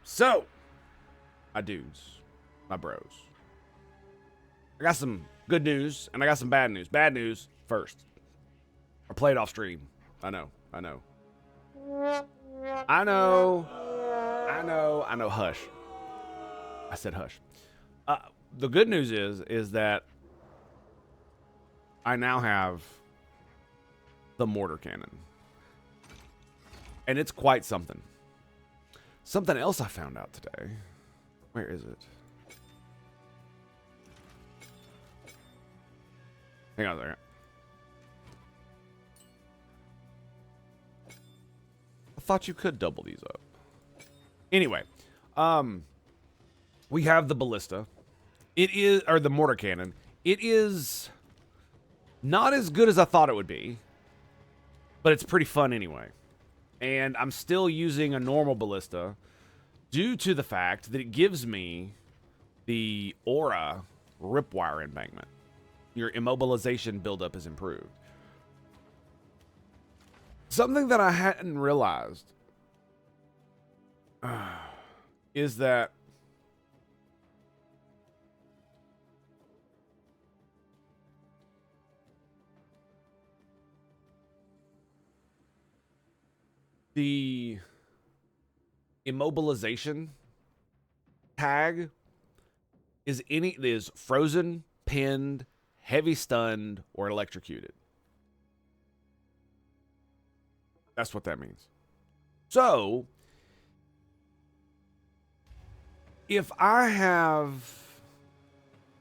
So, my dudes, my bros. I got some good news, and I got some bad news. Bad news first. I played off stream. I know. Hush. I said hush. The good news is that I now have the mortar cannon. And it's quite something. Something else I found out today. Where is it? Hang on a second. I thought you could double these up. Anyway, we have the ballista. It is, or the mortar cannon. It is not as good as I thought it would be, but it's pretty fun anyway. And I'm still using a normal ballista due to the fact that it gives me the aura ripwire embankment. Your immobilization buildup is improved. Something that I hadn't realized is that the immobilization tag is frozen, pinned, heavy stunned, or electrocuted. That's what that means. So, if I have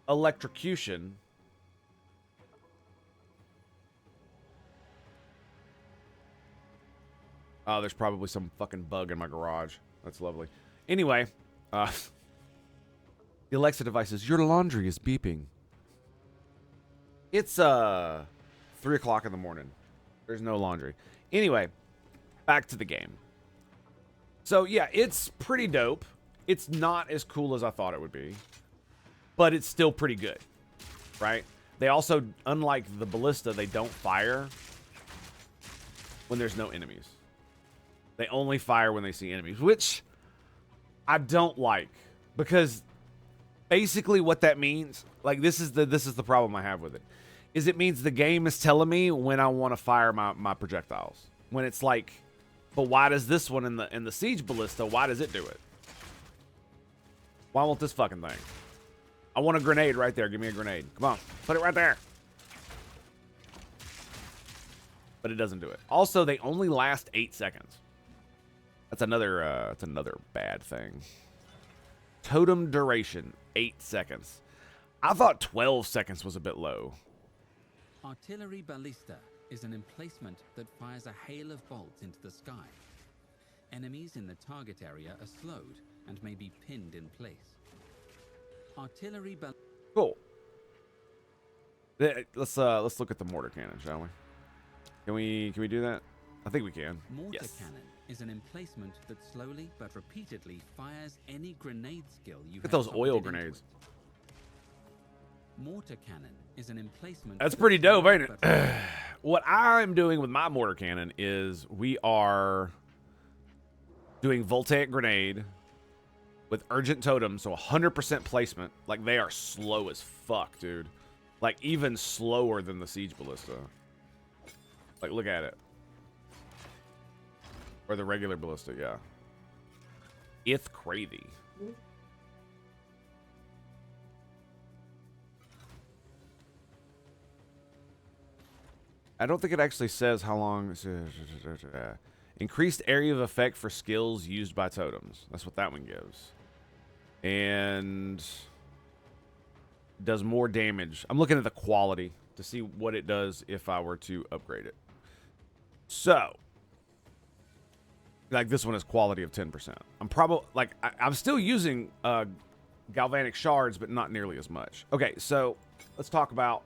electrocution, oh, there's probably some fucking bug in my garage. That's lovely. Anyway, the Alexa device says, your laundry is beeping. It's 3 o'clock in the morning. There's no laundry. Anyway, back to the game. So yeah, it's pretty dope. It's not as cool as I thought it would be, but it's still pretty good, right? They also, unlike the ballista, they don't fire when there's no enemies. They only fire when they see enemies, which I don't like, because basically what that means, like this is the problem I have with it, is it means the game is telling me when I want to fire my projectiles. When it's like, but why does this one in the siege ballista, why does it do it? Why won't this fucking thing? I want a grenade right there. Give me a grenade. Come on, put it right there. But it doesn't do it. Also, they only last 8 seconds. That's another bad thing. Totem duration, 8 seconds. I thought 12 seconds was a bit low. Artillery ballista is an emplacement that fires a hail of bolts into the sky. Enemies in the target area are slowed and may be pinned in place. Artillery Cool. Let's look at the mortar cannon, shall we? Can we do that? I think we can. Mortar Yes. cannon is an emplacement that slowly but repeatedly fires any grenade skill you Look at have those oil soldered into grenades. it. Mortar cannon is an emplacement That's that pretty dope, slowly ain't it? but What I'm doing with my mortar cannon is we are doing voltaic grenade with urgent totem, so 100% placement. Like, they are slow as fuck, dude. Like, even slower than the siege ballista. Like, look at it. Or the regular ballista, yeah. It's crazy. I don't think it actually says how long. Increased area of effect for skills used by totems. That's what that one gives. And does more damage. I'm looking at the quality to see what it does if I were to upgrade it. So, like, this one is quality of 10%. I'm probably, like, I'm still using galvanic shards, but not nearly as much. Okay, so let's talk about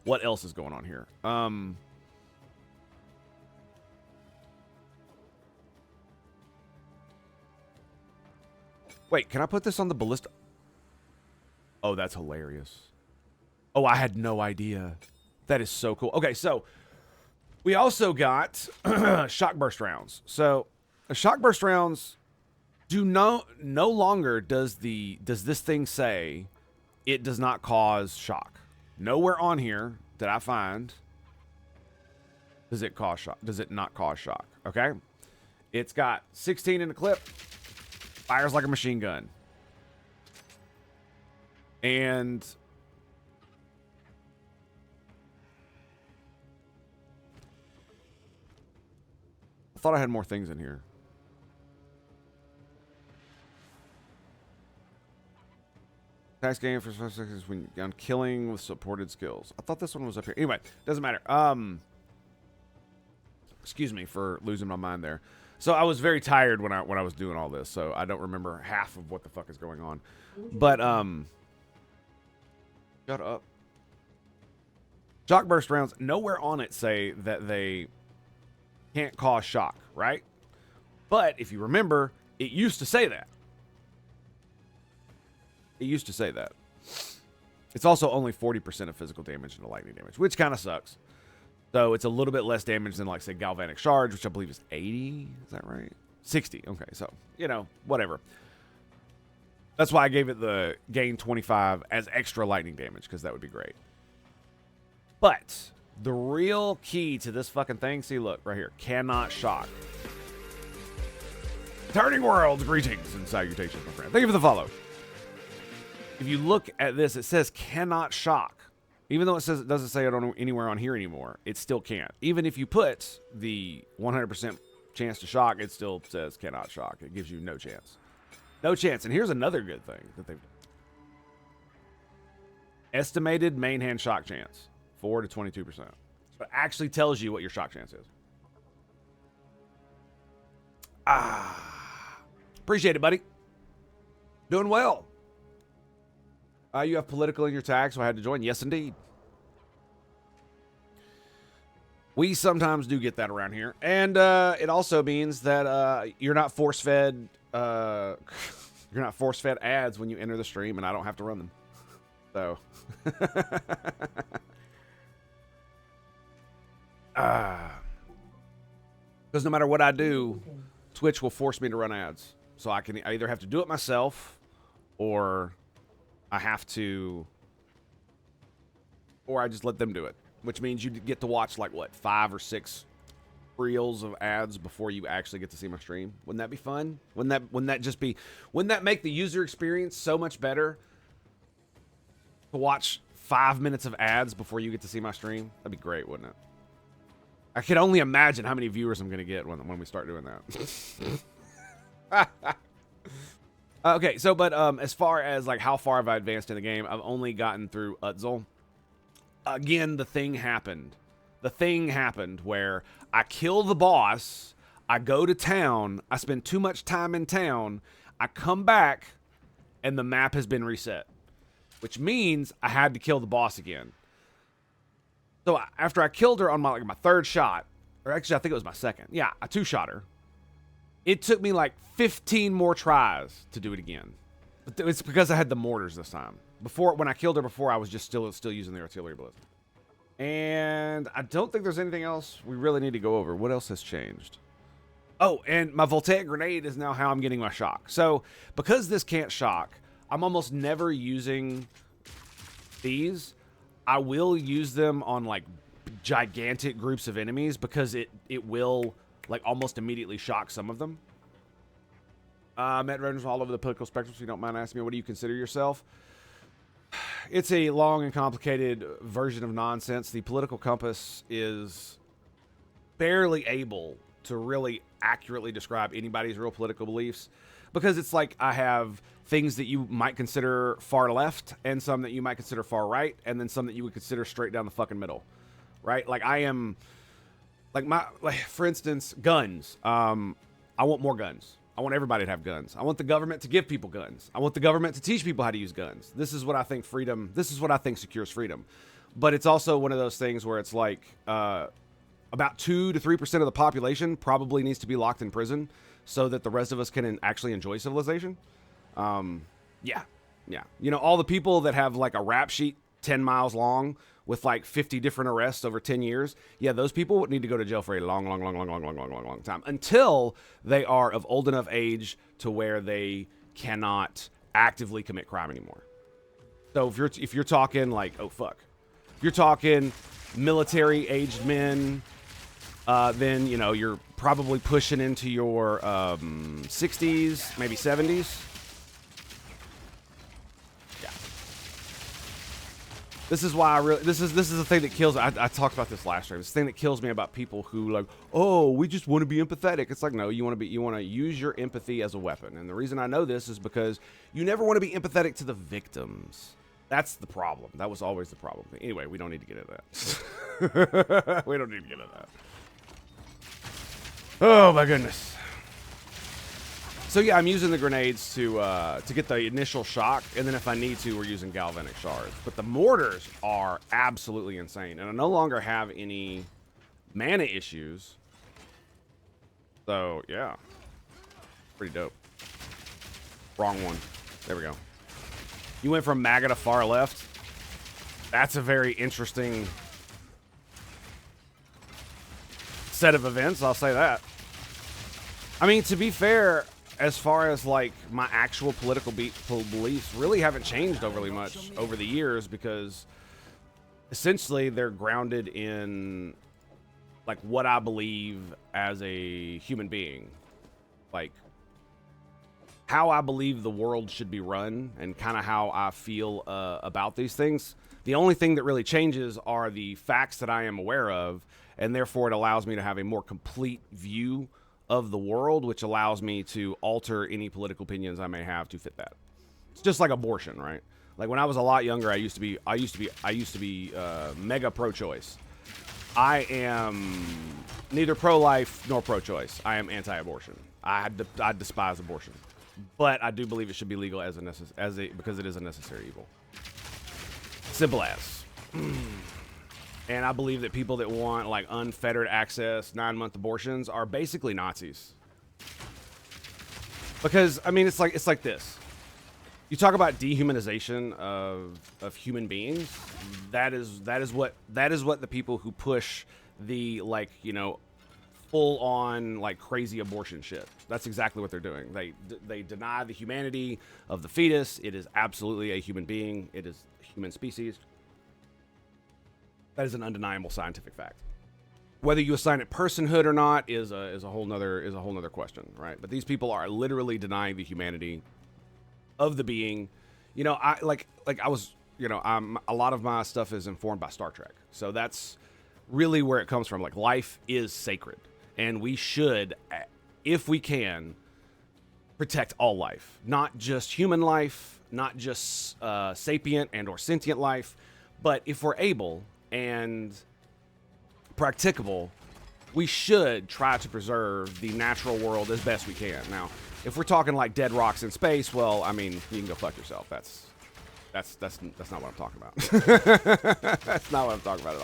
what else is going on here. Wait, can I put this on the ballista? Oh, that's hilarious. Oh, I had no idea. That is so cool. Okay, so we also got shock burst rounds. So shock burst rounds no longer does this thing say it does not cause shock. Nowhere on here that I find does it cause shock. Does it not cause shock? Okay. It's got 16 in the clip, fires like a machine gun. And I thought I had more things in here. Tax game for 5 seconds when on killing with supported skills. I thought this one was up here. Anyway, doesn't matter. Excuse me for losing my mind there. So I was very tired when I was doing all this, so I don't remember half of what the fuck is going on. But shut up. Shock burst rounds, nowhere on it say that they can't cause shock, right? But if you remember, it used to say that. It used to say that. It's also only 40% of physical damage and lightning damage, which kind of sucks. So it's a little bit less damage than, like, say, Galvanic Charge, which I believe is 80. Is that right? 60. Okay, so, you know, whatever. That's why I gave it the gain 25 as extra lightning damage, because that would be great. But the real key to this fucking thing, see, look, right here, cannot shock. Turning worlds, greetings and salutations, my friend. Thank you for the follow. If you look at this, it says cannot shock. Even though it says it doesn't say it on anywhere on here anymore, it still can't. Even if you put the 100% chance to shock, it still says cannot shock. It gives you no chance. No chance. And here's another good thing that they've done. Estimated main hand shock chance, 4 to 22%. So it actually tells you what your shock chance is. Appreciate it, buddy. Doing well. You have political in your tag, so I had to join. Yes, indeed. We sometimes do get that around here. And it also means that you're not force-fed you're not force-fed ads when you enter the stream, and I don't have to run them. So. Because no matter what I do, Twitch will force me to run ads. So I either have to do it myself, or I have to, or I just let them do it, which means you get to watch like what, 5 or 6 reels of ads before you actually get to see my stream. Wouldn't that be fun? Wouldn't that make the user experience so much better to watch 5 minutes of ads before you get to see my stream? That'd be great, wouldn't it? I can only imagine how many viewers I'm going to get when we start doing that. Okay, so, but as far as, like, how far have I advanced in the game, I've only gotten through Abyssal. Again, the thing happened. The thing happened where I kill the boss, I go to town, I spend too much time in town, I come back, and the map has been reset. Which means I had to kill the boss again. So, after I killed her on my 3rd shot, or actually, I think it was my 2nd. Yeah, I 2-shot her. It took me like 15 more tries to do it again. But it's because I had the mortars this time. Before, when I killed her before, I was just still using the artillery ballista. And I don't think there's anything else we really need to go over. What else has changed? Oh, and my voltaic grenade is now how I'm getting my shock. So, because this can't shock, I'm almost never using these. I will use them on like gigantic groups of enemies because it will like almost immediately shock some of them. Met veterans all over the political spectrum, so you don't mind asking me, what do you consider yourself? It's a long and complicated version of nonsense. The political compass is barely able to really accurately describe anybody's real political beliefs because it's like I have things that you might consider far left and some that you might consider far right and then some that you would consider straight down the fucking middle, right? Like I am... Like, for instance, guns. I want more guns. I want everybody to have guns. I want the government to give people guns. I want the government to teach people how to use guns. This is what I think secures freedom. But it's also one of those things where it's like about 2 to 3% of the population probably needs to be locked in prison so that the rest of us can actually enjoy civilization. Yeah. You know, all the people that have like a rap sheet 10 miles long with like 50 different arrests over 10 years, yeah, those people would need to go to jail for a long time until they are of old enough age to where they cannot actively commit crime anymore. So if you're talking like, oh fuck, if you're talking military aged men, then you know you're probably pushing into your 60s, maybe 70s. Yeah. This is why I really this is the thing that kills me. I talked about this last time. This thing that kills me about people who like, oh, we just want to be empathetic. It's like, no, you want to use your empathy as a weapon. And the reason I know this is because you never want to be empathetic to the victims. That's the problem. That was always the problem. Anyway, we don't need to get into that. We don't need to get into that. Oh my goodness. So yeah, I'm using the grenades to get the initial shock, and then if I need to, we're using galvanic shards. But the mortars are absolutely insane, and I no longer have any mana issues. So yeah, pretty dope. Wrong one. There we go. You went from MAGA to far left. That's a very interesting set of events, I'll say that. I mean, to be fair, as far as like my actual political beliefs really haven't changed overly much over the years, because essentially they're grounded in like what I believe as a human being, like how I believe the world should be run and kind of how I feel about these things. The only thing that really changes are the facts that I am aware of, and therefore it allows me to have a more complete view of the world, which allows me to alter any political opinions I may have to fit that. It's just like abortion, right? Like when I was a lot younger, I used to be mega pro-choice. I am neither pro-life nor pro-choice. I am anti-abortion. I despise abortion, but I do believe it should be legal because it is a necessary evil. Simple as. And I believe that people that want like unfettered access, 9-month abortions are basically Nazis. Because I mean, it's like this. You talk about dehumanization of human beings. That is what the people who push the like, you know, full on like crazy abortion shit. That's exactly what they're doing. They deny the humanity of the fetus. It is absolutely a human being. It is a human species. That is an undeniable scientific fact. Whether you assign it personhood or not is a whole nother question, right? But these people are literally denying the humanity of the being. You know, I was, you know, a lot of my stuff is informed by Star Trek, so that's really where it comes from. Like, life is sacred, and we should, if we can, protect all life, not just human life, not just sapient and or sentient life, but if we're able and practicable, we should try to preserve the natural world as best we can. Now, if we're talking like dead rocks in space, well, I mean, you can go fuck yourself. That's not what I'm talking about. That's not what I'm talking about at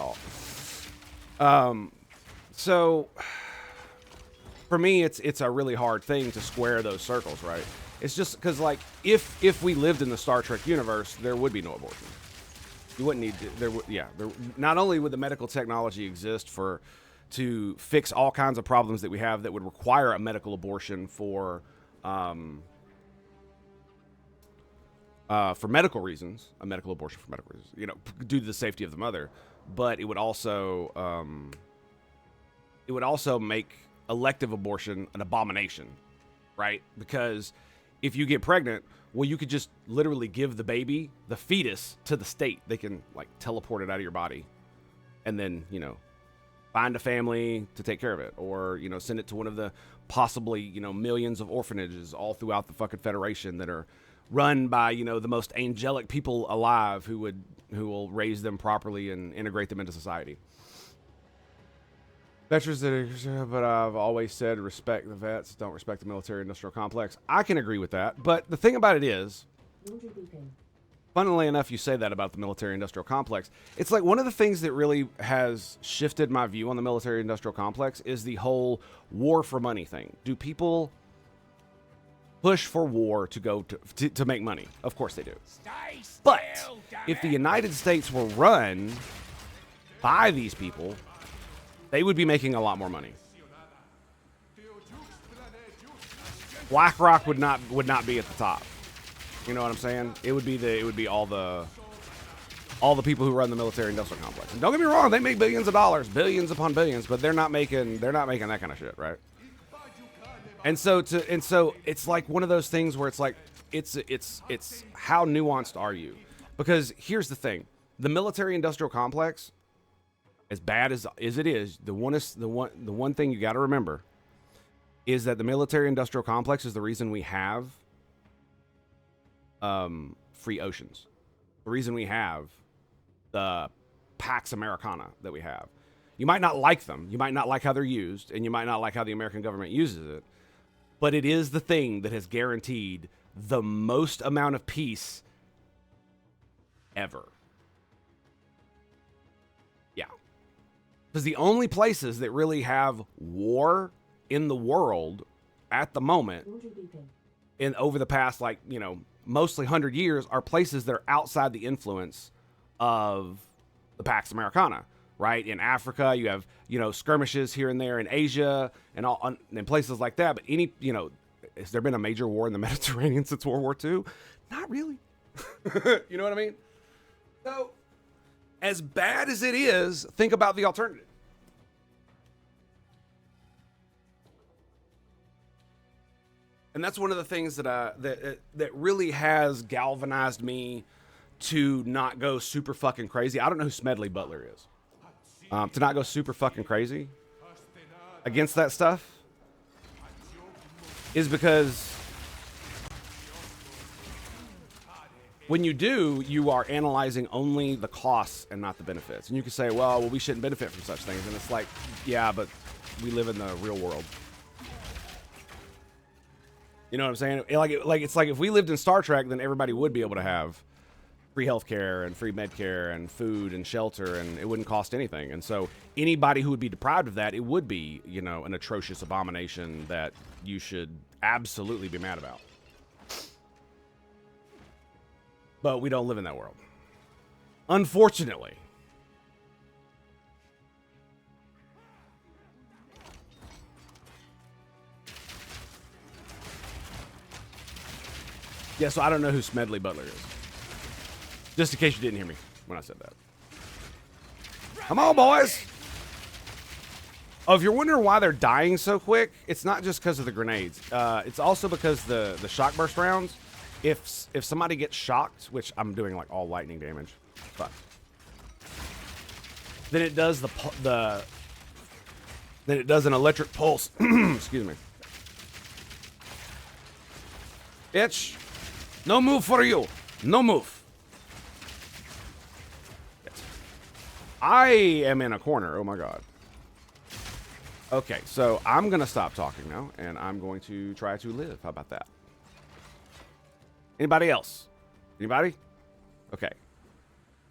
all. So for me, it's a really hard thing to square those circles, right? It's just because, like, if we lived in the Star Trek universe, there would be no abortion. You wouldn't need to, not only would the medical technology exist to fix all kinds of problems that we have that would require a medical abortion for medical reasons, a medical abortion for medical reasons, you know, due to the safety of the mother, but it would also make elective abortion an abomination, right? Because if you get pregnant, well, you could just literally give the baby, the fetus, to the state. They can like teleport it out of your body and then, you know, find a family to take care of it, or, you know, send it to one of the possibly, you know, millions of orphanages all throughout the fucking Federation that are run by, you know, the most angelic people alive who will raise them properly and integrate them into society. Veterans, but I've always said respect the vets, don't respect the military-industrial complex. I can agree with that, but the thing about it is, funnily enough, you say that about the military-industrial complex. It's like one of the things that really has shifted my view on the military-industrial complex is the whole war for money thing. Do people push for war to go to make money? Of course they do. But if the United States were run by these people, they would be making a lot more money. BlackRock would not be at the top. You know what I'm saying? It would be all the people who run the military industrial complex. And don't get me wrong, they make billions of dollars, billions upon billions, but they're not making that kind of shit, right? And so it's like one of those things where it's like it's how nuanced are you? Because here's the thing. The military industrial complex, as bad as it is, the one thing you got to remember is that the military industrial complex is the reason we have free oceans. The reason we have the Pax Americana that we have. You might not like them. You might not like how they're used, and you might not like how the American government uses it. But it is the thing that has guaranteed the most amount of peace ever. Yeah. Because the only places that really have war in the world at the moment, over the past, like, you know, mostly 100 years, are places that are outside the influence of the Pax Americana, right? In Africa, you have, you know, skirmishes here and there in Asia and all in places like that. But you know, has there been a major war in the Mediterranean since World War II? Not really. You know what I mean? So, as bad as it is, think about the alternative. And that's one of the things that really has galvanized me to not go super fucking crazy. I don't know who Smedley Butler is. To not go super fucking crazy against that stuff is because when you do, you are analyzing only the costs and not the benefits. And you can say, well, we shouldn't benefit from such things. And it's like, yeah, but we live in the real world. You know what I'm saying? It's like if we lived in Star Trek, then everybody would be able to have free healthcare and free medcare and food and shelter, and it wouldn't cost anything. And so anybody who would be deprived of that, it would be, you know, an atrocious abomination that you should absolutely be mad about. But we don't live in that world, unfortunately. Yeah, so I don't know who Smedley Butler is. Just in case you didn't hear me when I said that. Come on, boys. Oh, if you're wondering why they're dying so quick, it's not just because of the grenades. It's also because the shock burst rounds, if somebody gets shocked, which I'm doing like all lightning damage, fuck, then it does then it does an electric pulse. Excuse me. Bitch. No move for you. No move. I am in a corner. Oh my god. Okay, so I'm going to stop talking now, and I'm going to try to live. How about that? Anybody else? Anybody? Okay.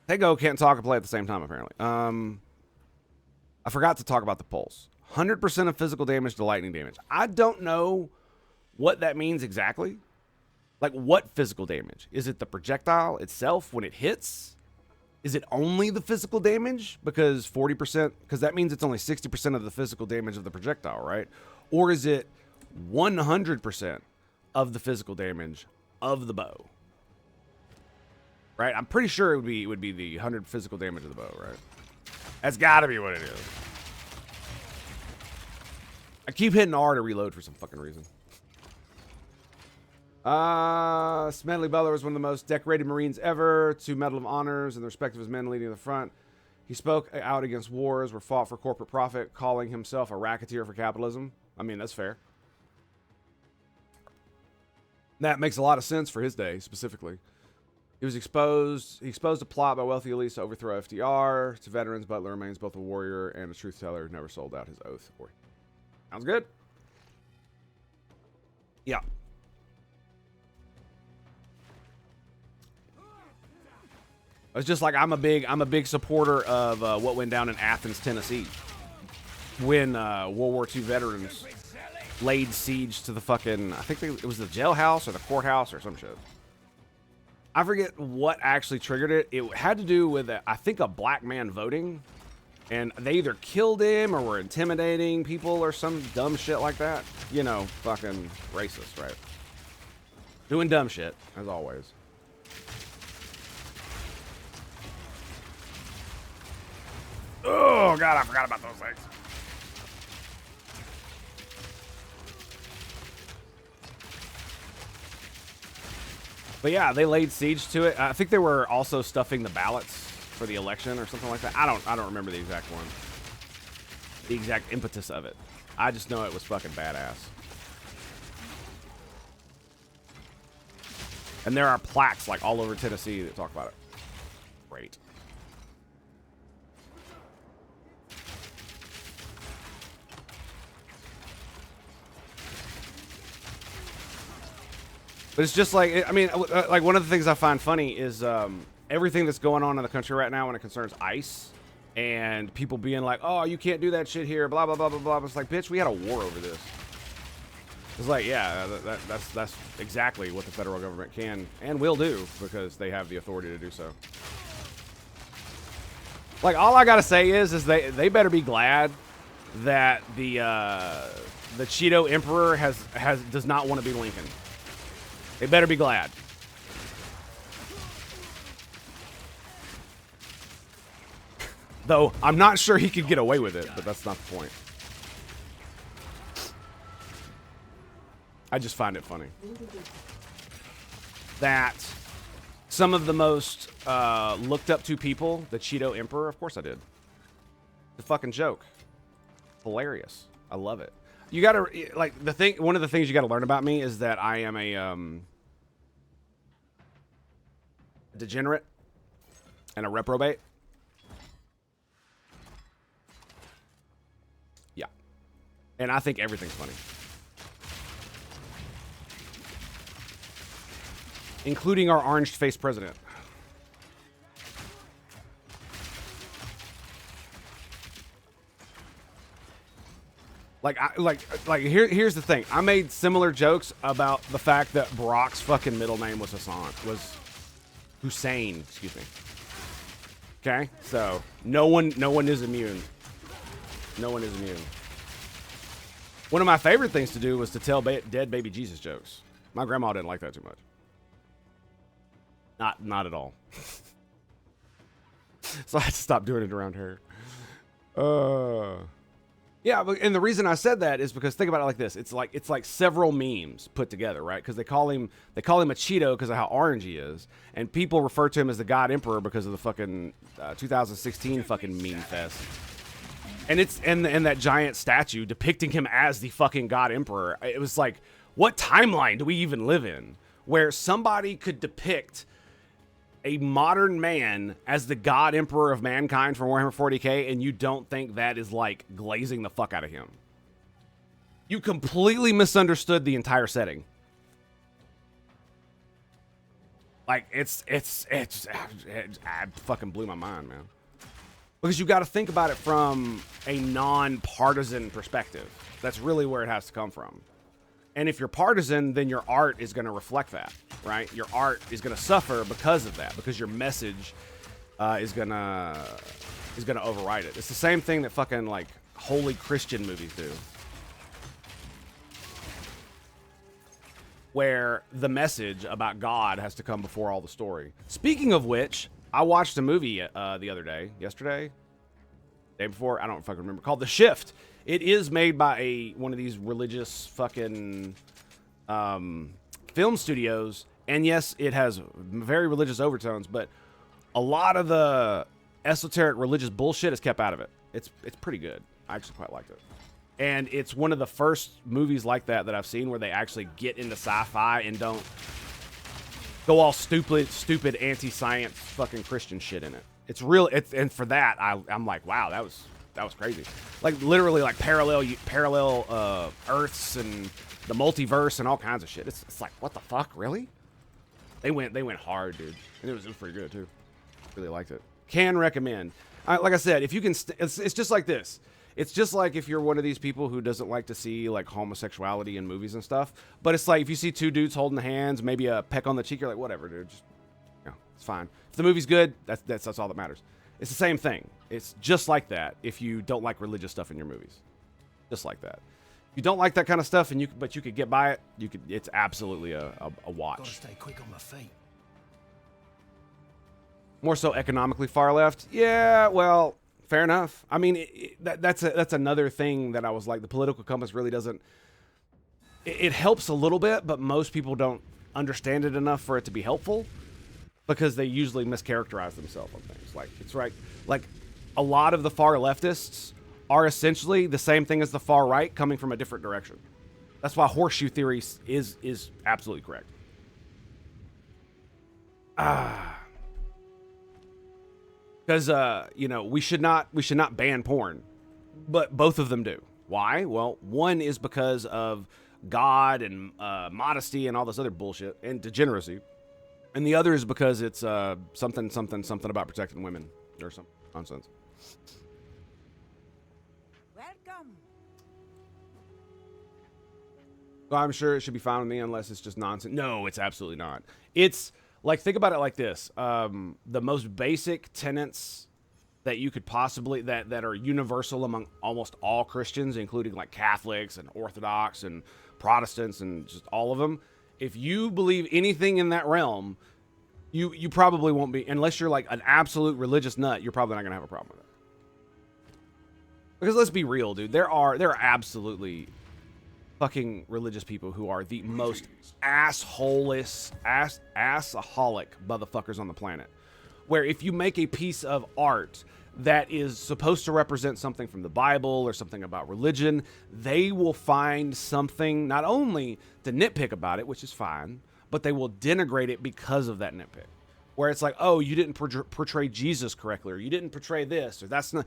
Tango can't talk and play at the same time, apparently. I forgot to talk about the pulse. 100% of physical damage to lightning damage. I don't know what that means exactly. Like, what physical damage? Is it the projectile itself when it hits? Is it only the physical damage? Because 40%, because that means it's only 60% of the physical damage of the projectile, right? Or is it 100% of the physical damage of the bow? Right? I'm pretty sure it would be the 100 physical damage of the bow, right? That's gotta be what it is. I keep hitting R to reload for some fucking reason. Smedley Butler was one of the most decorated Marines ever, 2 Medal of Honors, and the respect of his men leading the front. He spoke out against wars were fought for corporate profit, calling himself a racketeer for capitalism. I mean, that's fair. That makes a lot of sense for his day, specifically. He exposed a plot by wealthy elites to overthrow FDR. To veterans, Butler remains both a warrior and a truth teller who never sold out his oath. Sounds good? Yeah. It's just like I'm a big supporter of what went down in Athens, Tennessee, when World War II veterans laid siege to the fucking, I think it was the jailhouse or the courthouse or some shit. I forget what actually triggered it. It had to do with, I think, a black man voting And they either killed him or were intimidating people or some dumb shit like that. You know, fucking racist, right? Doing dumb shit, as always. Oh, God, I forgot about those things. But yeah, they laid siege to it. I think they were also stuffing the ballots for the election or something like that. I don't remember the exact one. The exact impetus of it. I just know it was fucking badass. And there are plaques like all over Tennessee that talk about it. Great. But it's just like, I mean, like one of the things I find funny is everything that's going on in the country right now when it concerns ICE and people being like, oh, you can't do that shit here, blah, blah, blah, blah, blah. It's like, bitch, we had a war over this. It's like, yeah, that's exactly what the federal government can and will do because they have the authority to do so. Like, all I gotta say is they better be glad that the Cheeto Emperor does not want to be Lincoln. They better be glad. Though, I'm not sure he could get away with it, but that's not the point. I just find it funny. That some of the most looked up to people, the Cheeto Emperor, of course I did. It's a fucking joke. Hilarious. I love it. You gotta, like, one of the things you gotta learn about me is that I am a degenerate and a reprobate. Yeah. And I think everything's funny. Including our orange-faced president. Here's the thing. I made similar jokes about the fact that Brock's fucking middle name was Hussein, excuse me. Okay? So, no one is immune. No one is immune. One of my favorite things to do was to tell dead baby Jesus jokes. My grandma didn't like that too much. Not at all. So I had to stop doing it around her. Yeah, and the reason I said that is because think about it like this: it's like several memes put together, right? Because they call him a Cheeto because of how orange he is, and people refer to him as the God Emperor because of the fucking 2016 fucking meme fest. And it's and that giant statue depicting him as the fucking God Emperor. It was like, what timeline do we even live in where somebody could depict a modern man as the God Emperor of mankind from Warhammer 40k, and you don't think that is like glazing the fuck out of him? You completely misunderstood the entire setting. Like it fucking blew my mind, man. Because you got to think about it from a non-partisan perspective. That's really where it has to come from. And if you're partisan, then your art is going to reflect that, right? Your art is going to suffer because of that, because your message is going to override it. It's the same thing that fucking like holy Christian movies do, where the message about God has to come before all the story. Speaking of which, I watched a movie the other day, yesterday, day before, I don't fucking remember, called The Shift. It is made by one of these religious fucking film studios, and yes, it has very religious overtones, but a lot of the esoteric religious bullshit is kept out of it. It's pretty good. I actually quite liked it. And it's one of the first movies like that I've seen where they actually get into sci-fi and don't go all stupid anti-science fucking Christian shit in it. It's real. And for that, I'm like, wow, that was crazy. Like literally, like parallel Earths and the multiverse and all kinds of shit. It's like, what the fuck, really? They went hard, dude, and it was pretty good too. Really liked it. Can recommend. Like I said, if you can, it's just like this. It's just like if you're one of these people who doesn't like to see like homosexuality in movies and stuff. But it's like if you see two dudes holding hands, maybe a peck on the cheek, you're like, whatever, dude. Just, it's fine. If the movie's good, that's all that matters. It's the same thing. It's just like that if you don't like religious stuff in your movies. Just like that. If you don't like that kind of stuff, but you could get by it, it's absolutely a watch. Gotta stay quick on my feet. More so economically far left. Yeah, well, fair enough. I mean, that's another thing that I was like, the political compass really doesn't. It helps a little bit, but most people don't understand it enough for it to be helpful because they usually mischaracterize themselves on things. Like, it's right. Like, a lot of the far leftists are essentially the same thing as the far right coming from a different direction. That's why horseshoe theory is absolutely correct. Because we should not ban porn, but both of them do. Why? Well, one is because of God and modesty and all this other bullshit and degeneracy, and the other is because it's something about protecting women or some nonsense. Welcome. Well, I'm sure it should be fine with me unless it's just nonsense. No, it's absolutely not. It's like, think about it like this. The most basic tenets that you could possibly, that are universal among almost all Christians, including like Catholics and Orthodox and Protestants and just all of them. If you believe anything in that realm, you probably won't be, unless you're like an absolute religious nut, you're probably not going to have a problem with it. Because let's be real, dude. There are absolutely fucking religious people who are the most assaholic motherfuckers on the planet. Where if you make a piece of art that is supposed to represent something from the Bible or something about religion, they will find something not only to nitpick about it, which is fine, but they will denigrate it because of that nitpick. Where it's like, oh, you didn't portray Jesus correctly, or you didn't portray this, or that's not,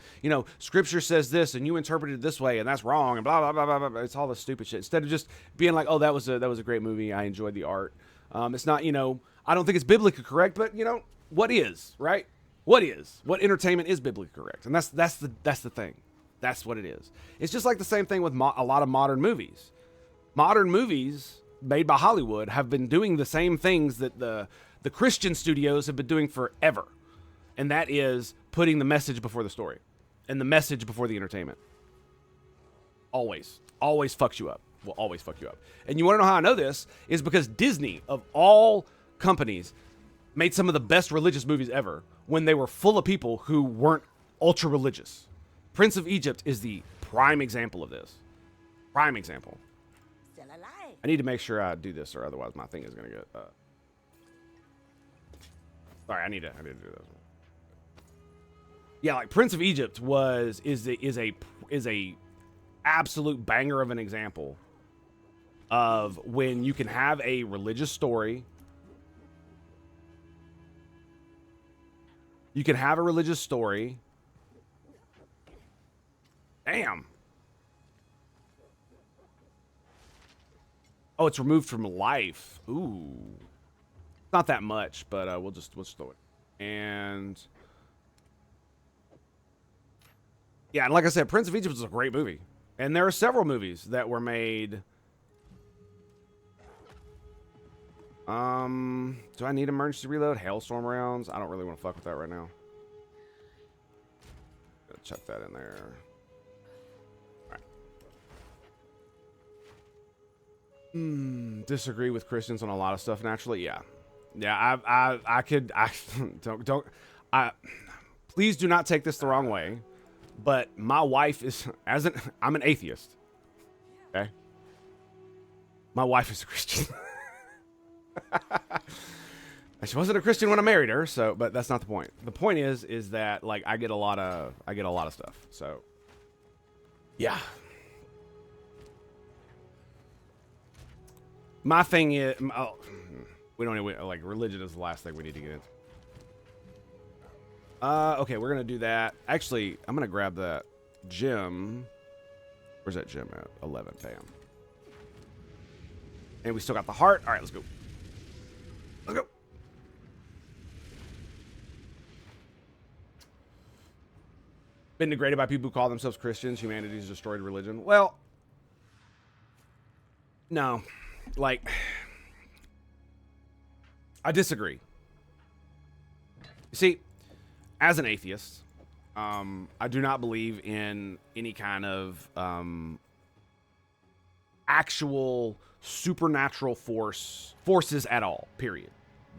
Scripture says this, and you interpreted it this way, and that's wrong, and blah, blah, blah, blah, blah. It's all this stupid shit. Instead of just being like, oh, that was a great movie, I enjoyed the art. It's not, I don't think it's biblically correct, but, what is, right? What entertainment is biblically correct? And that's the thing. That's what it is. It's just like the same thing with a lot of modern movies. Modern movies made by Hollywood have been doing the same things that the Christian studios have been doing forever. And that is putting the message before the story and the message before the entertainment. Always fucks you up. Will always fuck you up. And you want to know how I know this? Is because Disney, of all companies, made some of the best religious movies ever when they were full of people who weren't ultra religious. Prince of Egypt is the prime example of this. Prime example. Still alive. I need to make sure I do this, or otherwise my thing is gonna get. Sorry, I need to do this. Yeah, like Prince of Egypt is a absolute banger of an example of when you can have a religious story. You can have a religious story. Damn. Oh, it's removed from life. Ooh. Not that much, but we'll just throw it. And yeah, and like I said, Prince of Egypt is a great movie. And there are several movies that were made. Do I need emergency reload? Hailstorm rounds? I don't really want to fuck with that right now. Gotta chuck that in there. Alright. Disagree with Christians on a lot of stuff naturally. Yeah. I could please do not take this the wrong way, but my wife is I'm an atheist. Okay? My wife is a Christian. She wasn't a Christian when I married her, but that's not the point. The point is that like I get a lot of stuff. So yeah. My thing is we don't need, like, religion is the last thing we need to get into. Okay, we're gonna do that. Actually, I'm gonna grab that gem. Where's that gem at? 11, bam. And we still got the heart. All right, let's go. Let's go. Been degraded by people who call themselves Christians. Humanity's destroyed religion. Well, no. Like, I disagree. You see, as an atheist, I do not believe in any kind of actual supernatural forces at all. Period.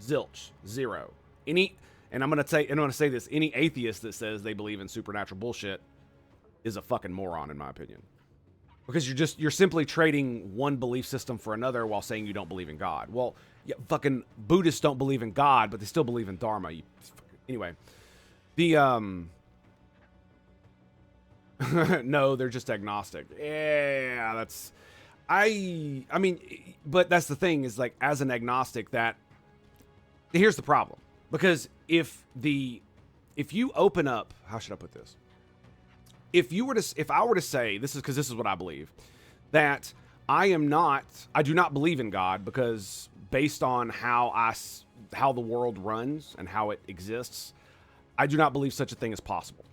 Zilch. Zero. And I'm gonna say this: any atheist that says they believe in supernatural bullshit is a fucking moron, in my opinion. Because you're simply trading one belief system for another while saying you don't believe in God. Well, yeah, fucking Buddhists don't believe in God, but they still believe in Dharma. Anyway, no, they're just agnostic. Yeah, that's I mean, but that's the thing is like as an agnostic that here's the problem. Because if you open up, how should I put this? If I were to say, this is what I believe, that I do not believe in God because based on how the world runs and how it exists, I do not believe such a thing is possible.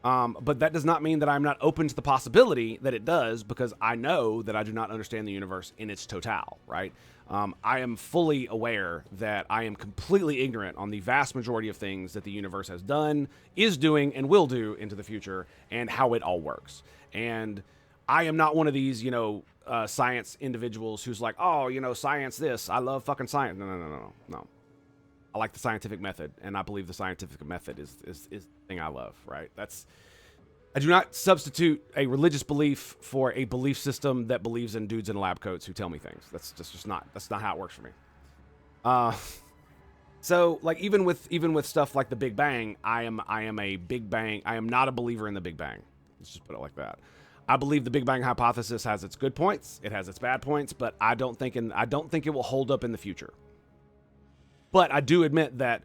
But that does not mean that I'm not open to the possibility that it does, because I know that I do not understand the universe in its total, right? I am fully aware that I am completely ignorant on the vast majority of things that the universe has done, is doing, and will do into the future, and how it all works. And I am not one of these, science individuals who's like, oh, science this. I love fucking science. No. I like the scientific method, and I believe the scientific method is the thing I love, right? I do not substitute a religious belief for a belief system that believes in dudes in lab coats who tell me things. That's not how it works for me. So like even with stuff like the Big Bang, I am not a believer in the Big Bang. Let's just put it like that. I believe the Big Bang hypothesis has its good points, it has its bad points, but I don't think it will hold up in the future. But I do admit that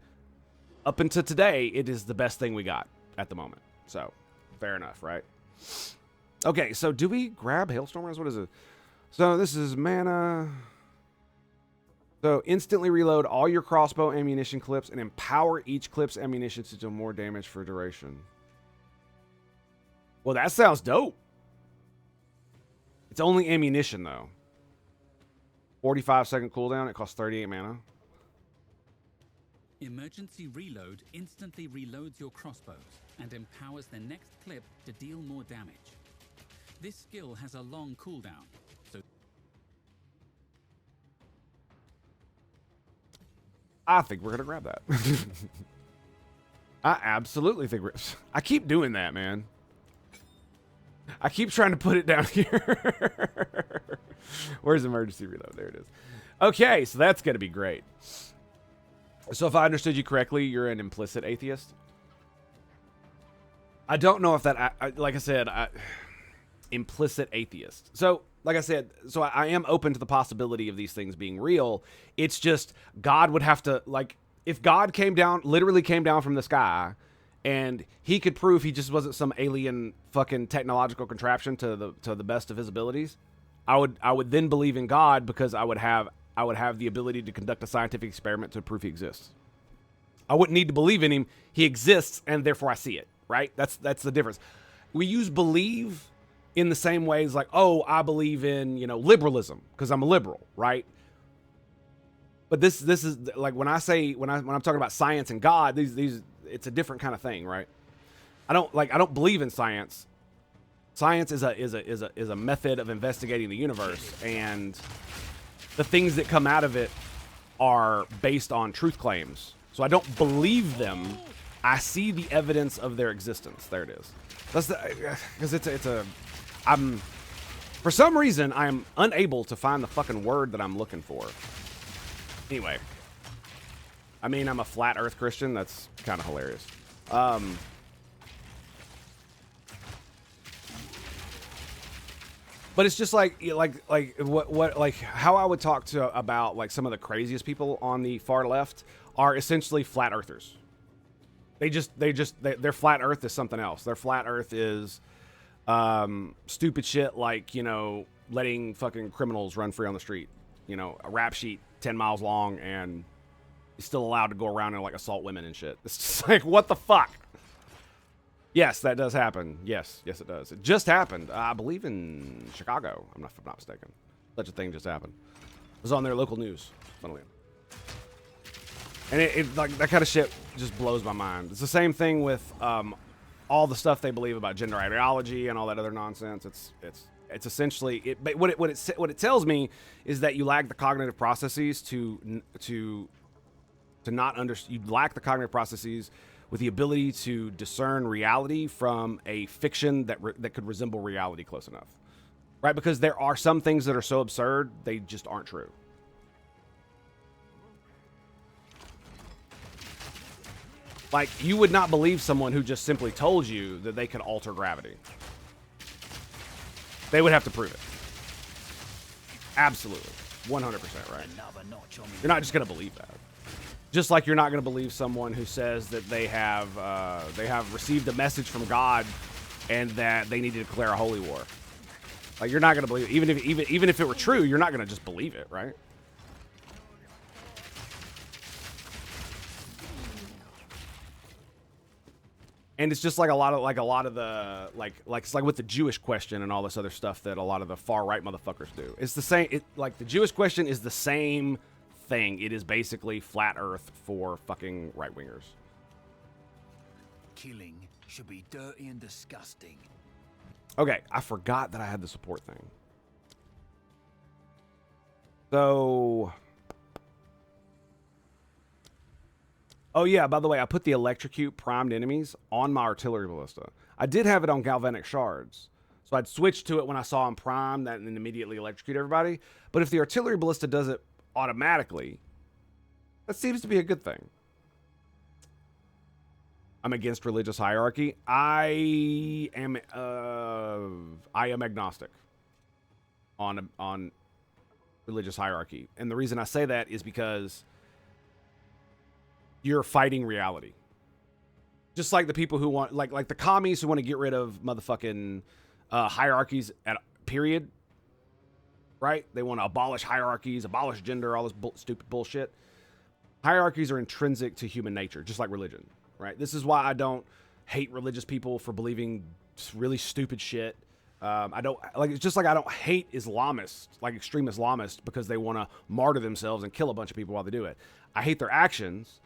up until today, it is the best thing we got at the moment. So, fair enough, right? Okay, so do we grab Hailstormers? What is it? So this is mana. So instantly reload all your crossbow ammunition clips and empower each clip's ammunition to do more damage for duration. Well, that sounds dope. It's only ammunition, though. 45-second cooldown. It costs 38 mana. Emergency reload instantly reloads your crossbows and empowers the next clip to deal more damage. This skill has a long cooldown, so I think we're gonna grab that. I absolutely think I keep doing that, man. I keep trying to put it down here. Where's emergency reload? There it is. Okay, so that's gonna be great. So if I understood you correctly, you're an implicit atheist? I don't know if that, like I said, implicit atheist. So, like I said, so I am open to the possibility of these things being real. It's just, God would have to, like, if God literally came down from the sky, and he could prove he just wasn't some alien fucking technological contraption to the best of his abilities, I would then believe in God, because I would have the ability to conduct a scientific experiment to prove he exists. I wouldn't need to believe in him. He exists, and therefore I see it, right? That's the difference. We use believe in the same ways like, oh, I believe in, liberalism because I'm a liberal, right? But this is like when I'm talking about science and God, these it's a different kind of thing, right? I don't believe in science. Science is a method of investigating the universe, and the things that come out of it are based on truth claims. So I don't believe them. I see the evidence of their existence. There it is. Because for some reason, I'm unable to find the fucking word that I'm looking for. Anyway. I mean, I'm a flat earth Christian. That's kind of hilarious. But it's just like how I would talk about like some of the craziest people on the far left are essentially flat earthers. Their flat earth is something else. Their flat earth is stupid shit like, letting fucking criminals run free on the street. A rap sheet 10 miles long and he's still allowed to go around and like assault women and shit. It's just like, what the fuck? Yes, that does happen. Yes, it does. It just happened. I believe in Chicago. If I'm not mistaken. Such a thing just happened. It was on their local news, funnily enough. And it like that kind of shit just blows my mind. It's the same thing with all the stuff they believe about gender ideology and all that other nonsense. It's essentially but what it tells me is that you lack the cognitive processes to not you lack the cognitive processes with the ability to discern reality from a fiction that could resemble reality close enough, right? Because there are some things that are so absurd they just aren't true. Like, you would not believe someone who just simply told you that they could alter gravity. They would have to prove it. Absolutely. 100% right. You're not just going to believe that. Just like you're not going to believe someone who says that they have received a message from God and that they need to declare a holy war. Like, you're not going to believe it. Even if it were true, you're not going to just believe it, right? And it's just like a lot of the it's like with the Jewish question and all this other stuff that a lot of the far right motherfuckers do. It's the same. Like the Jewish question is the same thing. It is basically flat Earth for fucking right wingers. Killing should be dirty and disgusting. Okay, I forgot that I had the support thing. So. Oh, yeah, by the way, I put the electrocute primed enemies on my artillery ballista. I did have it on galvanic shards. So I'd switch to it when I saw them primed and then immediately electrocute everybody. But if the artillery ballista does it automatically, that seems to be a good thing. I'm against religious hierarchy. I am agnostic on religious hierarchy. And the reason I say that is because you're fighting reality. Just like the people who want, like the commies who want to get rid of motherfucking hierarchies at period, right? They want to abolish hierarchies, abolish gender, all this stupid bullshit. Hierarchies are intrinsic to human nature, just like religion, right? This is why I don't hate religious people for believing really stupid shit. I don't like. It's just like I don't hate Islamists, like extreme Islamists, because they want to martyr themselves and kill a bunch of people while they do it. I hate their actions.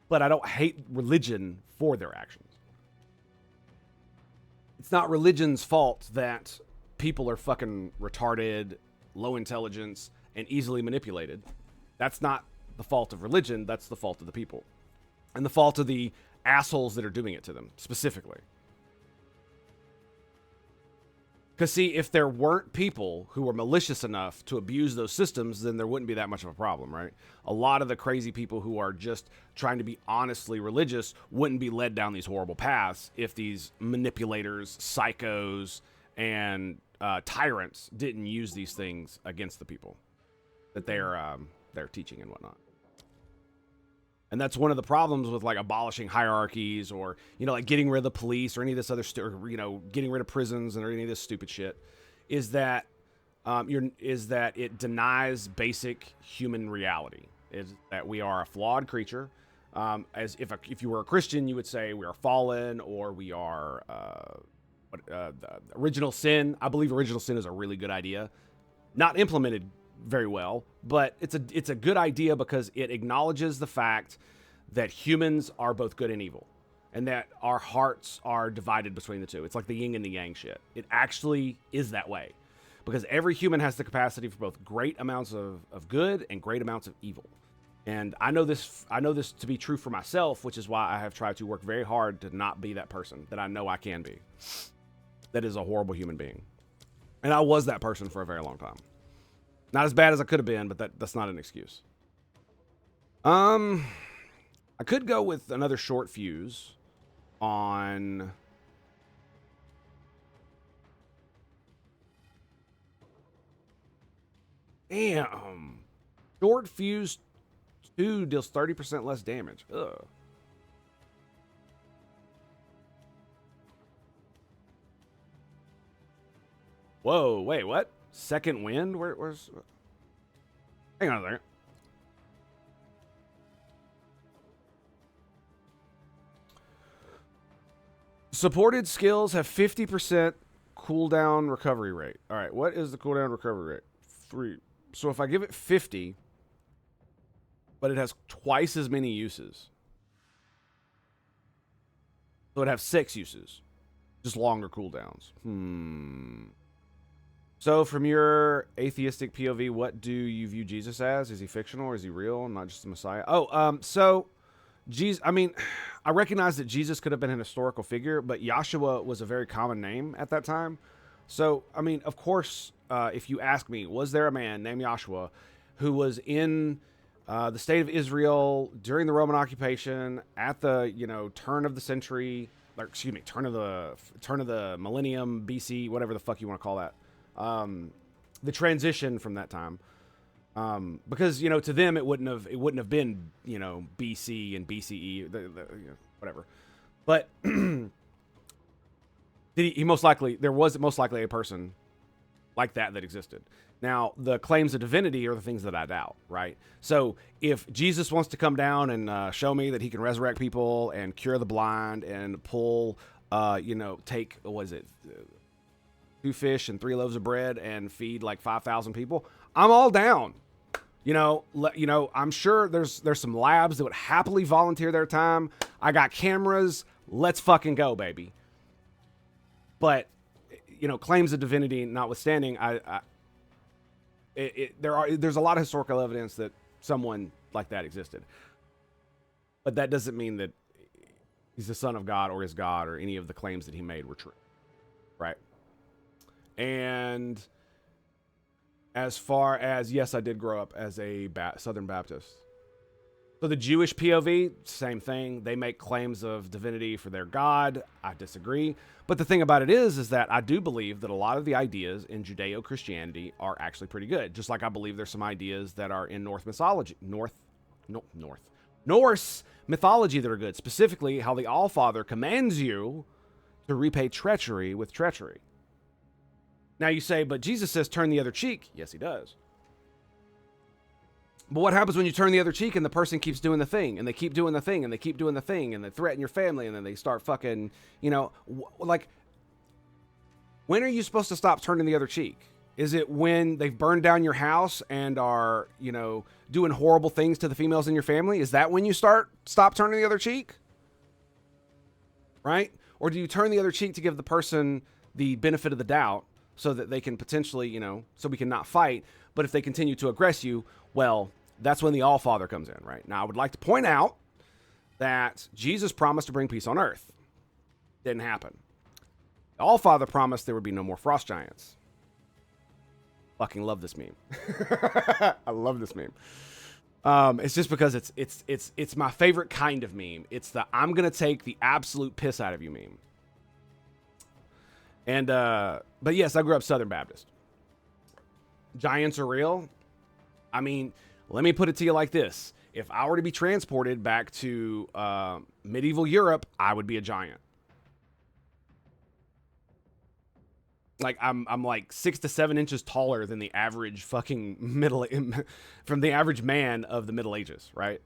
But I don't hate religion for their actions. It's not religion's fault that people are fucking retarded, low intelligence, and easily manipulated. That's not the fault of religion. That's the fault of the people. And the fault of the assholes that are doing it to them, specifically. Because, see, if there weren't people who were malicious enough to abuse those systems, then there wouldn't be that much of a problem, right? A lot of the crazy people who are just trying to be honestly religious wouldn't be led down these horrible paths if these manipulators, psychos, and tyrants didn't use these things against the people that they're teaching and whatnot. And that's one of the problems with like abolishing hierarchies or, you know, like getting rid of the police or any of this other getting rid of prisons or any of this stupid shit is that it denies basic human reality. Is that we are a flawed creature. As if you were a Christian, you would say we are fallen or we are the original sin. I believe original sin is a really good idea. Not implemented very well, but it's a good idea because it acknowledges the fact that humans are both good and evil and that our hearts are divided between the two. It's like the yin and the yang shit. It actually is that way because every human has the capacity for both great amounts of good and great amounts of evil. And I know this to be true for myself, which is why I have tried to work very hard to not be that person that I know I can be. That is a horrible human being. And I was that person for a very long time. Not as bad as I could have been, but that's not an excuse. I could go with another short fuse on... Damn. Short fuse 2 deals 30% less damage. Ugh. Whoa, wait, what? Second wind? Where's... Hang on a second. Supported skills have 50% cooldown recovery rate. All right, what is the cooldown recovery rate? 3. So if I give it 50, but it has twice as many uses. So it'd have 6 uses. Just longer cooldowns. So from your atheistic POV, what do you view Jesus as? Is he fictional or is he real? Not just a Messiah? So Jesus, I mean, I recognize that Jesus could have been an historical figure, but Yahshua was a very common name at that time. So, I mean, of course, if you ask me, was there a man named Yahshua who was in the state of Israel during the Roman occupation at the, turn of the century, or excuse me, turn of the millennium, BC, whatever the fuck you want to call that. The transition from that time. Because, to them, it wouldn't have been, BC and BCE, whatever. But there was most likely a person like that existed. Now, the claims of divinity are the things that I doubt, right? So if Jesus wants to come down and show me that he can resurrect people and cure the blind and pull, take, 2 fish and 3 loaves of bread and feed like 5,000 people, I'm all down. I'm sure there's some labs that would happily volunteer their time. I got cameras. Let's fucking go, baby. But, claims of divinity notwithstanding, there's a lot of historical evidence that someone like that existed. But that doesn't mean that he's the son of God or is God or any of the claims that he made were true. Right? And as far as, yes, I did grow up as a Southern Baptist. So the Jewish POV, same thing. They make claims of divinity for their God. I disagree. But the thing about it is that I do believe that a lot of the ideas in Judeo-Christianity are actually pretty good. Just like I believe there's some ideas that are in Norse mythology that are good. Specifically, how the Allfather commands you to repay treachery with treachery. Now you say, but Jesus says turn the other cheek. Yes, he does. But what happens when you turn the other cheek and the person keeps doing the thing, and they keep doing the thing, and they keep doing the thing, and they threaten your family, and then they start fucking, like, when are you supposed to stop turning the other cheek? Is it when they've burned down your house and are, doing horrible things to the females in your family? Is that when you stop turning the other cheek? Right? Or do you turn the other cheek to give the person the benefit of the doubt so that they can potentially, so we can not fight, but if they continue to aggress you, well, that's when the Allfather comes in, right? Now, I would like to point out that Jesus promised to bring peace on earth. Didn't happen. The Allfather promised there would be no more frost giants. Fucking love this meme. I love this meme. It's just because it's my favorite kind of meme. It's the I'm gonna take the absolute piss out of you meme. And but yes, I grew up Southern Baptist. Giants are real. I mean, let me put it to you like this. If I were to be transported back to medieval Europe, I would be a giant. Like I'm like 6 to 7 inches taller than the average fucking from the average man of the Middle Ages, right?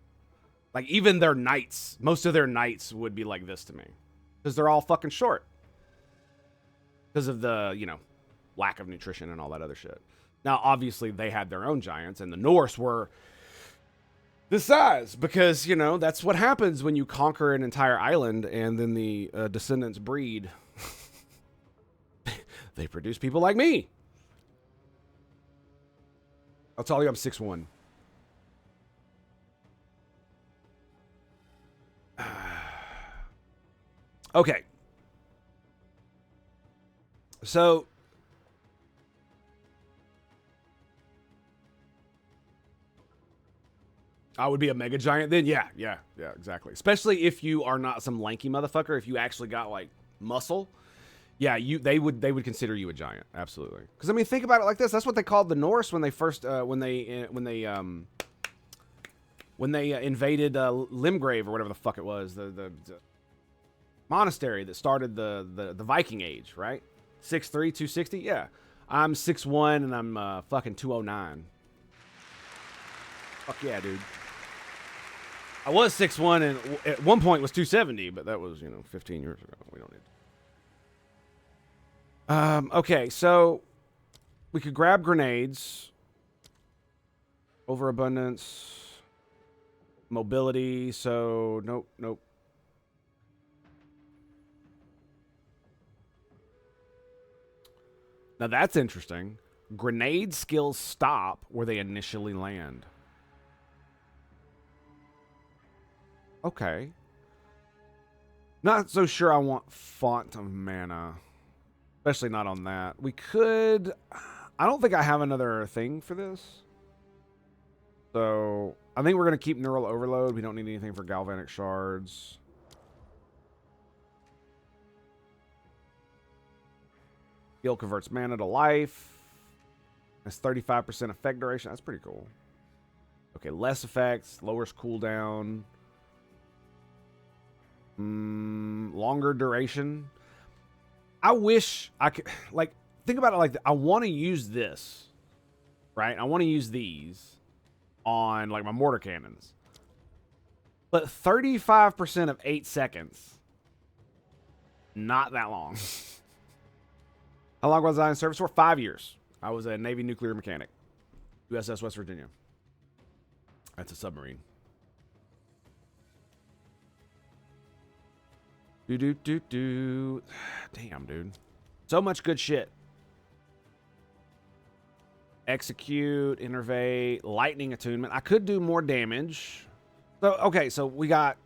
Like even their knights, most of their knights would be like this to me. Because they're all fucking short. Because of the, lack of nutrition and all that other shit. Now, obviously, they had their own giants, and the Norse were this size. Because, that's what happens when you conquer an entire island, and then the descendants breed. They produce people like me. I'll tell you, I'm 6'1". Okay. So, I would be a mega giant then? Yeah, exactly. Especially if you are not some lanky motherfucker. If you actually got, like, muscle. Yeah, they would consider you a giant. Absolutely. Because, I mean, think about it like this. That's what they called the Norse when they first, when they invaded Limgrave or whatever the fuck it was. The monastery that started the Viking Age, right? 6'3", 260? Yeah. I'm 6'1", and I'm fucking 209. Fuck yeah, dude. I was 6'1", and at one point was 270, but that was, 15 years ago. We don't need... Okay, so we could grab grenades. Overabundance. Mobility, so nope. Now that's interesting. Grenade skills stop where they initially land. Okay. Not so sure I want Font of Mana. Especially not on that. We could... I don't think I have another thing for this. So, I think we're going to keep Neural Overload. We don't need anything for Galvanic Shards. Skill converts mana to life. That's 35% effect duration. That's pretty cool. Okay, less effects. Lowers cooldown. Longer duration. I wish I could, like, think about it like, I want to use this, right? I want to use these on, like, my mortar cannons. But 35% of 8 seconds, not that long. How long was I in service for? 5 years. I was a Navy nuclear mechanic. USS West Virginia. That's a submarine. Do. Damn, dude. So much good shit. Execute, Innervate, Lightning Attunement. I could do more damage. So, okay, so we got...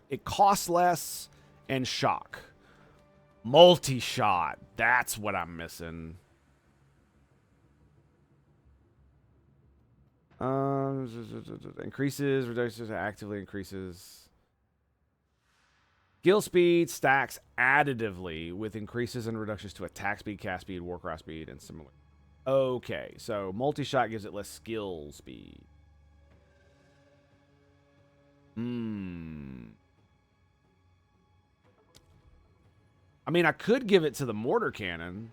It costs less and shock. Multi-shot. That's what I'm missing. Increases, reduces, actively increases... Skill speed stacks additively with increases and reductions to attack speed, cast speed, warcraft speed, and similar. Okay, so multi-shot gives it less skill speed. I mean, I could give it to the mortar cannon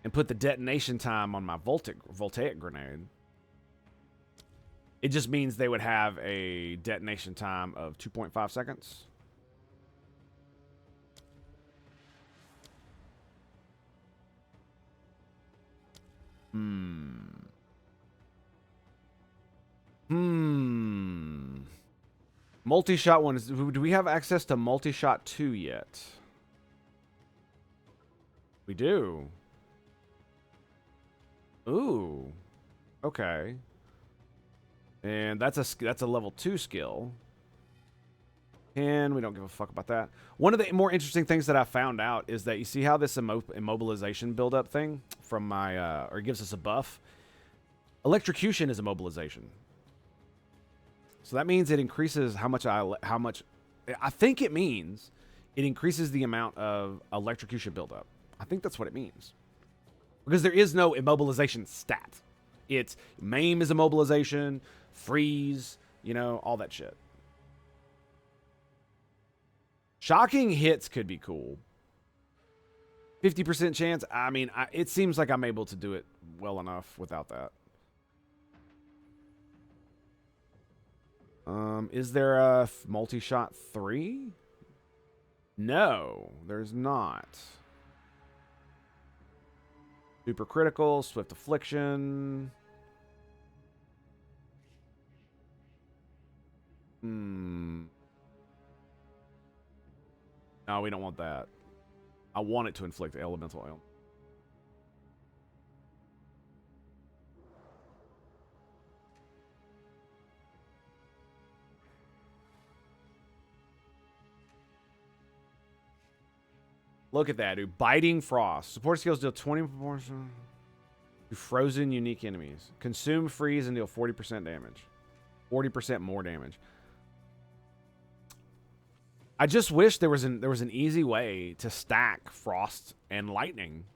and put the detonation time on my voltaic grenade. It just means they would have a detonation time of 2.5 seconds. Multi-shot one is... Do we have access to multi-shot 2 yet? We do. Ooh. Okay. And that's a level 2 skill. And we don't give a fuck about that. One of the more interesting things that I found out is that you see how this immobilization buildup thing from my, or it gives us a buff. Electrocution is immobilization. So that means it increases how much I think it means it increases the amount of electrocution buildup. I think that's what it means. Because there is no immobilization stat. It's maim is immobilization, freeze, you know, all that shit. Shocking hits could be cool. 50% chance. I mean, it seems like I'm able to do it well enough without that. Is there a multi-shot 3? No, there's not. Super critical, swift affliction. No, we don't want that. I want it to inflict elemental ailment. Look at that, dude. Biting Frost. Support skills deal 20 proportion to frozen unique enemies. Consume, freeze, and deal 40% damage. 40% more damage. I just wish there was an easy way to stack Frost and Lightning.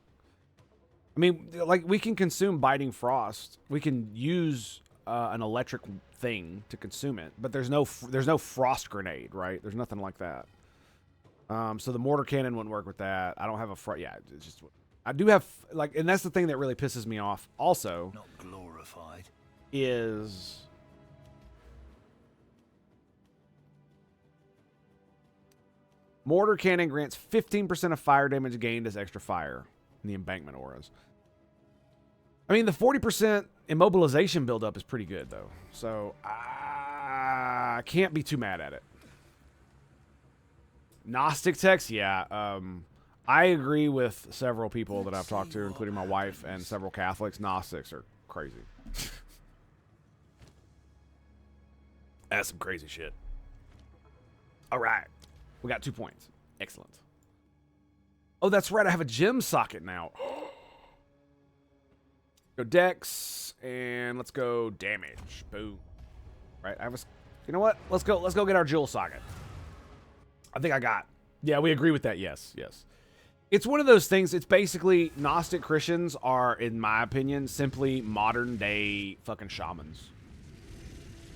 I mean, like, we can consume Biting Frost. We can use an electric thing to consume it, but there's no Frost grenade, right? There's nothing like that. So the mortar cannon wouldn't work with that. I don't have a yeah, it's just, I do have, like, and that's the thing that really pisses me off also. Not glorified. Is mortar cannon grants 15% of fire damage gained as extra fire in the embankment auras. I mean, the 40% immobilization buildup is pretty good though. So I can't be too mad at it. Gnostic text, yeah. I agree with several people that I've talked to, including my wife and several Catholics. Gnostics are crazy. That's some crazy shit. All right. We got 2 points. Excellent. Oh, that's right. I have a gem socket now. Go dex, and let's go damage. Boom. Right. I have a... You know what? Let's go get our jewel socket. I think I got... Yeah, we agree with that. Yes, yes. It's one of those things. It's basically Gnostic Christians are, in my opinion, simply modern day fucking shamans.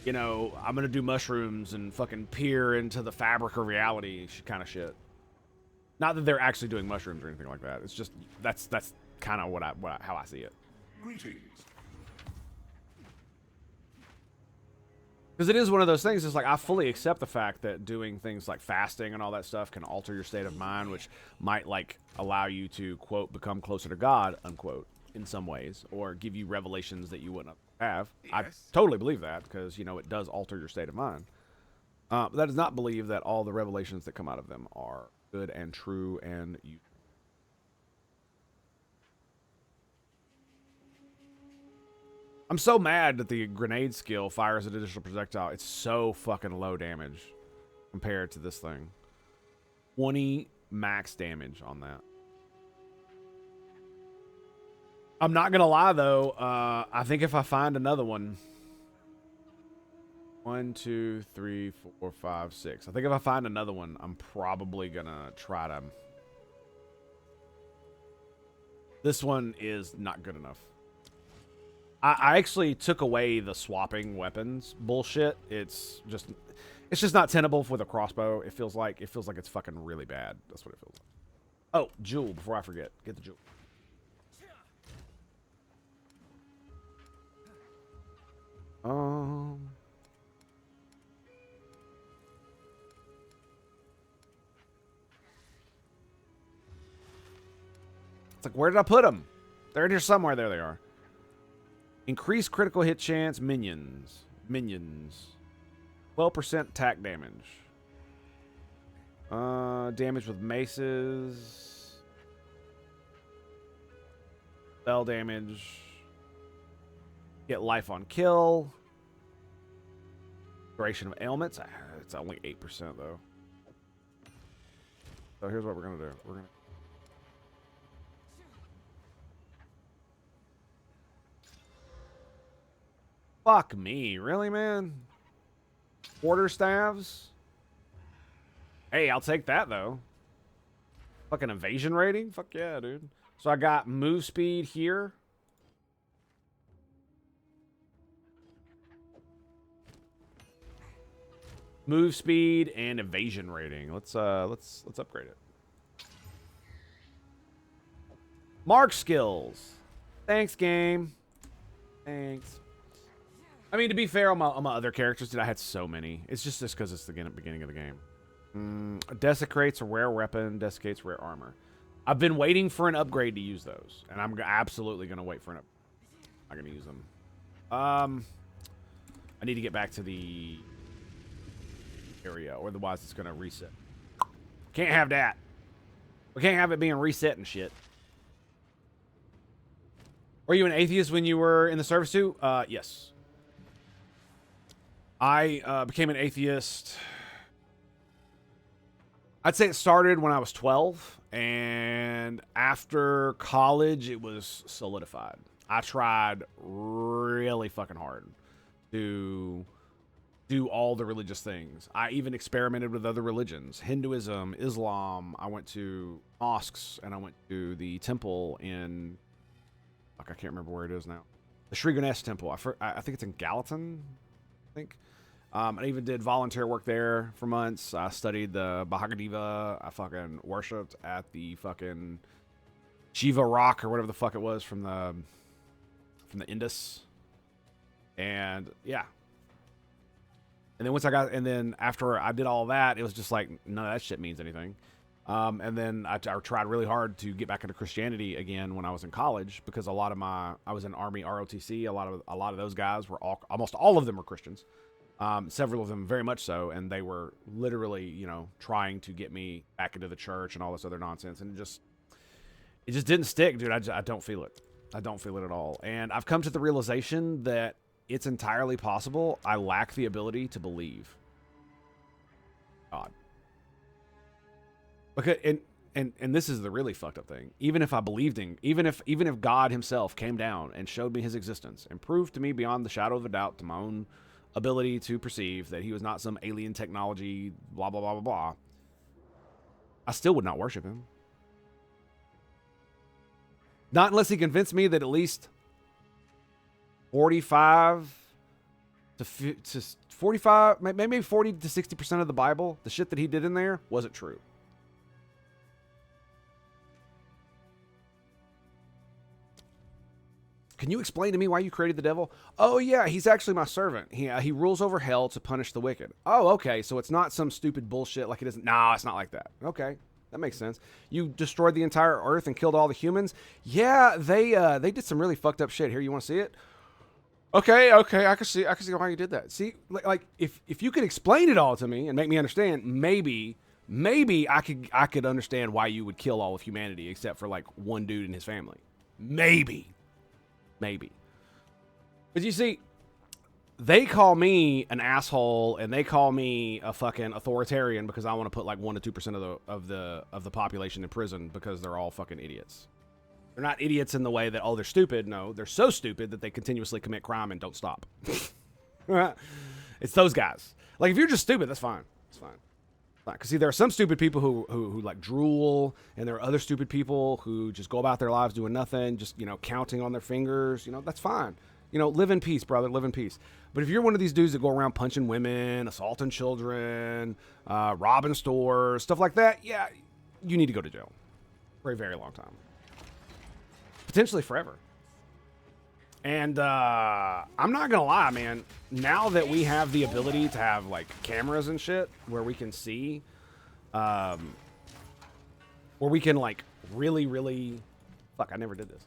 You know, I'm gonna do mushrooms and fucking peer into the fabric of reality kind of shit. Not that they're actually doing mushrooms or anything like that. It's just that's kind of how I see it. Greetings. Because it is one of those things. It's like I fully accept the fact that doing things like fasting and all that stuff can alter your state of mind, which might like allow you to quote become closer to God unquote in some ways, or give you revelations that you wouldn't have. Yes. I totally believe that because you know it does alter your state of mind. But that does not believe that all the revelations that come out of them are good and true and you. I'm so mad that the grenade skill fires an additional projectile. It's so fucking low damage compared to this thing. 20 max damage on that. I'm not gonna lie though. I think if I find another one, 1, 2, 3, 4, 5, 6. I think if I find another one, I'm probably gonna try to. This one is not good enough. I actually took away the swapping weapons bullshit. It's just not tenable with a crossbow. It feels like it's fucking really bad. That's what it feels like. Oh, jewel! Before I forget, get the jewel. It's like, where did I put them? They're in here somewhere. There they are. Increase critical hit chance, minions. 12% attack damage. Damage with maces. Spell damage. Get life on kill. Duration of ailments. It's only 8% though. So here's what we're gonna do. We're gonna. Fuck me, really, man? Quarterstaves? Hey, I'll take that though. Fucking evasion rating? Fuck yeah, dude. So I got move speed here. Move speed and evasion rating. Let's upgrade it. Mark skills. Thanks, game. Thanks. I mean, to be fair, on my other characters, dude, I had so many. It's just because it's the beginning of the game. Desecrates a rare weapon. Desiccates rare armor. I've been waiting for an upgrade to use those, and I'm absolutely going to wait for an upgrade. I'm not going to use them. I need to get back to the area, or otherwise it's going to reset. Can't have that. We can't have it being reset and shit. Were you an atheist when you were in the service too? Yes. I became an atheist. I'd say it started when I was 12, and after college, it was solidified. I tried really fucking hard to do all the religious things. I even experimented with other religions, Hinduism, Islam. I went to mosques, and I went to the temple in, fuck, I can't remember where it is now. The Sri Ganesh temple. I think it's in Gallatin, I think. I even did volunteer work there for months. I studied the Bhagavad Gita. I fucking worshipped at the fucking Shiva rock or whatever the fuck it was from the Indus. And yeah. And then after I did all that, it was just like none of that shit means anything. And then I tried really hard to get back into Christianity again when I was in college because I was in Army ROTC. A lot of those guys were almost all of them were Christians. Several of them very much so, and they were literally, you know, trying to get me back into the church and all this other nonsense, and it just didn't stick, dude. I don't feel it. I don't feel it at all. And I've come to the realization that it's entirely possible I lack the ability to believe God. Because and this is the really fucked up thing. Even if I believed in, even if God himself came down and showed me his existence and proved to me beyond the shadow of a doubt to my own ability to perceive that he was not some alien technology, blah, blah, blah, blah, blah, I still would not worship him. Not unless he convinced me that at least 45 to 45, maybe 40 to 60% of the Bible, the shit that he did in there, wasn't true. Can you explain to me why you created the devil? Oh, yeah, he's actually my servant. He rules over hell to punish the wicked. Oh, okay, so it's not some stupid bullshit like it isn't. No, it's not like that. Okay, that makes sense. You destroyed the entire earth and killed all the humans? Yeah, they did some really fucked up shit. Here, you want to see it? Okay, I can see why you did that. See, like if you could explain it all to me and make me understand, maybe I could understand why you would kill all of humanity except for like one dude and his family. Maybe. But you see, they call me an asshole and they call me a fucking authoritarian because I want to put like 1 to 2% of the population in prison because they're all fucking idiots. They're not idiots in the way that, oh, they're stupid. No, they're so stupid that they continuously commit crime and don't stop. It's those guys. Like, if you're just stupid, that's fine. It's fine. Because, see, there are some stupid people who like drool, and there are other stupid people who just go about their lives doing nothing, just, you know, counting on their fingers. You know, that's fine. You know, live in peace, brother. Live in peace. But if you're one of these dudes that go around punching women, assaulting children, robbing stores, stuff like that, yeah, you need to go to jail for a very long time. Potentially forever. And I'm not going to lie, man. Now that we have the ability to have, like, cameras and shit where we can see, where we can, like, really... Fuck, I never did this.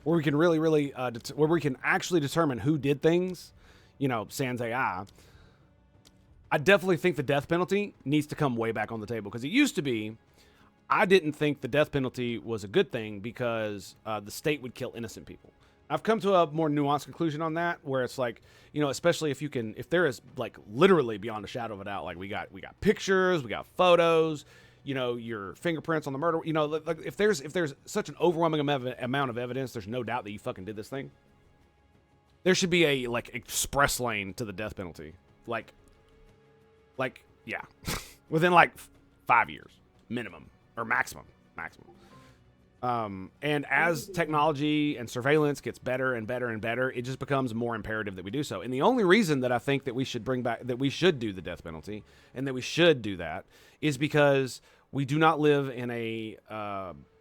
Where we can really, where we can actually determine who did things, you know, sans AI. I definitely think the death penalty needs to come way back on the table. Because it used to be, I didn't think the death penalty was a good thing because the state would kill innocent people. I've come to a more nuanced conclusion on that, where it's like, you know, especially if there is like literally beyond a shadow of a doubt, like we got pictures, we got photos, you know, your fingerprints on the murder, you know, like if there's such an overwhelming amount of evidence, there's no doubt that you fucking did this thing. There should be a like express lane to the death penalty, like yeah, within like 5 years minimum or maximum. And as technology and surveillance gets better and better and better, it just becomes more imperative that we do so. And the only reason that I think that we should we should do the death penalty and that we should do that is because we do not live in a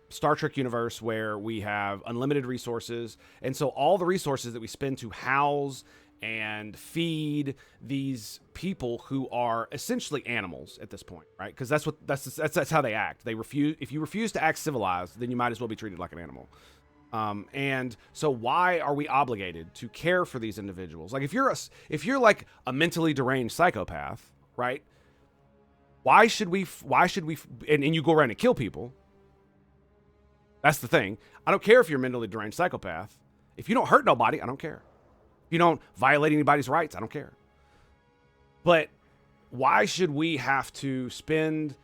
Star Trek universe where we have unlimited resources. And so all the resources that we spend to house and feed these people who are essentially animals at this point, right? Because that's how they act. They refuse. If you refuse to act civilized, then you might as well be treated like an animal. And so why are we obligated to care for these individuals? Like if you're like a mentally deranged psychopath, right? Why should we? And you go around and kill people. That's the thing. I don't care if you're a mentally deranged psychopath. If you don't hurt nobody, I don't care. You don't violate anybody's rights, I don't care. But why should we have to spend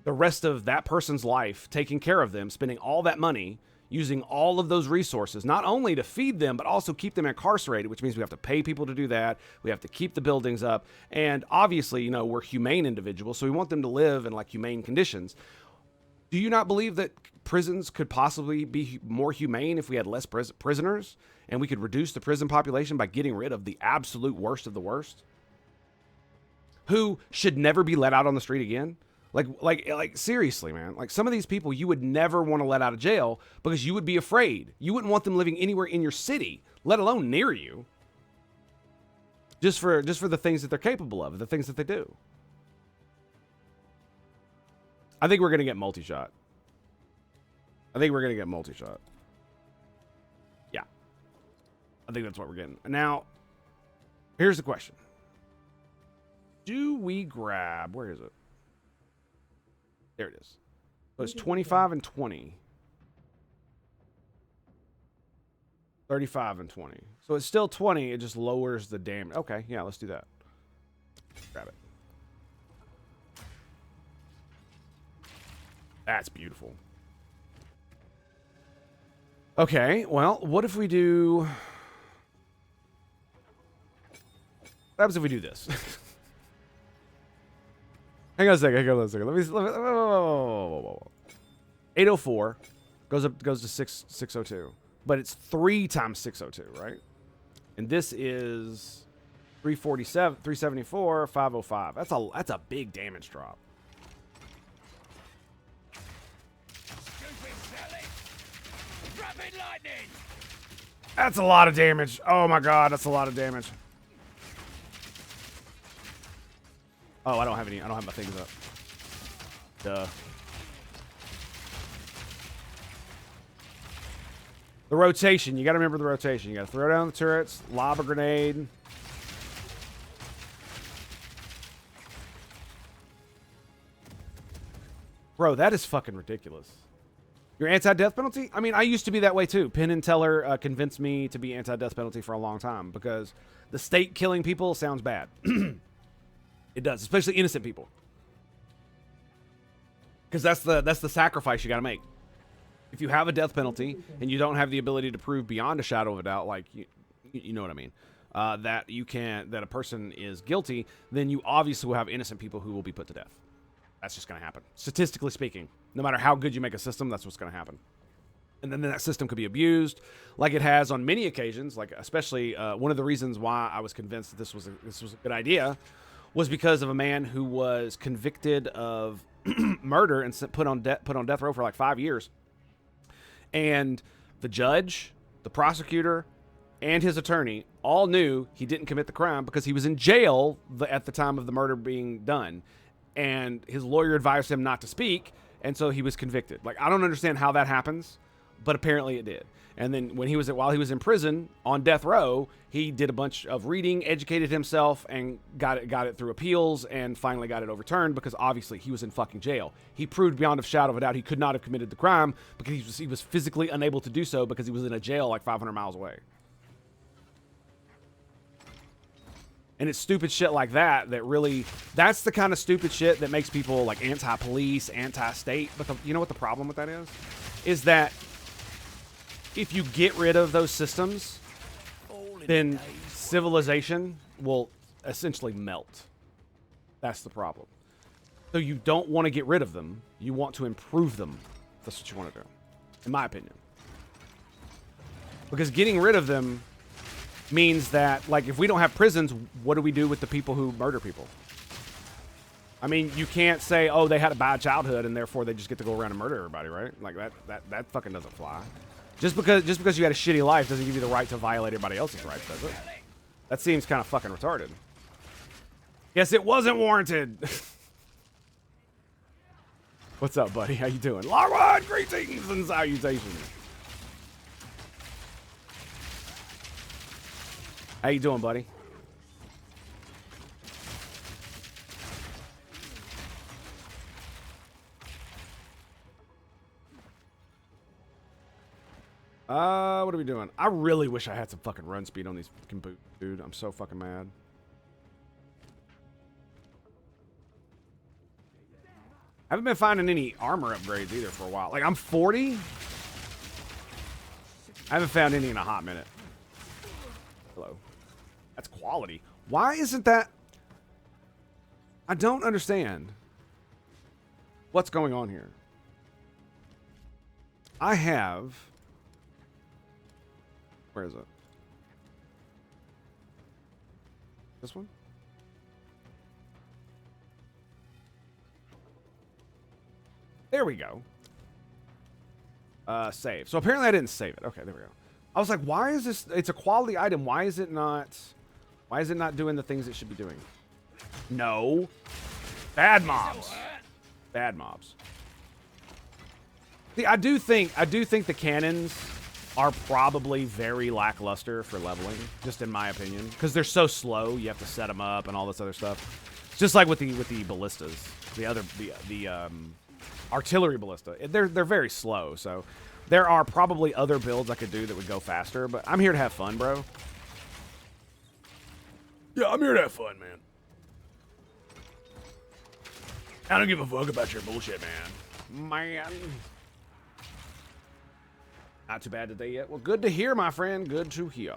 the rest of that person's life taking care of them, spending all that money, using all of those resources, not only to feed them, but also keep them incarcerated, which means we have to pay people to do that. We have to keep the buildings up. And obviously, you know, we're humane individuals, so we want them to live in like humane conditions. Do you not believe that prisons could possibly be more humane if we had less prisoners and we could reduce the prison population by getting rid of the absolute worst of the worst? Who should never be let out on the street again? Like seriously, man. Like some of these people you would never want to let out of jail because you would be afraid. You wouldn't want them living anywhere in your city, let alone near you. Just for the things that they're capable of, the things that they do. I think we're going to get multi-shot. Yeah. I think that's what we're getting. Now, here's the question. do we grab... Where is it? There it is. So it's 25 and 20. 35 and 20. So it's still 20. It just lowers the damage. Okay, yeah, let's do that. Grab it. That's beautiful. Okay, well, what if we do... What happens if we do this? Hang on a second. Let me whoa. 804 goes to 602. But it's 3 times 602, right? And this is 347, 374, 505. That's a big damage drop. That's a lot of damage. Oh my god, that's a lot of damage. Oh, I don't have my things up. Duh. The rotation. You got to remember the rotation. You got to throw down the turrets, lob a grenade. Bro, that is fucking ridiculous. Your anti-death penalty? I mean, I used to be that way too. Penn and Teller convinced me to be anti-death penalty for a long time because the state killing people sounds bad. It does, especially innocent people. Because that's the sacrifice you got to make. If you have a death penalty and you don't have the ability to prove beyond a shadow of a doubt, like you know what I mean, that a person is guilty, then you obviously will have innocent people who will be put to death. That's just going to happen. Statistically speaking, no matter how good you make a system, that's what's going to happen. And then that system could be abused, like it has on many occasions. Like especially one of the reasons why I was convinced that this was a good idea was because of a man who was convicted of murder and put on death row for like 5 years. And the judge, the prosecutor, and his attorney all knew he didn't commit the crime because he was in jail at the time of the murder being done. And his lawyer advised him not to speak, and so he was convicted. Like, I don't understand how that happens, but apparently it did. And then while he was in prison on death row, he did a bunch of reading, educated himself, and got it through appeals, and finally got it overturned because obviously he was in fucking jail. He proved beyond a shadow of a doubt he could not have committed the crime because he was physically unable to do so because he was in a jail like 500 miles away. And it's stupid shit like that really, that's the kind of stupid shit that makes people like anti-police, anti-state. But you know what the problem with that is? Is that if you get rid of those systems, then civilization will essentially melt. That's the problem. So you don't want to get rid of them. You want to improve them. That's what you want to do, in my opinion. Because getting rid of them means that, like, if we don't have prisons, what do we do with the people who murder people? I mean, you can't say, oh, they had a bad childhood and therefore they just get to go around and murder everybody, right? Like, that fucking doesn't fly. Just because you had a shitty life doesn't give you the right to violate everybody else's rights, does it? That seems kind of fucking retarded. Yes, it wasn't warranted. What's up, buddy? How you doing? Longwood, greetings and salutations. How you doing, buddy? What are we doing? I really wish I had some fucking run speed on these fucking boots, dude. I'm so fucking mad. I haven't been finding any armor upgrades either for a while. Like, I'm 40. I haven't found any in a hot minute. Hello. That's quality. Why isn't that? I don't understand what's going on here. I have... Where is it? This one? There we go. Save. So apparently I didn't save it. Okay, there we go. I was like, why is this? It's a quality item. Why is it not doing the things it should be doing? No. Bad mobs. Bad mobs. See, I do think the cannons are probably very lackluster for leveling, just in my opinion, because they're so slow. You have to set them up and all this other stuff. Just like with the ballistas, the artillery ballista, they're very slow. So there are probably other builds I could do that would go faster. But I'm here to have fun, bro. Yeah, I'm here to have fun, man. I don't give a fuck about your bullshit, man. Man. Not too bad today yet. Well, good to hear, my friend. Good to hear.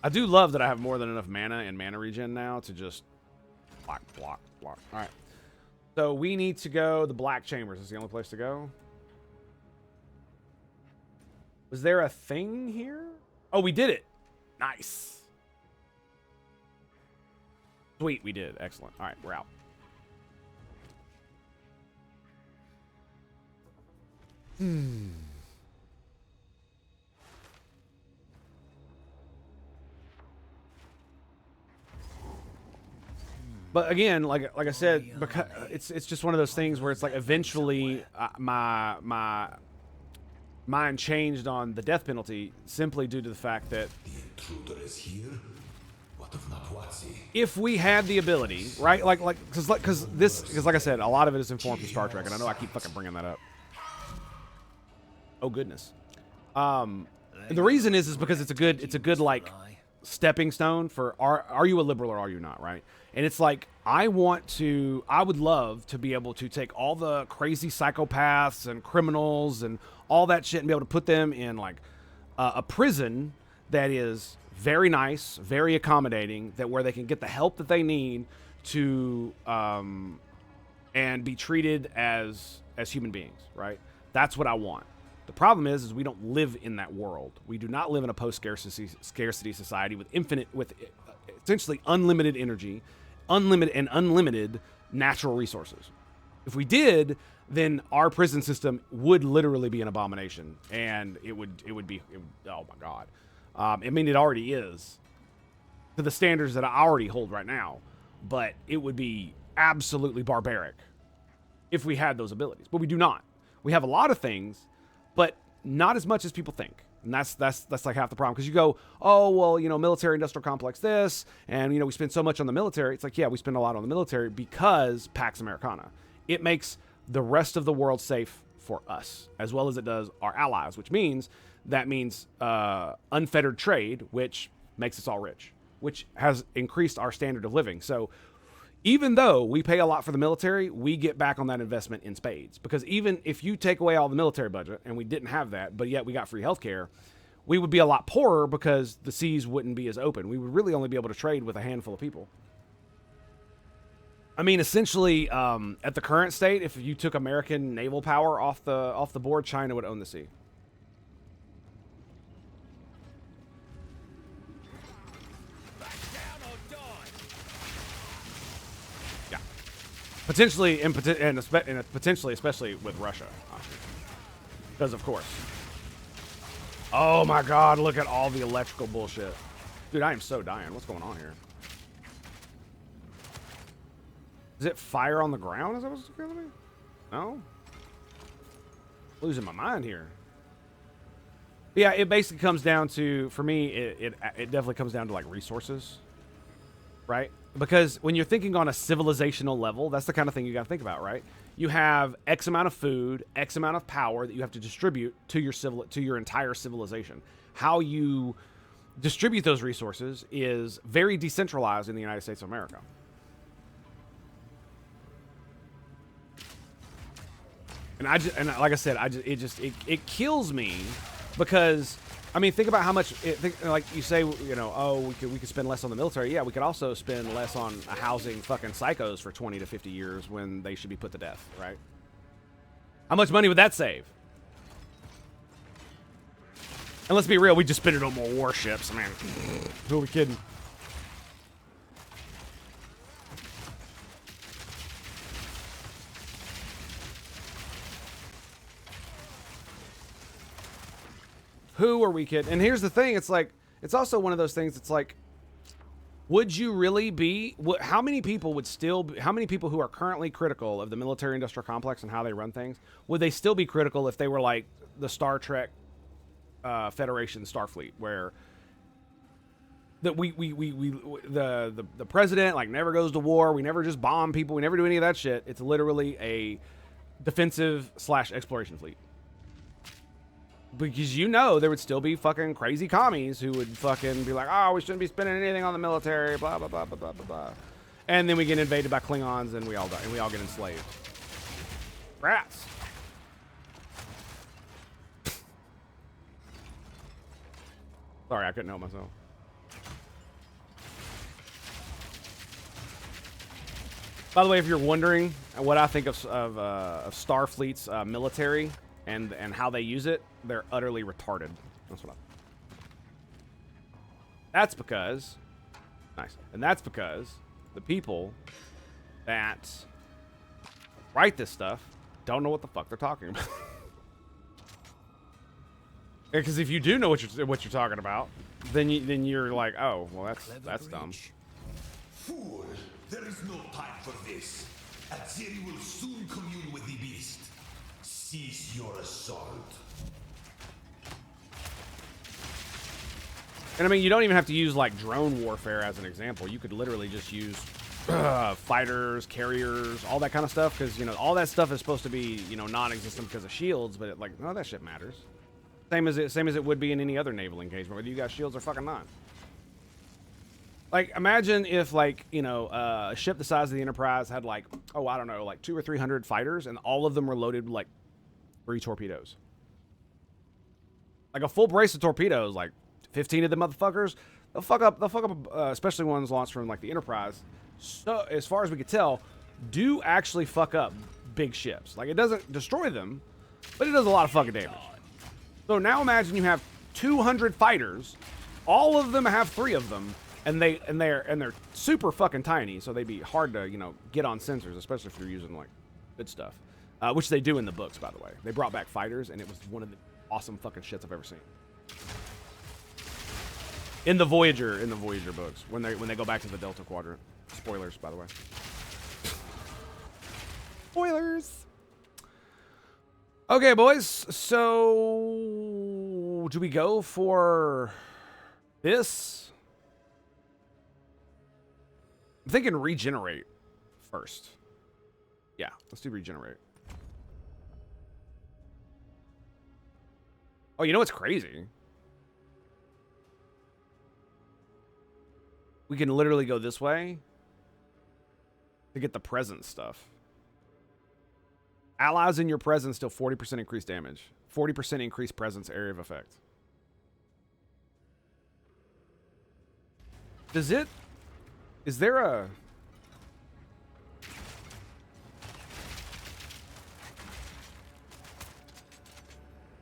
I do love that I have more than enough mana and mana regen now to just block, block, block. All right. So we need to go the Black Chambers. Is the only place to go. Was there a thing here? Oh, we did it. Nice. Sweet, we did. Excellent. All right, we're out. But again, like I said, because it's just one of those things where it's like eventually my mind changed on the death penalty simply due to the fact that Intruder is here. What of Napwazi? if we had the ability, right? Because like I said, a lot of it is informed from Star Trek, and I know I keep fucking bringing that up. Oh goodness. And the reason is because it's a good like stepping stone for are you a liberal or are you not, right? And it's like I would love to be able to take all the crazy psychopaths and criminals and all that shit and be able to put them in like a prison that is very nice, very accommodating, that where they can get the help that they need to and be treated as human beings, right? That's what I want. The problem is we don't live in that world. We do not live in a post-scarcity society with essentially unlimited energy, unlimited natural resources. If we did, then our prison system would literally be an abomination, and it would be oh my god. I mean, it already is to the standards that I already hold right now, but it would be absolutely barbaric if we had those abilities. But we do not. We have a lot of things, but not as much as people think. And that's like half the problem. Because you go, oh, well, military industrial complex this, and, we spend so much on the military. It's like, yeah, we spend a lot on the military because Pax Americana. It makes the rest of the world safe for us, as well as it does our allies, which means unfettered trade, which makes us all rich, which has increased our standard of living. So even though we pay a lot for the military, we get back on that investment in spades. Because even if you take away all the military budget, and we didn't have that, but yet we got free healthcare, we would be a lot poorer because the seas wouldn't be as open. We would really only be able to trade with a handful of people. I mean, essentially, at the current state, if you took American naval power off the board, China would own the sea. Potentially, and potentially, especially with Russia. Because, of course. Oh my god, look at all the electrical bullshit. Dude, I am so dying. What's going on here? Is it fire on the ground? Is that what's going on? No? Losing my mind here. Yeah, it basically comes down to, for me, it definitely comes down to, like, resources. Right? Because when you're thinking on a civilizational level, that's the kind of thing you got to think about, right? You have X amount of food, X amount of power that you have to distribute to your entire civilization. How you distribute those resources is very decentralized in the United States of America. And like I said, it kills me because, I mean, think about how much, like you say, oh, we could spend less on the military. Yeah, we could also spend less on housing fucking psychos for 20 to 50 years when they should be put to death, right? How much money would that save? And let's be real, we just spend it on more warships. I mean, who are we kidding? Who are we kidding? And here's the thing. It's like, it's also one of those things. It's like, would you really be, how many people who are currently critical of the military industrial complex and how they run things, would they still be critical if they were like the Star Trek Federation Starfleet, where that the president like never goes to war. We never just bomb people. We never do any of that shit. It's literally a defensive / exploration fleet. Because you know there would still be fucking crazy commies who would fucking be like, oh, we shouldn't be spending anything on the military, blah blah blah blah blah blah blah. And then we get invaded by Klingons and we all die and we all get enslaved. Rats. Sorry, I couldn't help myself. By the way, if you're wondering what I think of Starfleet's military and how they use it, they're utterly retarded. That's because, nice, and that's because the people that write this stuff don't know what the fuck they're talking about. Because if you do know what you're talking about, then you're like, oh, well, that's dumb. Fool! There is no time for this. Azeri will soon commune with the beast. Cease your assault. And I mean, you don't even have to use like drone warfare as an example. You could literally just use fighters, carriers, all that kind of stuff. Because you know all that stuff is supposed to be non-existent because of shields, but none of that shit matters. Same as it would be in any other naval engagement, whether you got shields or fucking not. Like, imagine if, like, a ship the size of the Enterprise had, like, oh, I don't know, like 200 or 300 fighters, and all of them were loaded with, like, 3 torpedoes. Like, a full brace of torpedoes, like, 15 of them motherfuckers, they'll fuck up, especially ones launched from, like, the Enterprise. So, as far as we could tell, do actually fuck up big ships. Like, it doesn't destroy them, but it does a lot of fucking damage. So now imagine you have 200 fighters, all of them have 3 of them, and they're super fucking tiny, so they'd be hard to get on sensors, especially if you're using like good stuff, which they do in the books, by the way. They brought back fighters, and it was one of the awesome fucking shits I've ever seen. In the Voyager books, when they go back to the Delta Quadrant. Spoilers, by the way. Spoilers. Okay, boys. So, do we go for this? I'm thinking regenerate first. Yeah, let's do regenerate. Oh, you know what's crazy? We can literally go this way to get the presence stuff. Allies in your presence deal 40% increased damage. 40% increased presence area of effect. Is there a...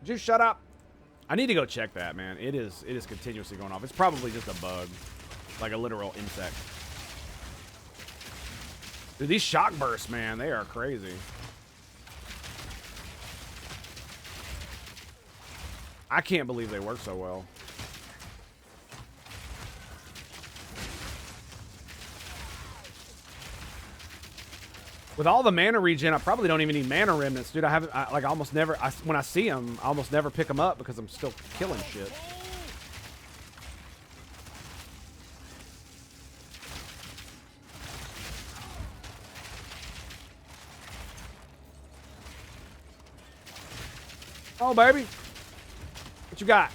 Just shut up. I need to go check that, man. It is continuously going off. It's probably just a bug. Like a literal insect. Dude, these shock bursts, man, they are crazy. I can't believe they work so well. With all the mana regen, I probably don't even need mana remnants, dude. I almost never, when I see them, I almost never pick them up because I'm still killing shit. Oh, baby. What you got?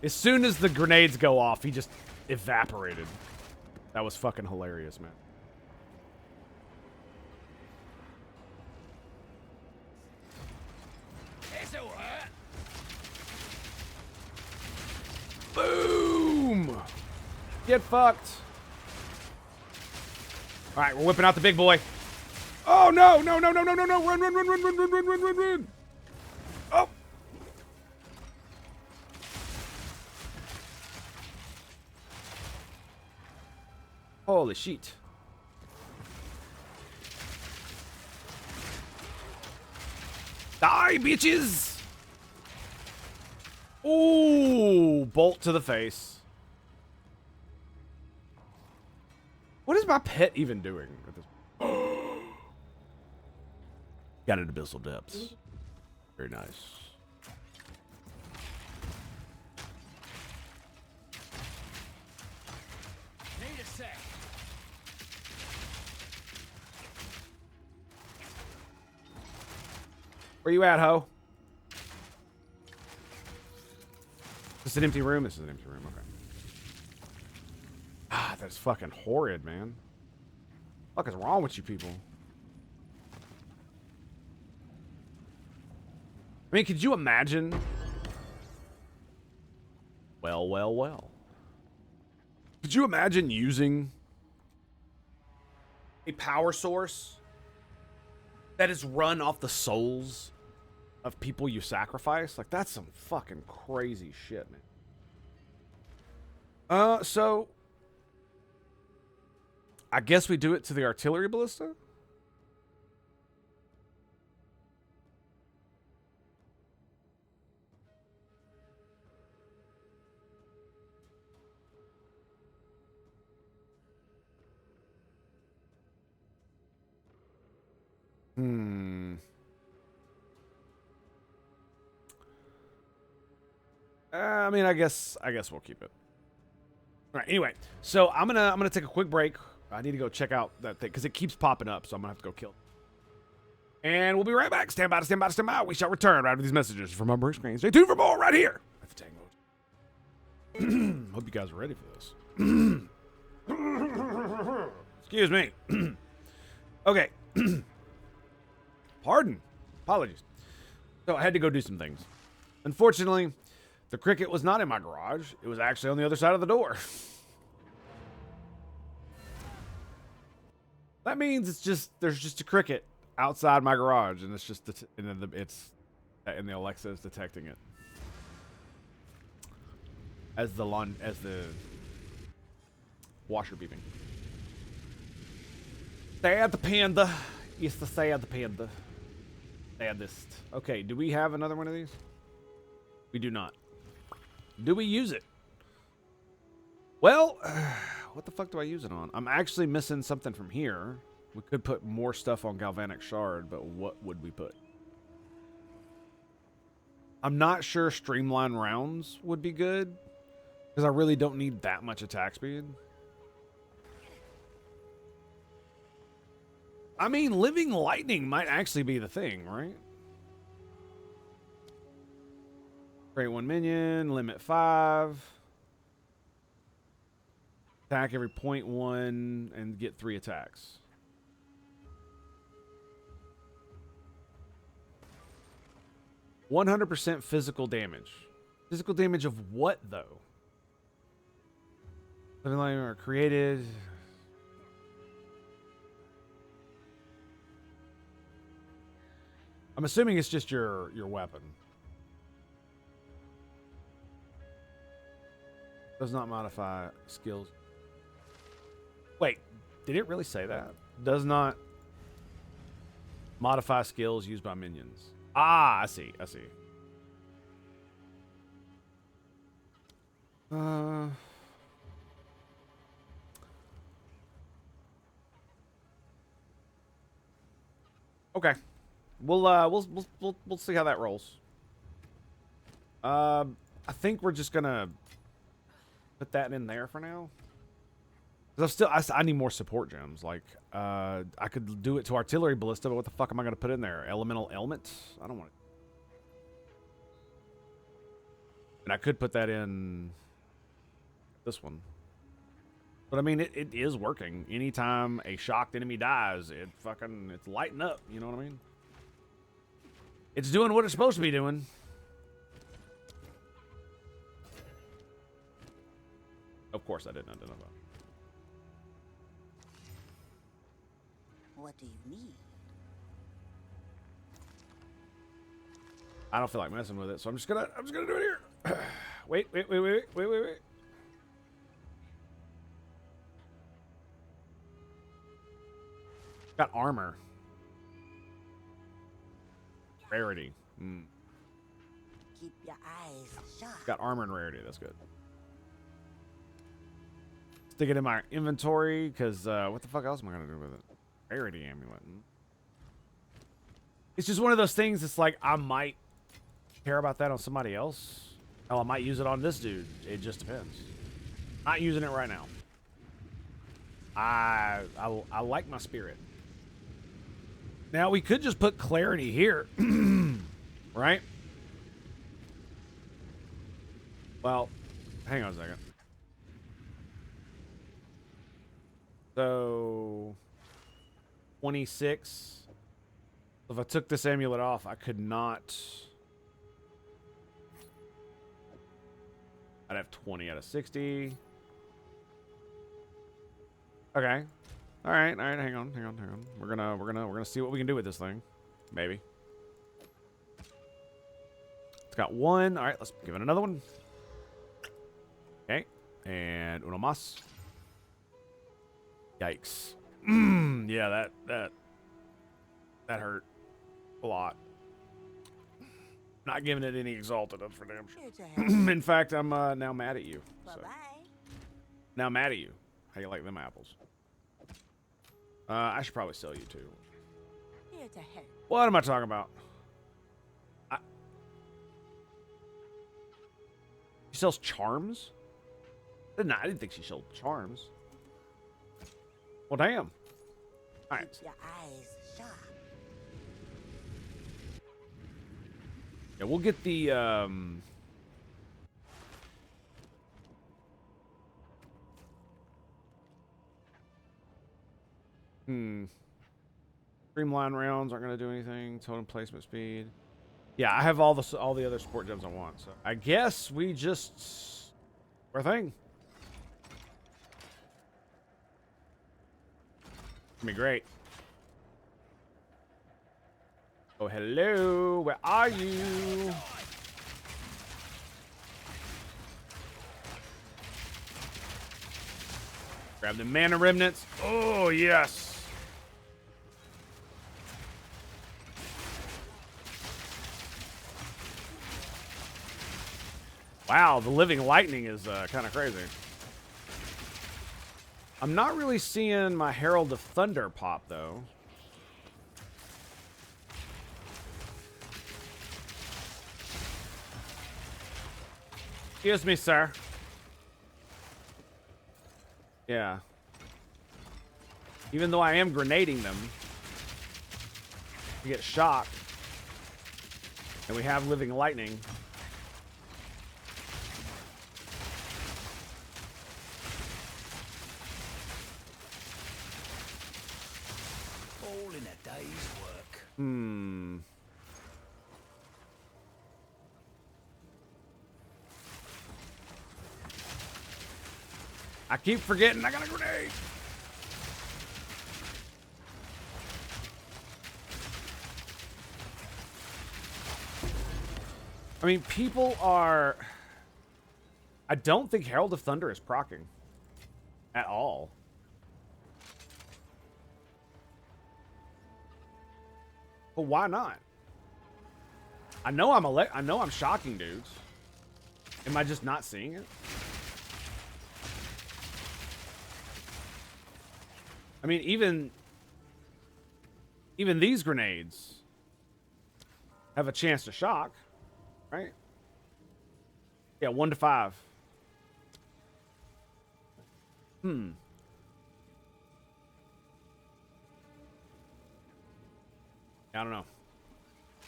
As soon as the grenades go off, he just evaporated. That was fucking hilarious, man. Boom! Get fucked. All right, we're whipping out the big boy. Oh, no, no, no, no, no, no, no. Run, run, run, run, run, run, run, run, run, run. Oh. Holy shit. Die, bitches! Ooh, bolt to the face. What is my pet even doing at this? Got it, Abyssal Depths. Very nice. sec. Where you at, ho? This is an empty room? This is an empty room, okay. Ah, that's fucking horrid, man. What the fuck is wrong with you people? I mean, could you imagine? Well, well, well. Could you imagine using a power source that is run off the souls of people you sacrifice? Like, that's some fucking crazy shit, man. So I guess we do it to the artillery ballista. I mean, I guess we'll keep it. All right. Anyway, so I'm gonna take a quick break. I need to go check out that thing because it keeps popping up, so I'm gonna have to go kill it. And we'll be right back. Stand by, stand by, stand by. We shall return right after these messages from our Merc screen. Stay tuned for more right here at the Tango. Hope you guys are ready for this. Excuse me. Okay. Pardon. Apologies. So I had to go do some things. Unfortunately, the cricket was not in my garage. It was actually on the other side of the door. That means there's just a cricket outside my garage, and it's just and the Alexa is detecting it as the washer beeping. Sad the panda. It's the sad panda. Saddest. Okay, do we have another one of these? We do not. Do we use it? Well, what the fuck do I use it on? I'm actually missing something from here. We could put more stuff on Galvanic Shard, but what would we put? I'm not sure Streamline Rounds would be good, because I really don't need that much attack speed. I mean, Living Lightning might actually be the thing, right? Create 1 minion, limit 5. Attack every 0.1 and get 3 attacks. %, physical damage. Physical damage of what, though? Living Lightning are created. I'm assuming it's just your weapon. Does not modify skills. Wait, did it really say that? Does not modify skills used by minions. Ah, I see. Okay. We'll see how that rolls. I think we're just gonna put that in there for now. Because I need more support gems. Like, I could do it to artillery ballista, but what the fuck am I gonna put in there? Elemental ailment? I don't want it. And I could put that in this one. But I mean, it is working. Anytime a shocked enemy dies, it's lighting up. You know what I mean? It's doing what it's supposed to be doing. Of course I didn't identify. What do you need? I don't feel like messing with it, so I'm just gonna do it here. Wait. Got armor. Rarity. Keep your eyes sharp. Got armor and rarity. That's good. Stick it in my inventory, because what the fuck else am I going to do with it? Rarity amulet. It's just one of those things. It's like, I might care about that on somebody else. Oh, I might use it on this dude. It just depends. Not using it right now. I like my spirit. Now, we could just put clarity here. Right? Well, hang on a second. So, 26. If I took this amulet off, I could not... I'd have 20 out of 60. Okay. All right, hang on. We're gonna see what we can do with this thing. Maybe. It's got one. All right, let's give it another one. Okay. And uno más. Yikes. Yeah, that hurt a lot. Not giving it any exalted, that's for damn sure. Here to help. In fact, I'm now mad at you. So. Bye-bye. Now mad at you. How you like them apples? I should probably sell you too. Here to help. What am I talking about? She sells charms? I didn't think she sold charms. Well, damn. All right. Keep your eyes sharp. Yeah, we'll get the Streamline rounds aren't going to do anything. Totem placement speed. Yeah, I have all the other support gems I want. So I guess we just our thing. Gonna be great. Oh, hello. Where are you? Grab the mana remnants. Oh, yes. Wow, the living lightning is kind of crazy. I'm not really seeing my Herald of Thunder pop, though. Excuse me, sir. Yeah. Even though I am grenading them, we get shocked. And we have living lightning. All in a day's work. I keep forgetting I got a grenade. I mean, people are... I don't think Herald of Thunder is proccing. At all. But why not? I know I'm shocking dudes. Am I just not seeing it? I mean, even these grenades have a chance to shock, right? Yeah, 1 to 5. I don't know.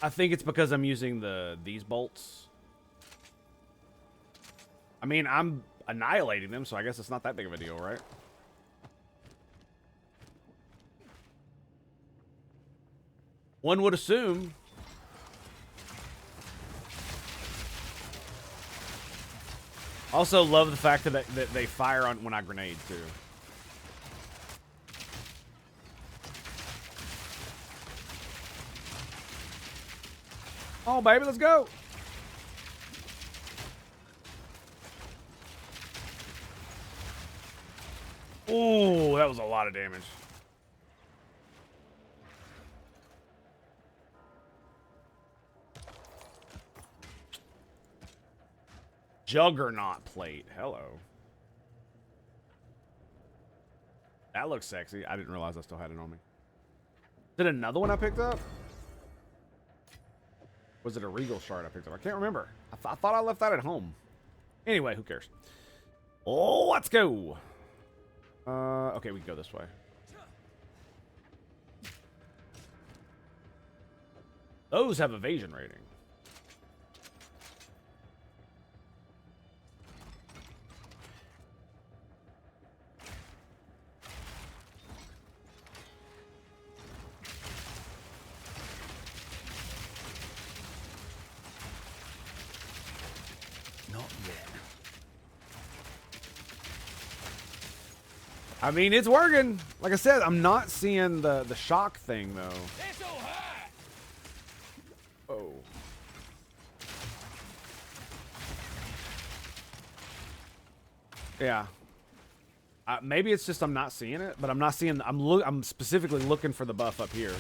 I think it's because I'm using these bolts. I mean, I'm annihilating them, so I guess it's not that big of a deal, right? One would assume. Also love the fact that they fire on when I grenade too. Oh baby, let's go. Oh, that was a lot of damage. Juggernaut plate. Hello. That looks sexy. I didn't realize I still had it on me. Did another one I picked up? Was it a Regal shard I picked up? I can't remember. I thought I left that at home. Anyway, who cares? Oh, let's go. Okay, we can go this way. Those have evasion rating. Not yet. I mean, it's working. Like I said, I'm not seeing the shock thing, though. Oh. Yeah. Maybe it's just I'm not seeing it, but I'm not seeing... I'm specifically looking for the buff up here.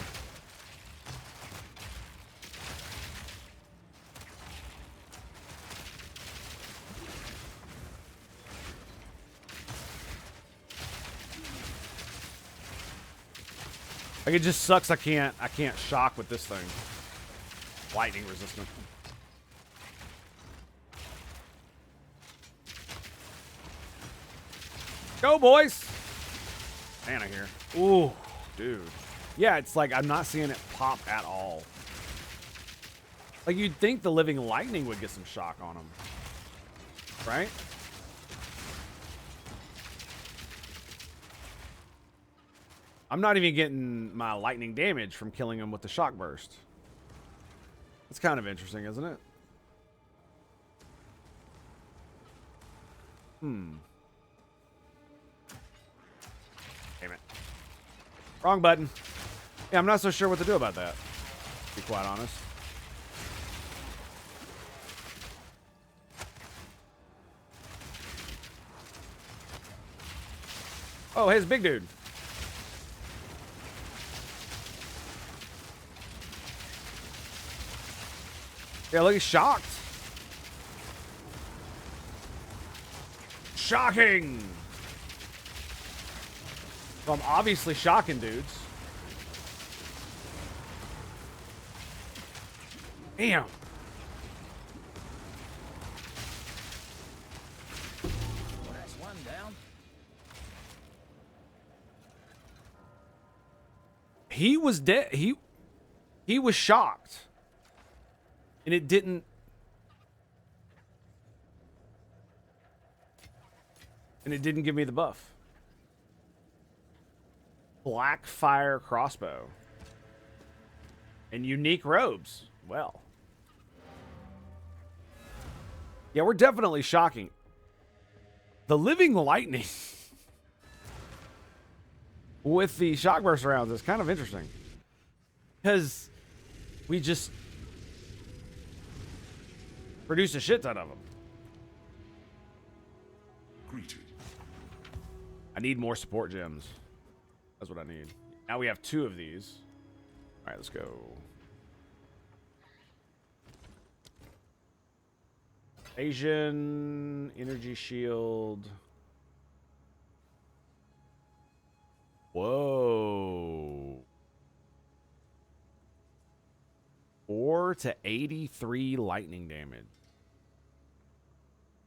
Like, it just sucks I can't shock with this thing. Lightning resistant. Go, boys! Man, I hear. Ooh, dude. Yeah, it's like I'm not seeing it pop at all. Like, you'd think the living lightning would get some shock on him. Right? I'm not even getting my lightning damage from killing him with the shock burst. It's kind of interesting, isn't it? Damn it. Wrong button. Yeah, I'm not so sure what to do about that, to be quite honest. Oh, hey, it's big dude. Yeah, look, he's shocked. Shocking! Well, I'm obviously shocking dudes. Damn. Well, that's one down. He was dead. He was shocked. And it didn't... And it didn't give me the buff. Black fire crossbow. And unique robes. Well. Yeah, we're definitely shocking. The living lightning with the shock burst rounds is kind of interesting. Because we just produce a shit ton of them. Greeted. I need more support gems. That's what I need. Now we have 2 of these. All right, let's go. Asian energy shield. Whoa. 4 to 83 lightning damage.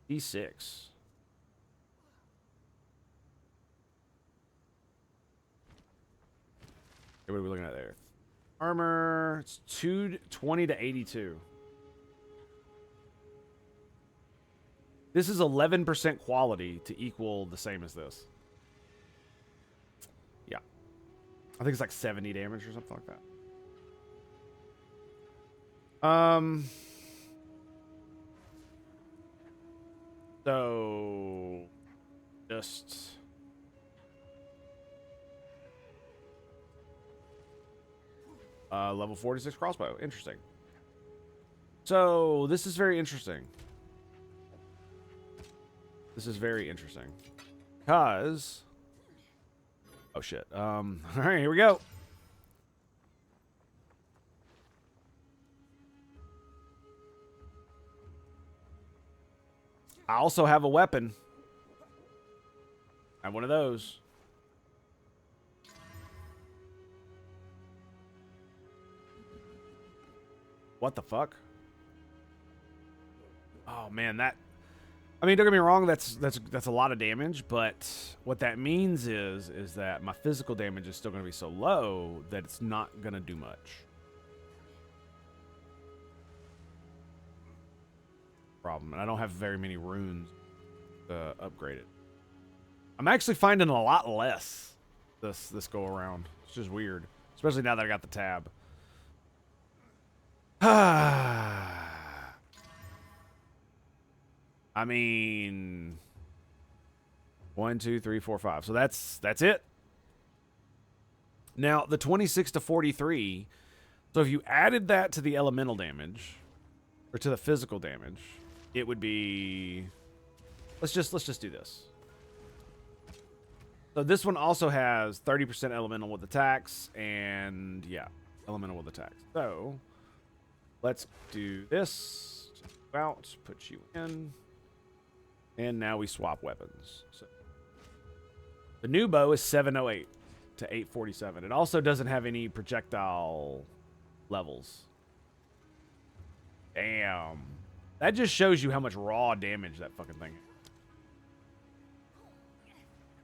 D6. What are we looking at there? Armor. It's 220 to 82. This is 11% quality to equal the same as this. Yeah. I think it's like 70 damage or something like that. So just level 46 crossbow. Interesting. So this is very interesting. This is very interesting. Because... Oh, shit. All right, here we go. I also have a weapon. I have one of those. What the fuck? Oh, man, that... I mean, don't get me wrong, that's a lot of damage, but what that means is that my physical damage is still going to be so low that it's not going to do much. Problem, and I don't have very many runes to upgrade it. I'm actually finding a lot less this go around. It's just weird, especially now that I got the tab. I mean, 1, 2, 3, 4, 5. So that's it. Now the 26 to 43. So if you added that to the elemental damage, or to the physical damage, it would be. Let's just do this. So this one also has 30% elemental with attacks, and yeah, elemental with attacks. So let's do this. Out, put you in. And now we swap weapons. So the new bow is 708 to 847. It also doesn't have any projectile levels. Damn. That just shows you how much raw damage that fucking thing has.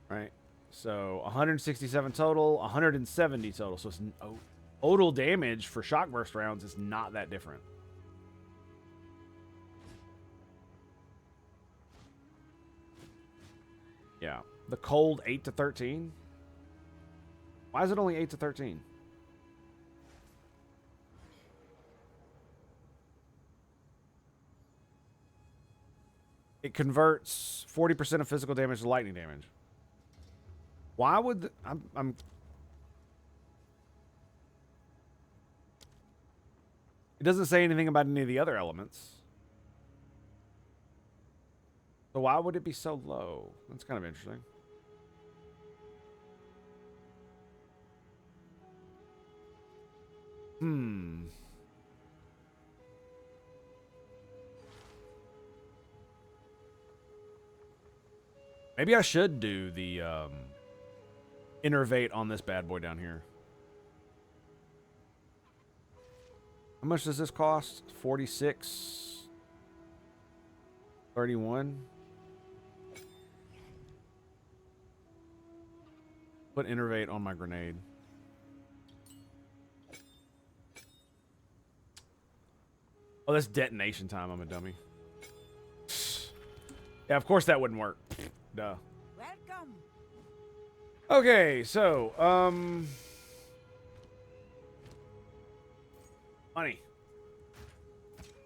Right? So 167 total, 170 total. So it's total damage for shock burst rounds is not that different. Yeah. The cold 8 to 13. Why is it only 8 to 13? It converts 40% of physical damage to lightning damage. Why would I'm It doesn't say anything about any of the other elements. So why would it be so low? That's kind of interesting. Maybe I should do the innervate on this bad boy down here. How much does this cost? 46. 31. Put innervate on my grenade. Oh, that's detonation time. I'm a dummy. Yeah, of course that wouldn't work. Duh. Welcome. Okay, so, money.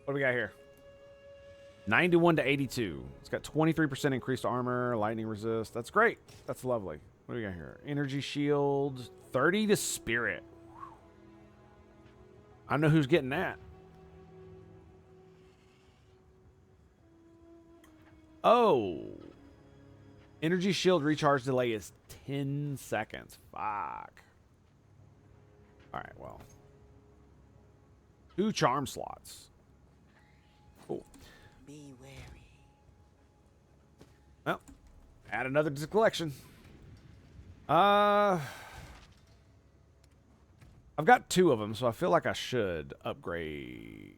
What do we got here? 91 to 82. It's got 23% increased armor, lightning resist. That's great. That's lovely. What do we got here? Energy shield, 30 to spirit. I don't know who's getting that. Oh. Energy shield recharge delay is 10 seconds. Fuck. Alright, well. 2 charm slots. Cool. Be wary. Well, add another to the collection. I've got 2 of them, so I feel like I should upgrade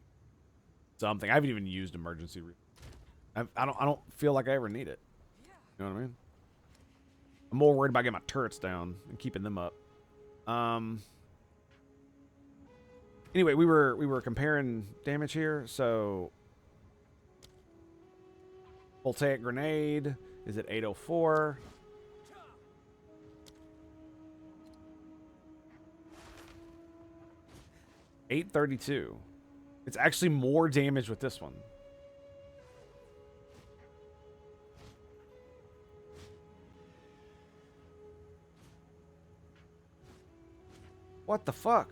something. I haven't even used emergency. I don't feel like I ever need it. You know what I mean? I'm more worried about getting my turrets down and keeping them up. Anyway, we were comparing damage here. So voltaic grenade is at 804. $832. It's actually more damage with this one. What the fuck?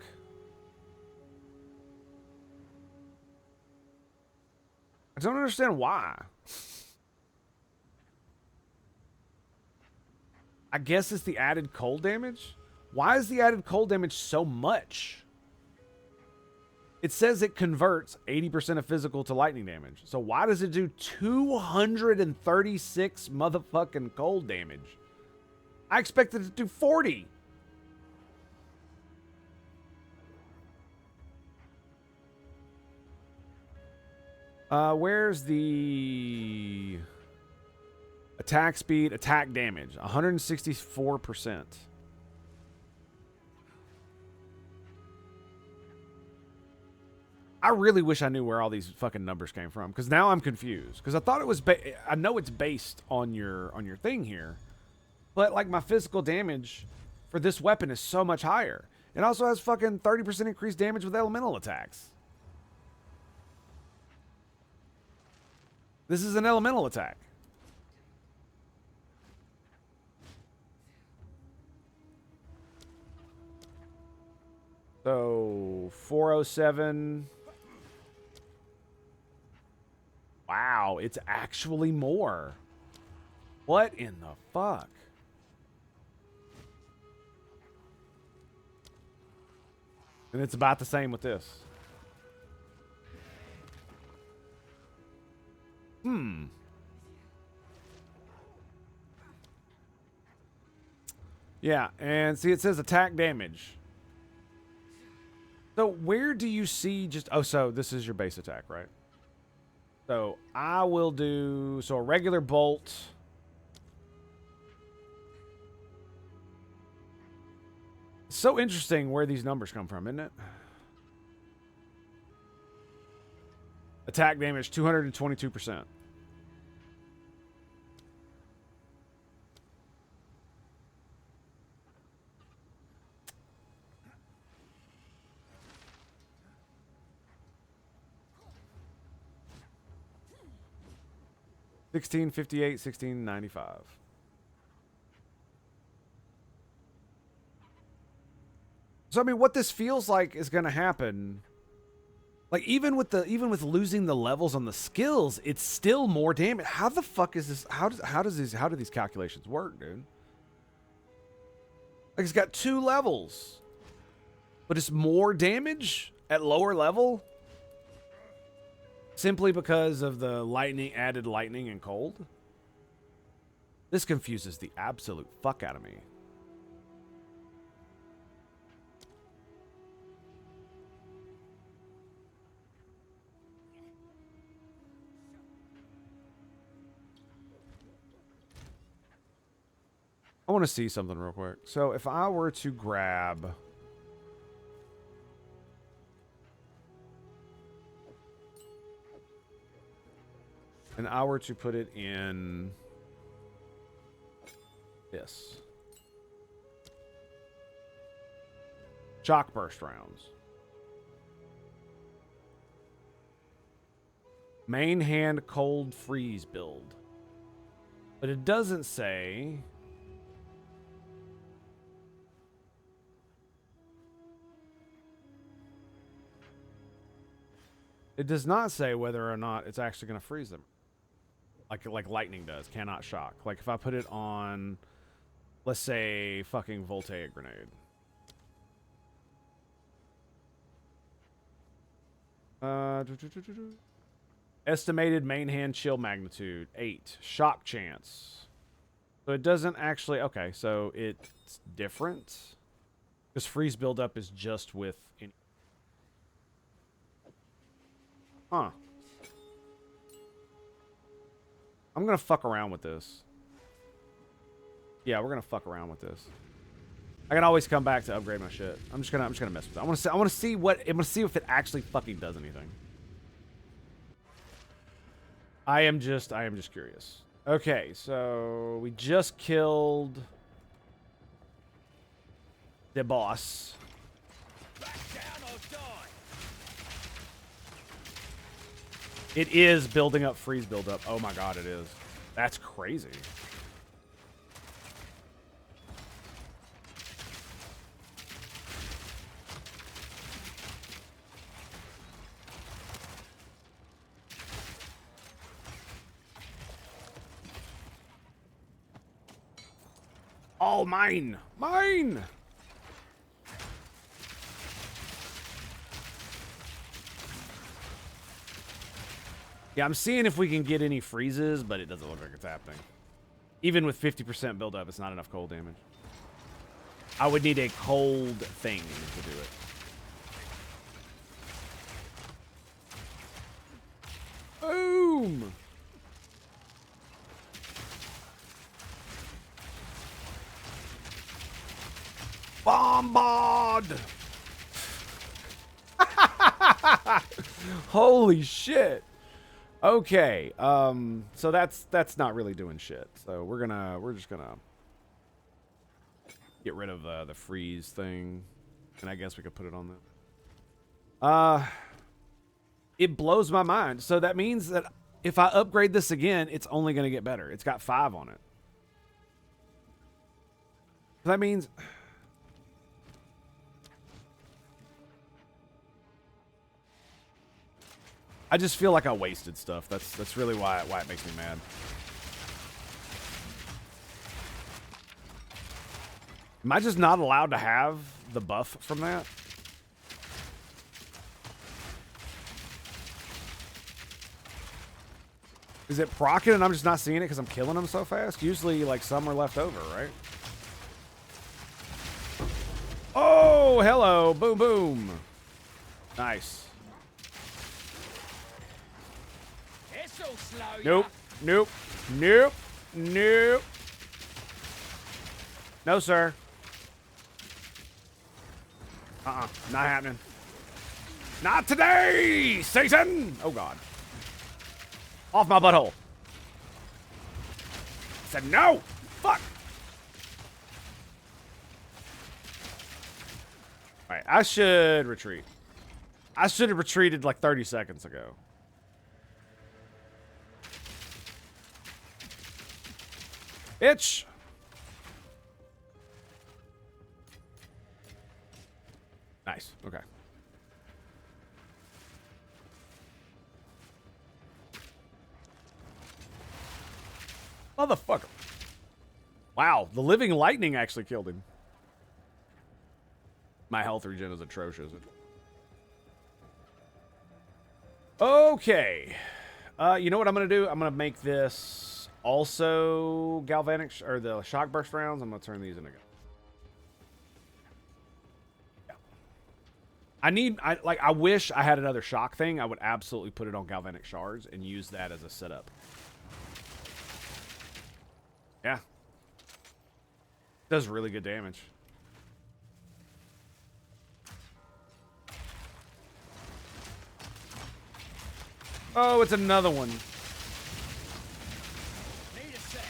I don't understand why. I guess it's the added cold damage? Why is the added cold damage so much? It says it converts 80% of physical to lightning damage. So why does it do 236 motherfucking cold damage? I expected it to do 40. Where's the Attack speed, attack damage, 164%. I really wish I knew where all these fucking numbers came from, because now I'm confused. Because I thought it was, I know it's based on your thing here, but like my physical damage for this weapon is so much higher. It also has fucking 30% increased damage with elemental attacks. This is an elemental attack. So 407. Wow, it's actually more. What in the fuck? And it's about the same with this. Yeah, and see, it says attack damage. So where do you see just... Oh, so this is your base attack, right? So I will do... So a regular bolt. So interesting where these numbers come from, isn't it? Attack damage, 222%. $16.58, $16.95. So I mean, what this feels like is going to happen, like even with losing the levels on the skills, it's still more damage. How the fuck is this? How do these calculations work, dude? Like, it's got 2 levels, but it's more damage at lower level simply because of the added lightning and cold. This confuses the absolute fuck out of me. I want to see something real quick. So if I were to grab... and I were to put it in... this. Shock burst rounds. Main hand cold freeze build. But it doesn't say... It does not say whether or not it's actually going to freeze them. Like lightning does. Cannot shock. Like if I put it on, let's say, fucking voltaic grenade. Estimated main hand chill magnitude, 8. Shock chance. So it doesn't actually... Okay, so it's different. Because freeze buildup is just with... Huh. I'm gonna fuck around with this. Yeah, we're gonna fuck around with this. I can always come back to upgrade my shit. I'm just gonna mess with it. I wanna see if it actually fucking does anything. I am just curious. Okay, so we just killed the boss. Back down or die. It is building up freeze buildup. Oh my god, it is. That's crazy. Oh, mine! Mine! Yeah, I'm seeing if we can get any freezes, but it doesn't look like it's happening. Even with 50% buildup, it's not enough cold damage. I would need a cold thing to do it. Boom! Bombard! Holy shit. Okay, so that's not really doing shit. So we're just gonna get rid of the freeze thing, and I guess we could put it on the. It blows my mind. So that means that if I upgrade this again, it's only gonna get better. It's got 5 on it. That means. I just feel like I wasted stuff. That's really why it makes me mad. Am I just not allowed to have the buff from that? Is it proccing and I'm just not seeing it because I'm killing them so fast? Usually, like, some are left over, right? Oh, hello. Boom, boom. Nice. Nope. Nope. Nope. Nope. No, sir. Not happening. Not today, Satan! Oh, God. Off my butthole. I said no! Fuck! Alright, I should retreat. I should have retreated like 30 seconds ago. Bitch! Nice. Okay. Motherfucker. Wow, the living lightning actually killed him. My health regen is atrocious. Okay. You know what I'm going to do? I'm going to make this also galvanic, or the shock burst rounds. I'm going to turn these in again. I wish I had another shock thing. I would absolutely put it on galvanic shards and use that as a setup. Yeah. Does really good damage. Oh, it's another one. Need a sec.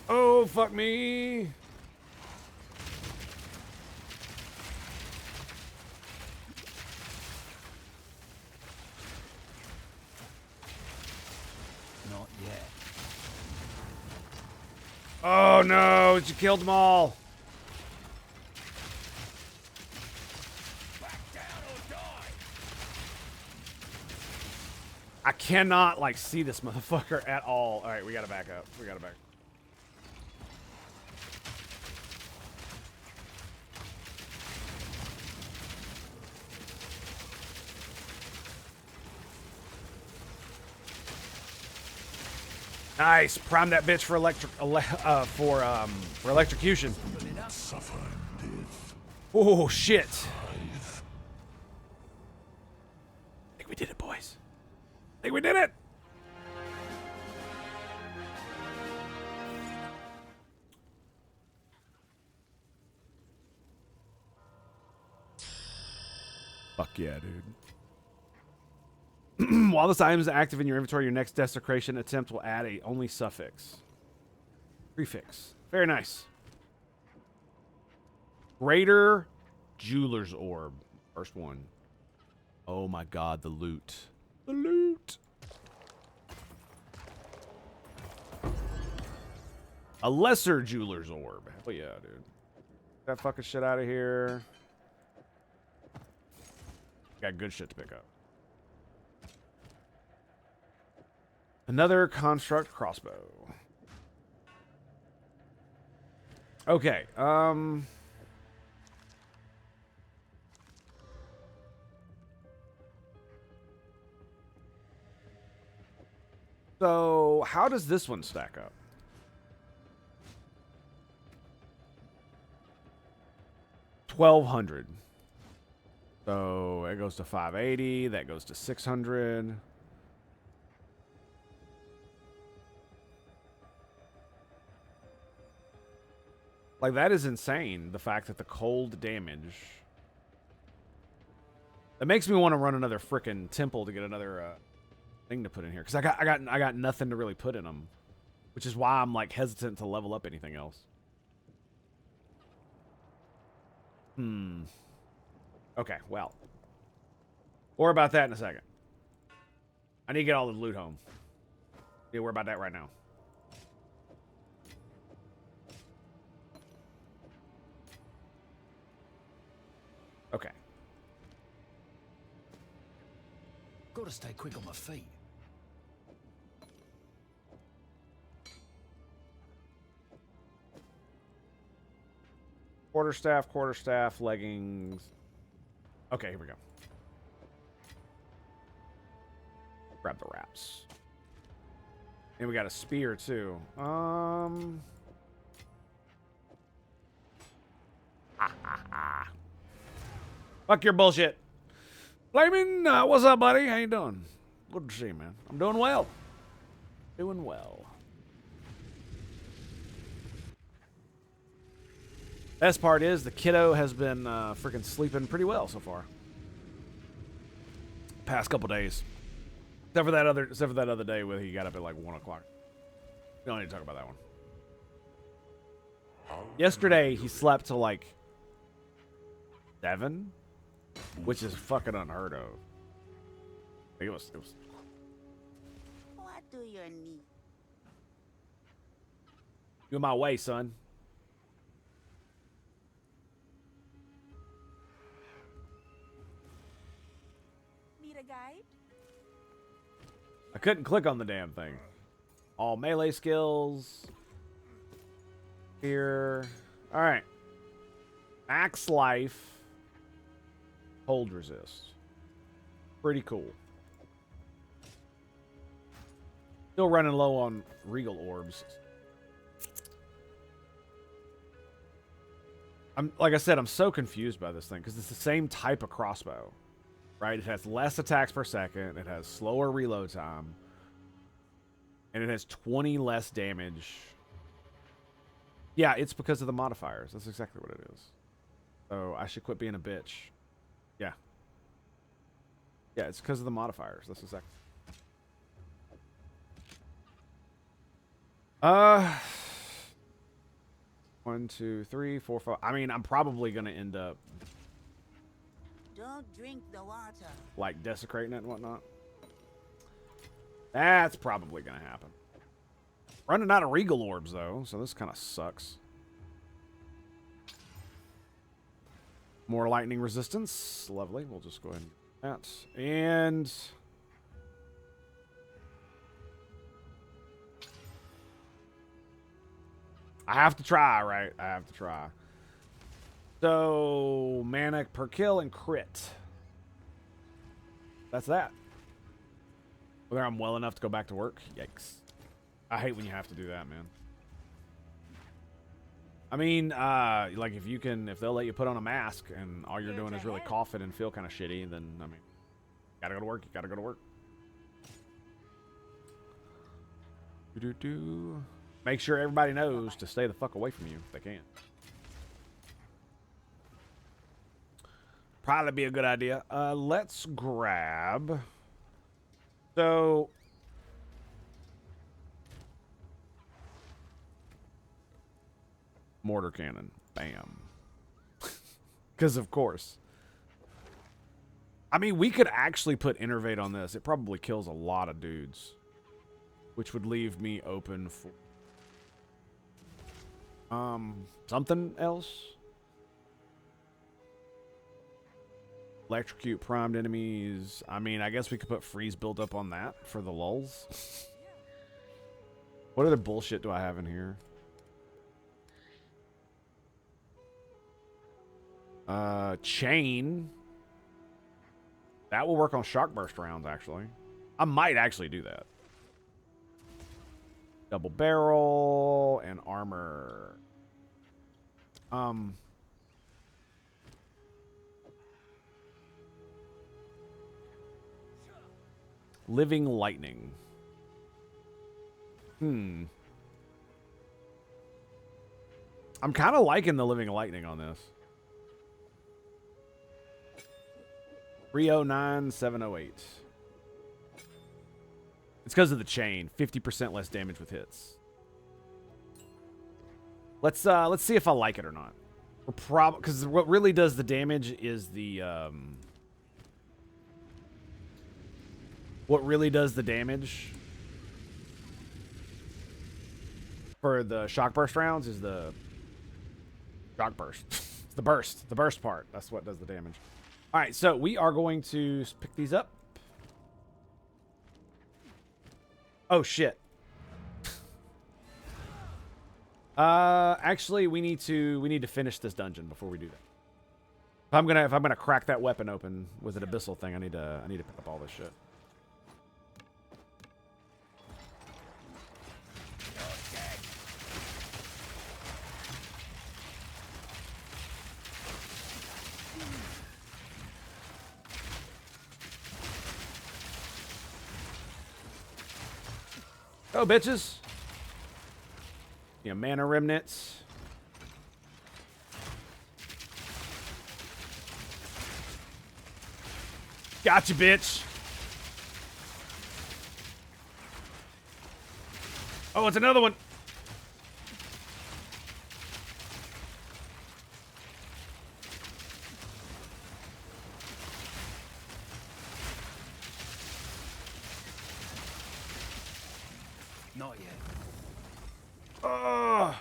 Oh, fuck me. Not yet. Oh, no. You killed them all. Back down or die. I cannot, like, see this motherfucker at all. All right, we gotta back up. We gotta back. Nice. Prime that bitch for electrocution. Suffer death. Oh, shit. I think we did it, boys. I think we did it. Fuck yeah, dude. While this item is active in your inventory, your next desecration attempt will add a only suffix. Prefix. Very nice. Greater Jeweler's Orb. First one. Oh my god, the loot. The loot. A Lesser Jeweler's Orb. Hell yeah, dude. Get that fucking shit out of here. Got good shit to pick up. Another construct crossbow. Okay, so how does this one stack up? $1,200. So it goes to 580. That goes to 600. Like, that is insane, the fact that the cold damage... That makes me want to run another frickin' temple to get another thing to put in here. Because I got nothing to really put in them. Which is why I'm, like, hesitant to level up anything else. Okay, well. More about that in a second. I need to get all the loot home. Yeah, worry about that right now. Okay. Gotta stay quick on my feet. Quarterstaff, leggings. Okay, here we go. Grab the wraps. And we got a spear too. Fuck your bullshit. Flaming, what's up, buddy? How you doing? Good to see you, man. I'm doing well. Doing well. Best part is the kiddo has been freaking sleeping pretty well so far. Past couple days. Except for that other day where he got up at like 1 o'clock. We don't need to talk about that one. Yesterday he slept till like 7, which is fucking unheard of. It was. What do you need? You in my way, son. Need a guide? I couldn't click on the damn thing. All melee skills. Here. Alright. Max life. Hold resist. Pretty cool. Still running low on regal orbs. Like I said, I'm so confused by this thing because it's the same type of crossbow. Right? It has less attacks per second. It has slower reload time. And it has 20 less damage. Yeah, it's because of the modifiers. That's exactly what it is. So I should quit being a bitch. Yeah. Yeah, it's because of the modifiers. That's exactly. 1, 2, 3, 4, 5. I mean, I'm probably gonna end up Don't drink the water. like desecrating it and whatnot. That's probably gonna happen. Running out of regal orbs though, so this kind of sucks. More lightning resistance. Lovely. We'll just go ahead and do that. And I have to try, right? I have to try. So, mana per kill and crit. That's that. Whether I'm well enough to go back to work? Yikes. I hate when you have to do that, man. I mean, like if they'll let you put on a mask and all you're doing is really coughing and feel kind of shitty, then, I mean, gotta go to work. You gotta go to work. Make sure everybody knows to stay the fuck away from you if they can. Probably be a good idea. Let's grab. So. Mortar cannon. Bam. Because, of course. I mean, we could actually put Innervate on this. It probably kills a lot of dudes. Which would leave me open for. Something else? Electrocute primed enemies. I mean, I guess we could put freeze build up on that for the lulz. What other bullshit do I have in here? Chain. That will work on shock burst rounds, actually. I might actually do that. Double barrel and armor. Living lightning. I'm kind of liking the Living Lightning on this. 309708. It's because of the chain. 50% less damage with hits. Let's see if I like it or not. Because what really does the damage is the what really does the damage for the shock burst rounds is the shock burst. It's the burst part. That's what does the damage. All right, so we are going to pick these up. Oh shit. Actually, we need to finish this dungeon before we do that. If I'm gonna crack that weapon open with an abyssal thing, I need to pick up all this shit. Oh, bitches. Yeah, mana remnants. Gotcha, bitch. Oh, it's another one. Not yet. Oh.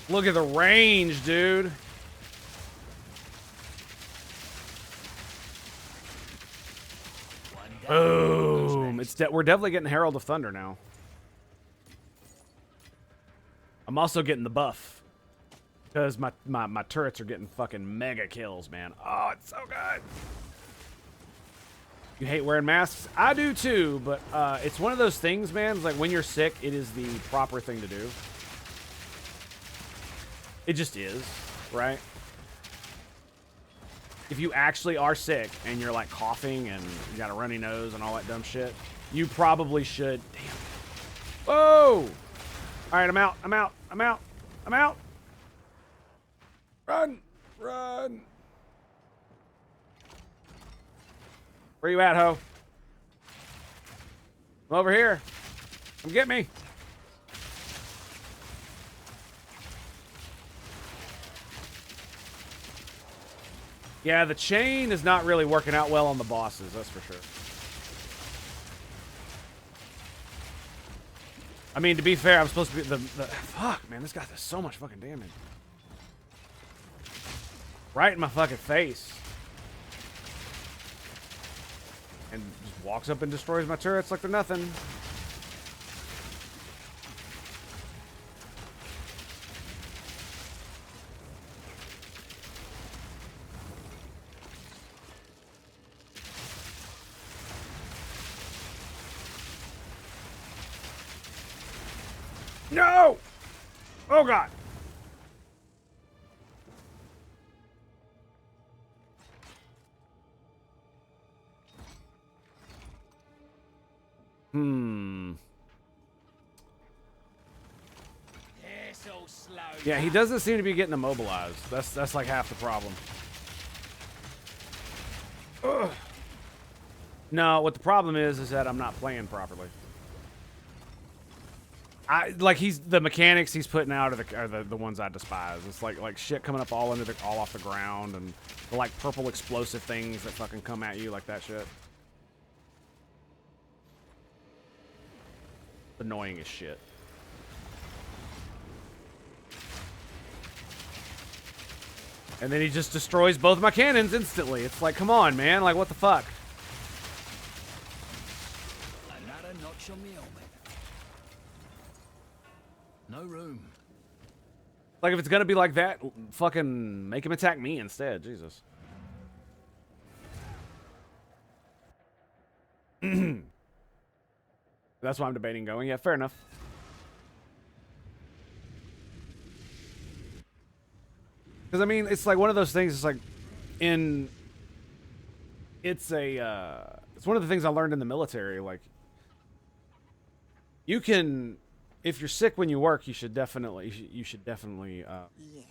Look at the range, dude. Boom. We're definitely getting Herald of Thunder now. I'm also getting the buff. Because my turrets are getting fucking mega kills, man. Oh, it's so good. You hate wearing masks? I do too, but it's one of those things, man. It's like when you're sick, it is the proper thing to do. It just is, right? If you actually are sick and you're like coughing and you got a runny nose and all that dumb shit, you probably should. Damn. Whoa! All right, I'm out. I'm out. I'm out. I'm out. Run! Run! Where you at, ho? I'm over here. Come get me. Yeah, the chain is not really working out well on the bosses, that's for sure. I mean, to be fair, I'm supposed to be fuck, man, this guy does so much fucking damage. Right in my fucking face. And just walks up and destroys my turrets like they're nothing. No! Oh, God. Yeah, he doesn't seem to be getting immobilized. That's like half the problem. Ugh. No, what the problem is that I'm not playing properly. The mechanics he's putting out are the ones I despise. It's like shit coming up all off the ground, and the like purple explosive things that fucking come at you like that shit. Annoying as shit. And then he just destroys both my cannons instantly. It's like, come on, man. Like, what the fuck? Another notch on the helmet. No room. Like, if it's gonna be like that, fucking make him attack me instead. Jesus. That's why I'm debating going. Yeah, fair enough. Because, I mean, it's like one of those things, it's like, it's one of the things I learned in the military, like, You can, if you're sick when you work, you should definitely Yes.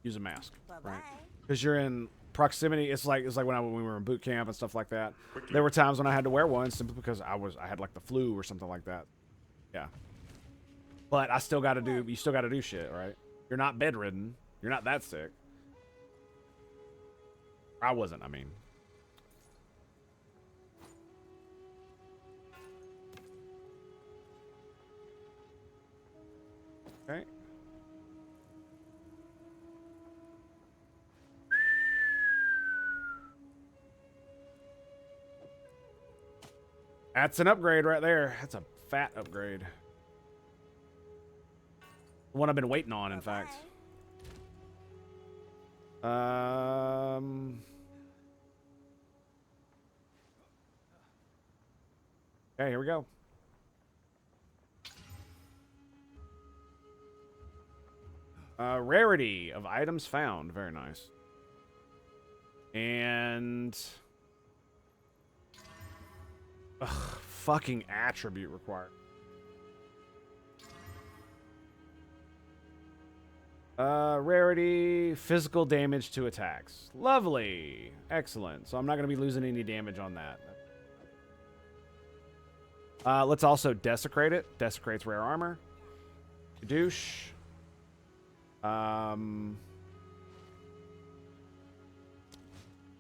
use a mask, Bye-bye. right? Because you're in proximity. It's like when we were in boot camp and stuff like that. There were times when I had to wear one simply because I had like the flu or something like that. Yeah. But I still got to do. You still got to do shit, right? You're not bedridden. You're not that sick. I wasn't. I mean. Okay. That's an upgrade right there. That's a fat upgrade. The one I've been waiting on, in fact. Okay, here we go. Rarity of items found. Very nice. And... Ugh, fucking attribute required. Rarity, physical damage to attacks. Lovely. Excellent. So I'm not going to be losing any damage on that. Let's also desecrate it. Desecrates rare armor. Douche.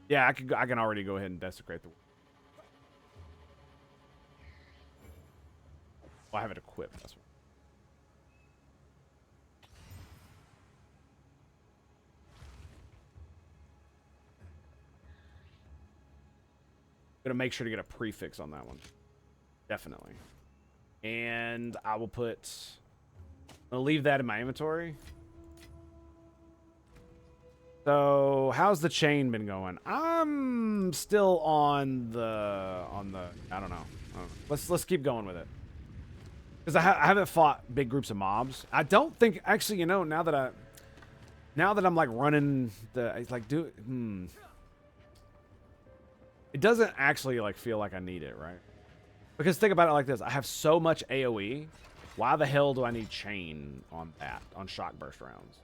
Yeah, I can already go ahead and desecrate the... Oh, I have it equipped. That's what... Gonna make sure to get a prefix on that one. Definitely. And I will put... I'll leave that in my inventory. So, how's the chain been going? I'm still on the I don't know. Let's keep going with it. Because I haven't fought big groups of mobs. I don't think, actually, you know, now that I'm like running the, like it doesn't actually like feel like I need it, right? Because think about it like this. I have so much AoE. Why the hell do I need chain on that, on shock burst rounds?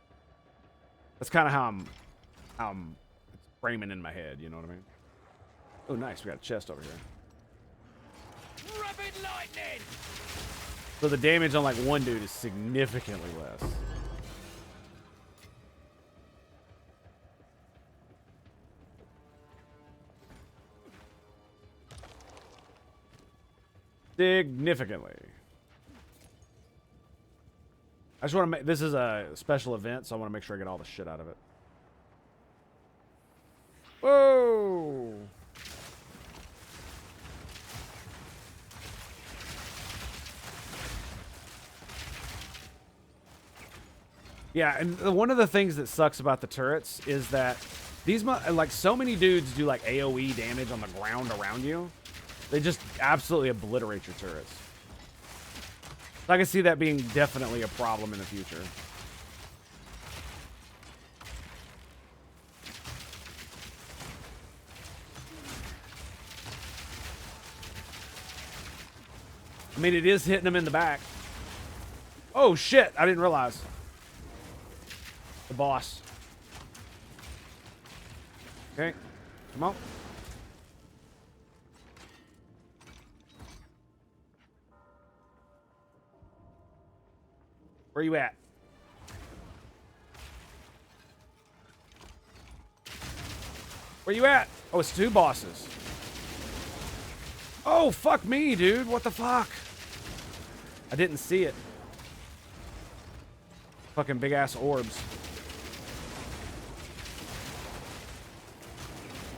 That's kind of how I'm framing in my head, you know what I mean? Oh, nice. We got a chest over here. Rapid lightning! So the damage on like one dude is significantly less. Significantly. I just want to make... This is a special event, so I want to make sure I get all the shit out of it. Whoa! Yeah, and one of the things that sucks about the turrets is that these, like, so many dudes do, like, AoE damage on the ground around you. They just absolutely obliterate your turrets. So I can see that being definitely a problem in the future. I mean, it is hitting them in the back. Oh, shit. I didn't realize. The boss. Okay. Come on. Where you at? Where you at? Oh, it's two bosses. Oh, fuck me, dude. What the fuck? I didn't see it. Fucking big ass orbs.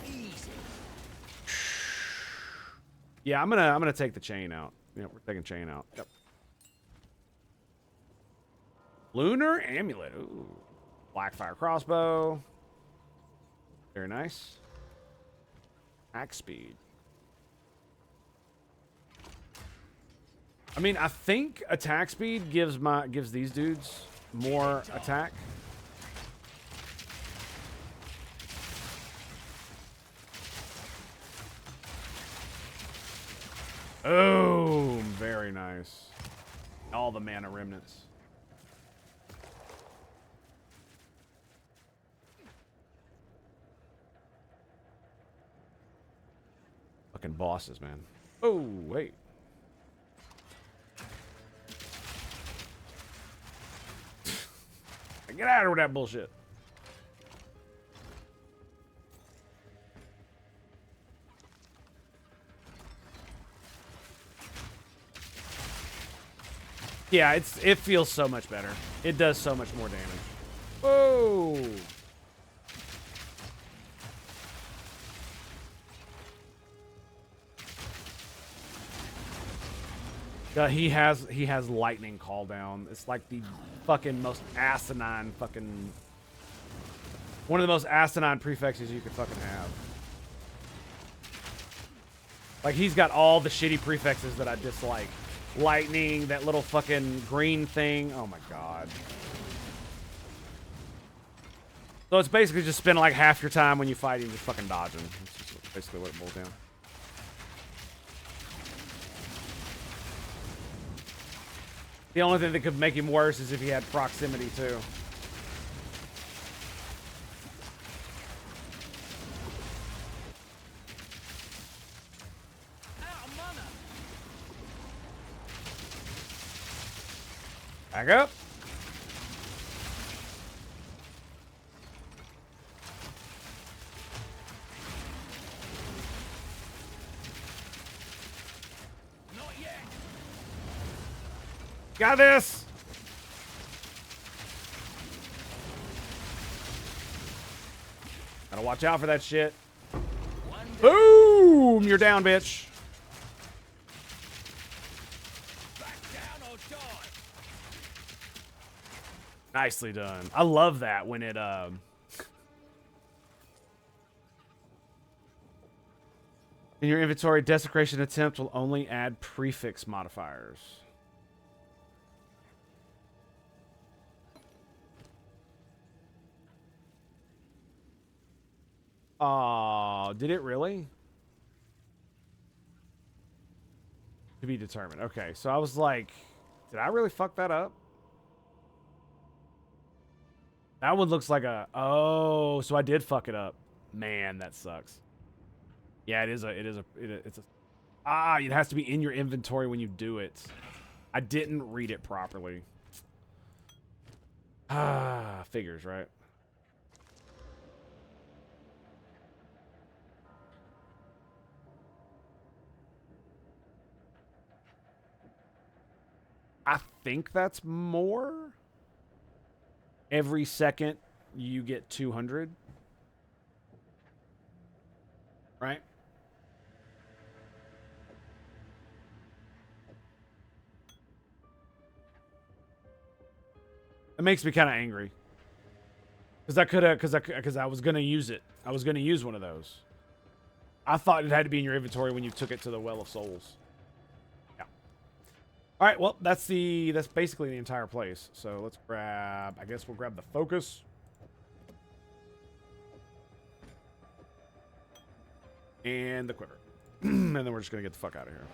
Easy. Yeah, I'm gonna take the chain out. Yeah, we're taking chain out. Yep. Lunar amulet. Ooh. Blackfire crossbow. Very nice. Axe speed. I mean, I think attack speed gives these dudes more attack. Boom. Very Very nice. All the mana remnants. Fucking bosses, man. Oh, wait. Get out of that bullshit. Yeah, it feels so much better. It does so much more damage. Whoa! He has lightning call down. It's like the fucking most asinine fucking one of the most asinine prefixes you could fucking have. Like he's got all the shitty prefixes that I dislike. Lightning, that little fucking green thing. Oh my god. So it's basically just spending like half your time when you fight him just fucking dodging. That's just basically what it boils down. The only thing that could make him worse is if he had proximity too. Back up. Not yet. Got this. Gotta watch out for that shit. Boom! You're down, bitch. Back down or die. Nicely done. I love that when it in your inventory, desecration attempt will only add prefix modifiers. Oh, did it really? To be determined. Okay, so I was like, did I really fuck that up? That one looks like a... Oh, so I did fuck it up. Man, that sucks. Yeah, it's a... Ah, it has to be in your inventory when you do it. I didn't read it properly. Ah, figures, right? I think that's more. Every second you get 200. Right? It makes me kind of angry. Because I could have, because I was going to use it. I was going to use one of those. I thought it had to be in your inventory when you took it to the Well of Souls. Yeah. All right, well, that's basically the entire place. So let's grab, I guess we'll grab the focus. And the quiver. And then we're just going to get the fuck out of here.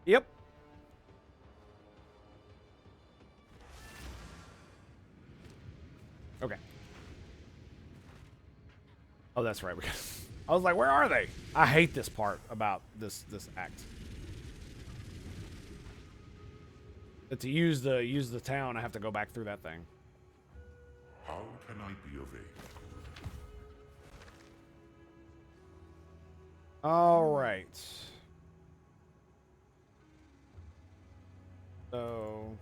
Yep. Okay. Oh, that's right. I was like, where are they? I hate this part about this act. That to use the town, I have to go back through that thing. How can I be of aid? All right. So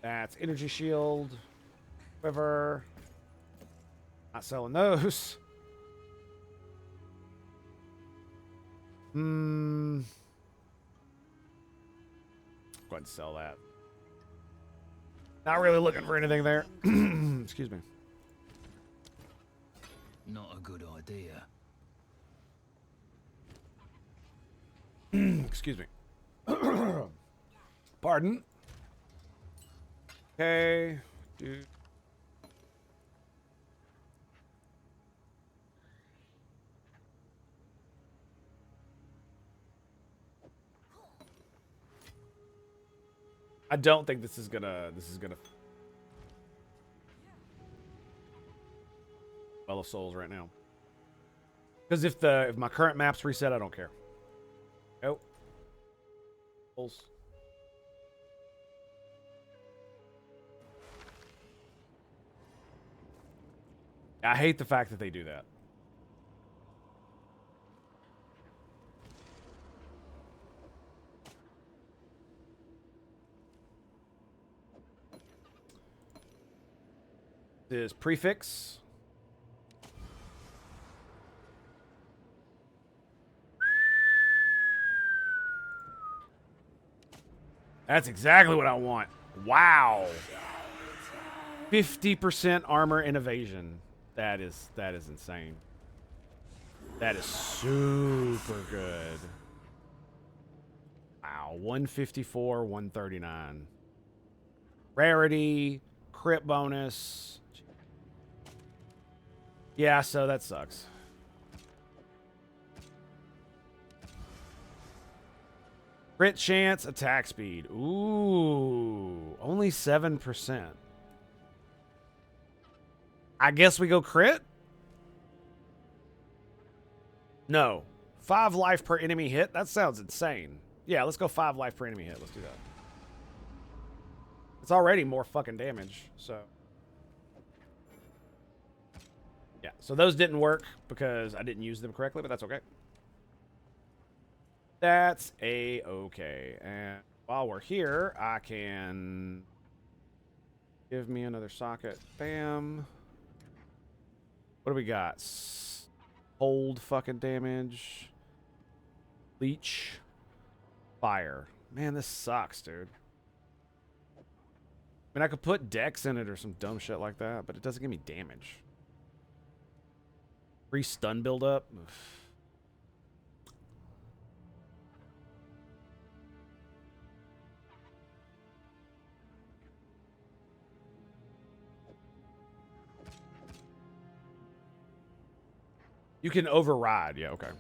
that's energy shield, quiver. Not selling those. Go ahead and sell that. Not really looking for anything there. Excuse me. Not a good idea. Excuse me. Pardon. Okay. Dude. I don't think this is gonna Well of Souls right now. Because if my current map's reset, I don't care. Nope. Souls. I hate the fact that they do that. This is prefix. That's exactly what I want. Wow. 50% armor and evasion. That is insane. That is super good. Wow. 154, 139. Rarity, crit bonus. Yeah, so that sucks. Crit chance, attack speed. Ooh, only 7%. I guess we go crit? No. 5 life per enemy hit? That sounds insane. Yeah, let's go 5 life per enemy hit. Let's do that. It's already more fucking damage, so. Yeah, so those didn't work because I didn't use them correctly, but that's okay. That's a-okay. And while we're here, I can give me another socket. Bam. What do we got? Hold fucking damage. Leech. Fire. Man, this sucks, dude. I mean, I could put Dex in it or some dumb shit like that, but it doesn't give me damage. Free stun buildup. You can override. Yeah, okay.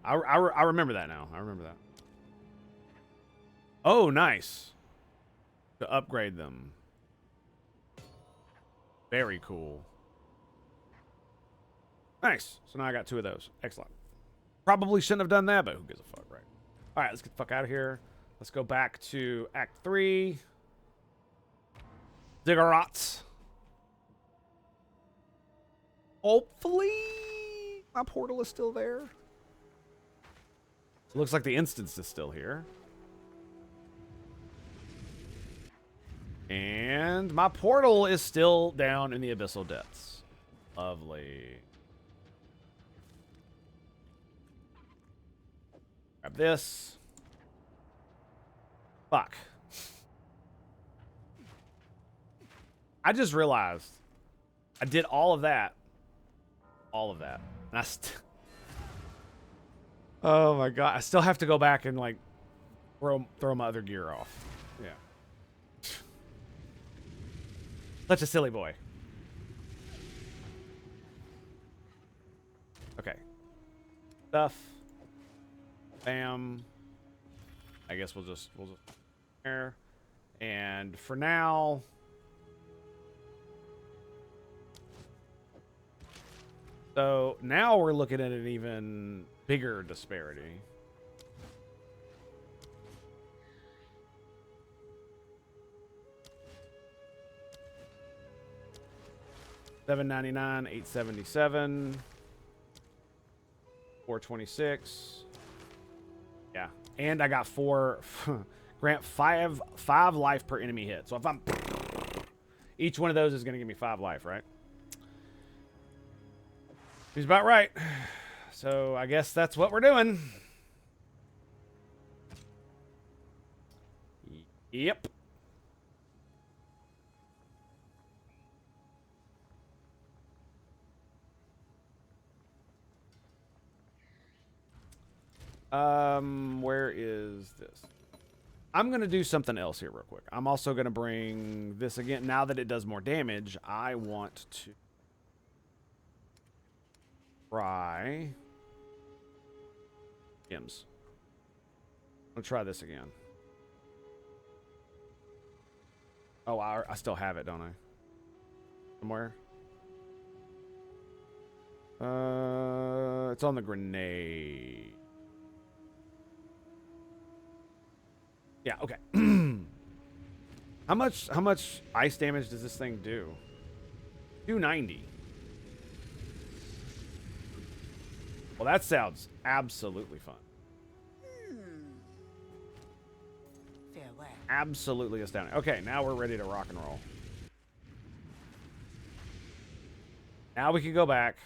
I remember that now. I remember that. Oh, nice. To upgrade them. Very cool. Nice. So now I got 2 of those. Excellent. Probably shouldn't have done that, but who gives a fuck, right? All right, let's get the fuck out of here. Let's go back to Act 3. Ziggurats. Hopefully my portal is still there. It looks like the instance is still here. And my portal is still down in the Abyssal Depths. Lovely. Grab this. Fuck. I just realized I did all of that. All of that. And oh my god. I still have to go back and like throw my other gear off. Yeah. Such a silly boy. Okay. Stuff. Bam. I guess we'll just there. And for now, so now we're looking at an even bigger disparity. $7.99, $8.77, $4.26. Yeah, and I got 4. Grant 5 life per enemy hit. So if I'm, each one of those is going to give me 5 life, right? He's about right. So I guess that's what we're doing. Yep. Where is this? I'm going to do something else here real quick. I'm also going to bring this again. Now that it does more damage, I want to try gems. I'm going to try this again. Oh, I still have it, don't I? Somewhere. It's on the grenade. Yeah, okay. How much ice damage does this thing do? 290. Well, that sounds absolutely fun. Farewell. Absolutely astounding. Okay, now we're ready to rock and roll. Now we can go back.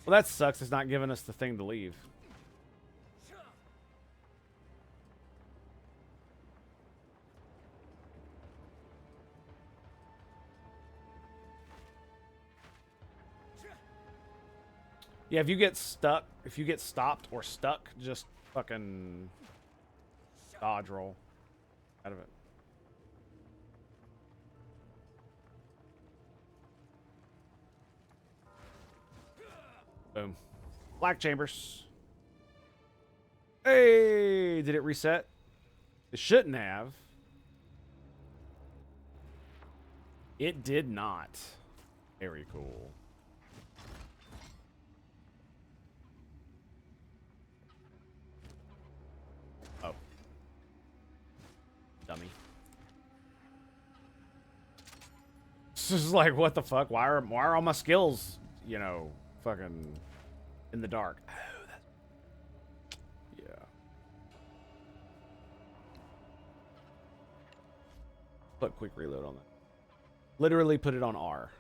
Well, that sucks. It's not giving us the thing to leave. Yeah, if you get stuck, if you get stopped or stuck, just fucking dodge roll out of it. Boom. Black chambers. Hey, did it reset? It shouldn't have. It did not. Very cool. Oh. Dummy. This is like, what the fuck? Why are all my skills, you know, fucking in the dark? Oh, that's... Yeah. Put quick reload on that. Literally put it on R.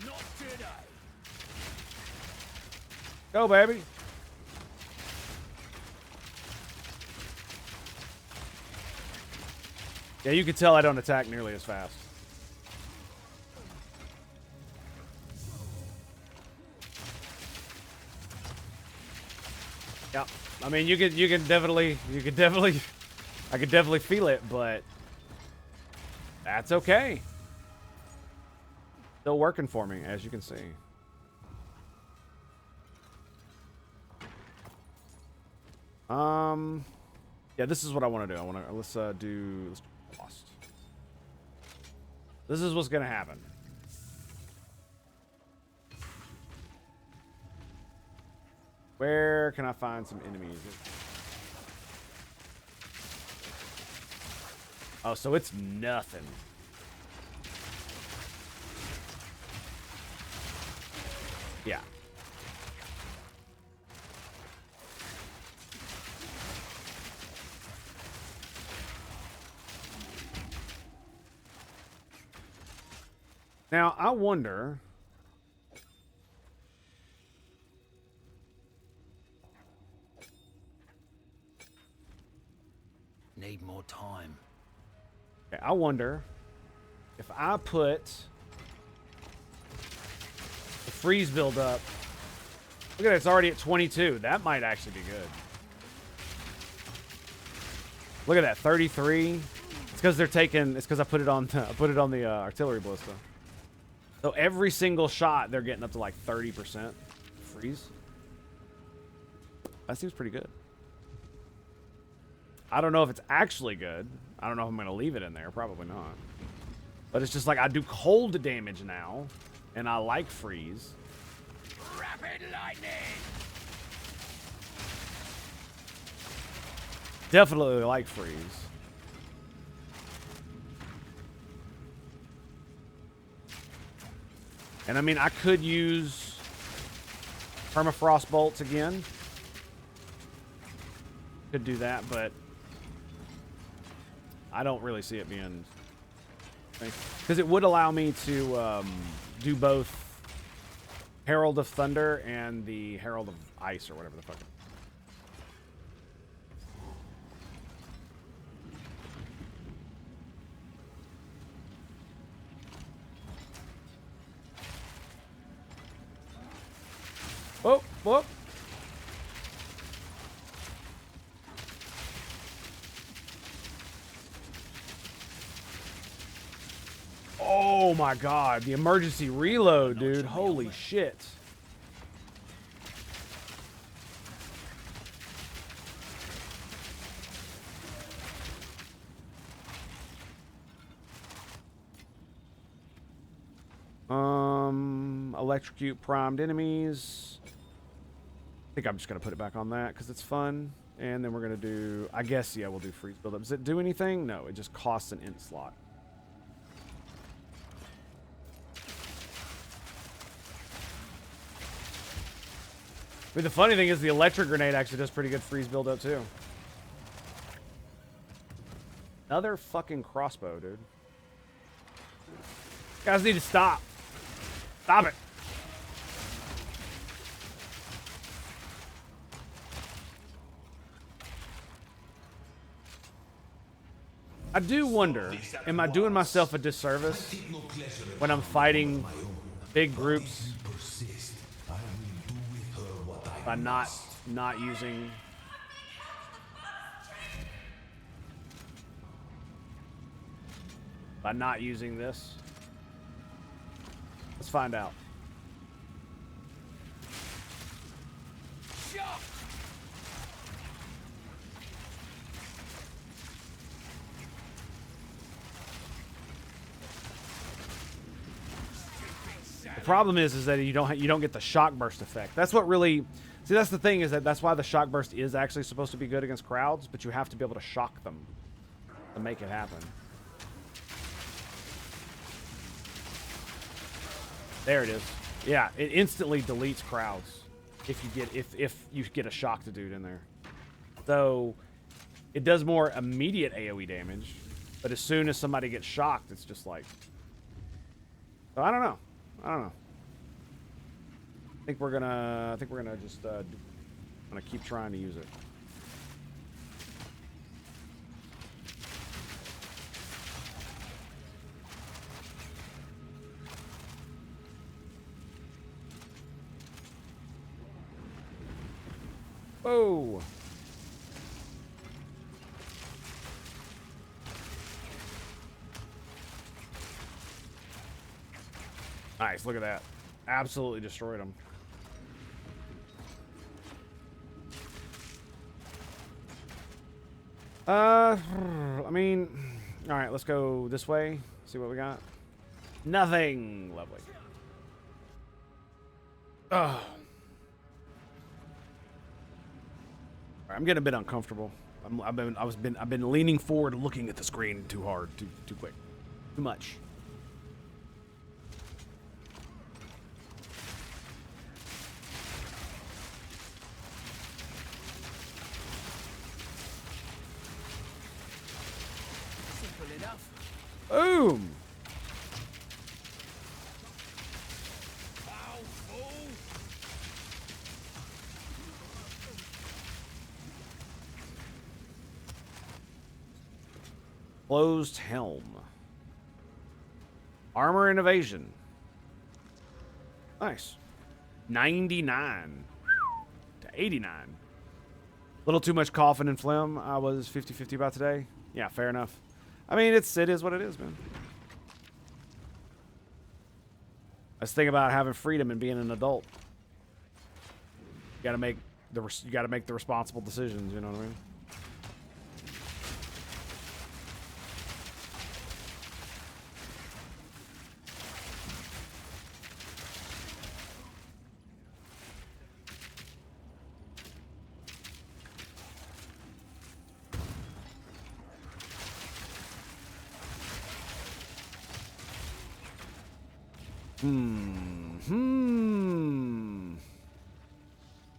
Not today. Go, baby. Yeah, you can tell I don't attack nearly as fast. Yeah, I mean, you can definitely, I could definitely feel it, but that's okay. Still working for me, as you can see. Yeah, this is what I want to do. Let's do Lost. This is what's gonna happen. Where can I find some enemies? Oh, so it's nothing. Yeah. Now, I wonder... Need more time. Okay, I wonder if I put the freeze build up. Look at it, it's already at 22. That might actually be good. Look at that, 33. It's because they're taking. It's because I put it on. I put it on the artillery ballista. So every single shot, they're getting up to like 30% freeze. That seems pretty good. I don't know if it's actually good. I don't know if I'm going to leave it in there. Probably not. But it's just like I do cold damage now, and I like freeze. Rapid lightning. Definitely like freeze. And I mean, I could use permafrost bolts again. Could do that, but I don't really see it being... Because it would allow me to do both Herald of Thunder and the Herald of Ice, or whatever the fuck. Whoop, whoop. Oh Oh my god, the emergency reload, dude. Holy shit. Electrocute primed enemies. I think I'm just gonna put it back on that because it's fun. And then we're gonna do, I guess, yeah, we'll do freeze buildup. Does it do anything? No, it just costs an int slot. But the funny thing is the electric grenade actually does pretty good freeze buildup too. Another fucking crossbow, dude. You guys need to stop. Stop it. I do wonder, am I doing myself a disservice when I'm fighting big groups by not using this? Let's find out. The problem is that you don't get the shock burst effect. That's what really, see, that's the thing, is that's why the shock burst is actually supposed to be good against crowds, but you have to be able to shock them to make it happen. There it is. Yeah, it instantly deletes crowds if you get a shock to dude in there. So it does more immediate AoE damage, but as soon as somebody gets shocked, it's just like, so I don't know. I think we're gonna just gonna keep trying to use it. Whoa. Nice, look at that. Absolutely destroyed him. I mean, all right, let's go this way. See what we got. Nothing. Lovely. Ugh. I'm getting a bit uncomfortable. I've been leaning forward, looking at the screen too hard, too quick, too much. Simple enough. Boom. Closed helm. Armor and evasion. Nice. 99 to 89. A little too much coughing and phlegm. I was 50-50 about today. Yeah, fair enough. I mean, it is what it is, man. Let's think about having freedom and being an adult. You gotta make the responsible decisions, you know what I mean?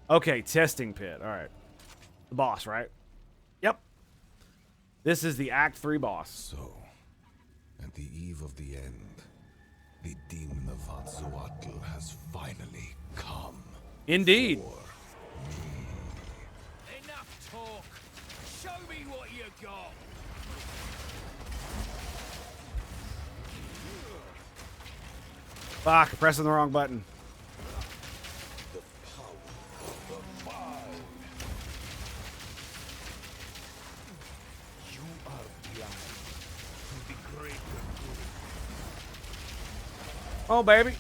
Okay, testing pit. All right. The boss, right? Yep. This is the Act 3 boss. So, at the eve of the end, the demon of Abyssal has finally come. Indeed. Enough talk. Show me what you got. Fuck, pressing the wrong button. Oh, baby.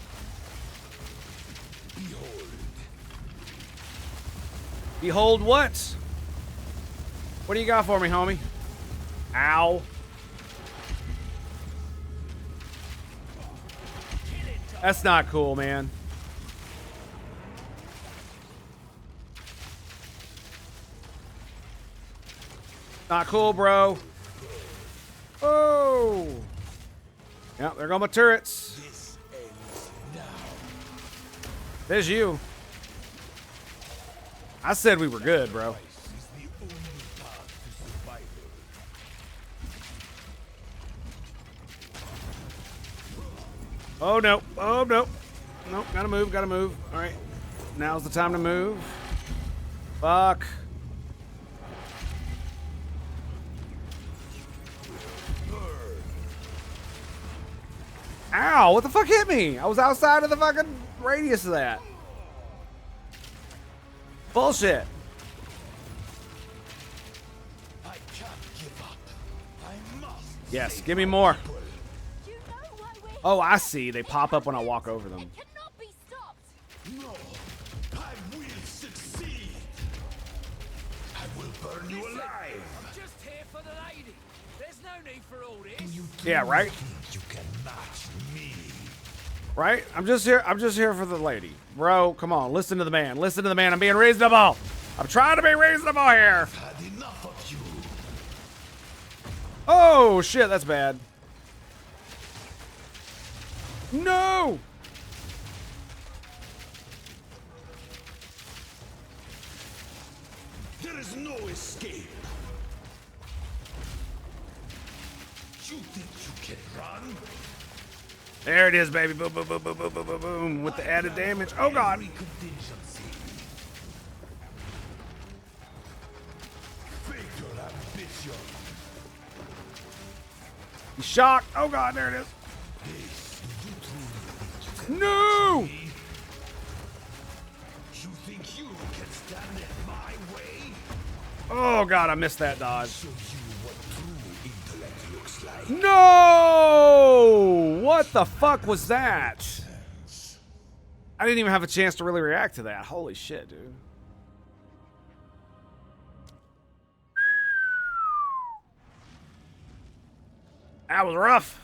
Behold what? What do you got for me, homie? Ow. That's not cool, man. Not cool, bro. Oh. Yep, there go my turrets. There's you. I said we were good, bro. Oh, no. Oh, no. Nope, gotta move, gotta move. All right. Now's the time to move. Fuck. Ow, what the fuck hit me? I was outside of the fucking radius of that. Bullshit. I can't give up. I must. Yes, give me more. You know why we're Oh, I see. They pop up when I walk over them. It cannot be stopped. No, I will succeed. I will burn you alive. I'm just here for the lady. There's no need for all this. Yeah, right? You can match me. Right? I'm just here for the lady. Bro, come on. Listen to the man. Listen to the man. I'm being reasonable. I'm trying to be reasonable here. I've had enough of you. Oh, shit. That's bad. No! There is no escape. You think you can run? There it is, baby. Boom, boom, boom, boom, boom, boom, boom, boom. With the added damage. Oh, God. Every contingency. Fake your ambition. He's shocked. Oh, God. There it is. No! You think you can stand in my way? Oh, God. I missed that dodge. Show you what true intellect looks like. No! What the fuck was that? I didn't even have a chance to really react to that. Holy shit, dude. That was rough.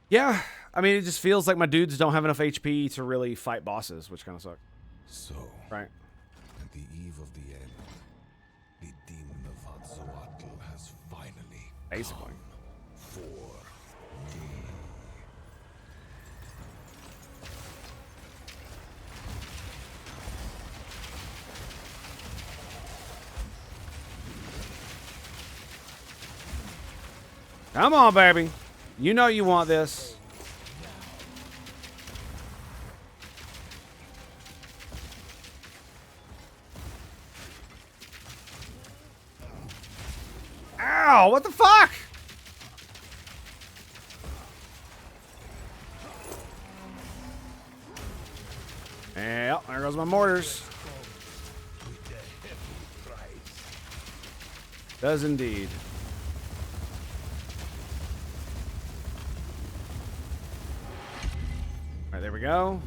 Yeah, I mean, it just feels like my dudes don't have enough HP to really fight bosses, which kind of sucks. So, Right. at the eve of the end, the demon of Abyssal has finally Basically. come for me. Come on, baby. You know you want this. Ow, what the fuck? Yeah, there goes my mortars. Does indeed. All right, there we go.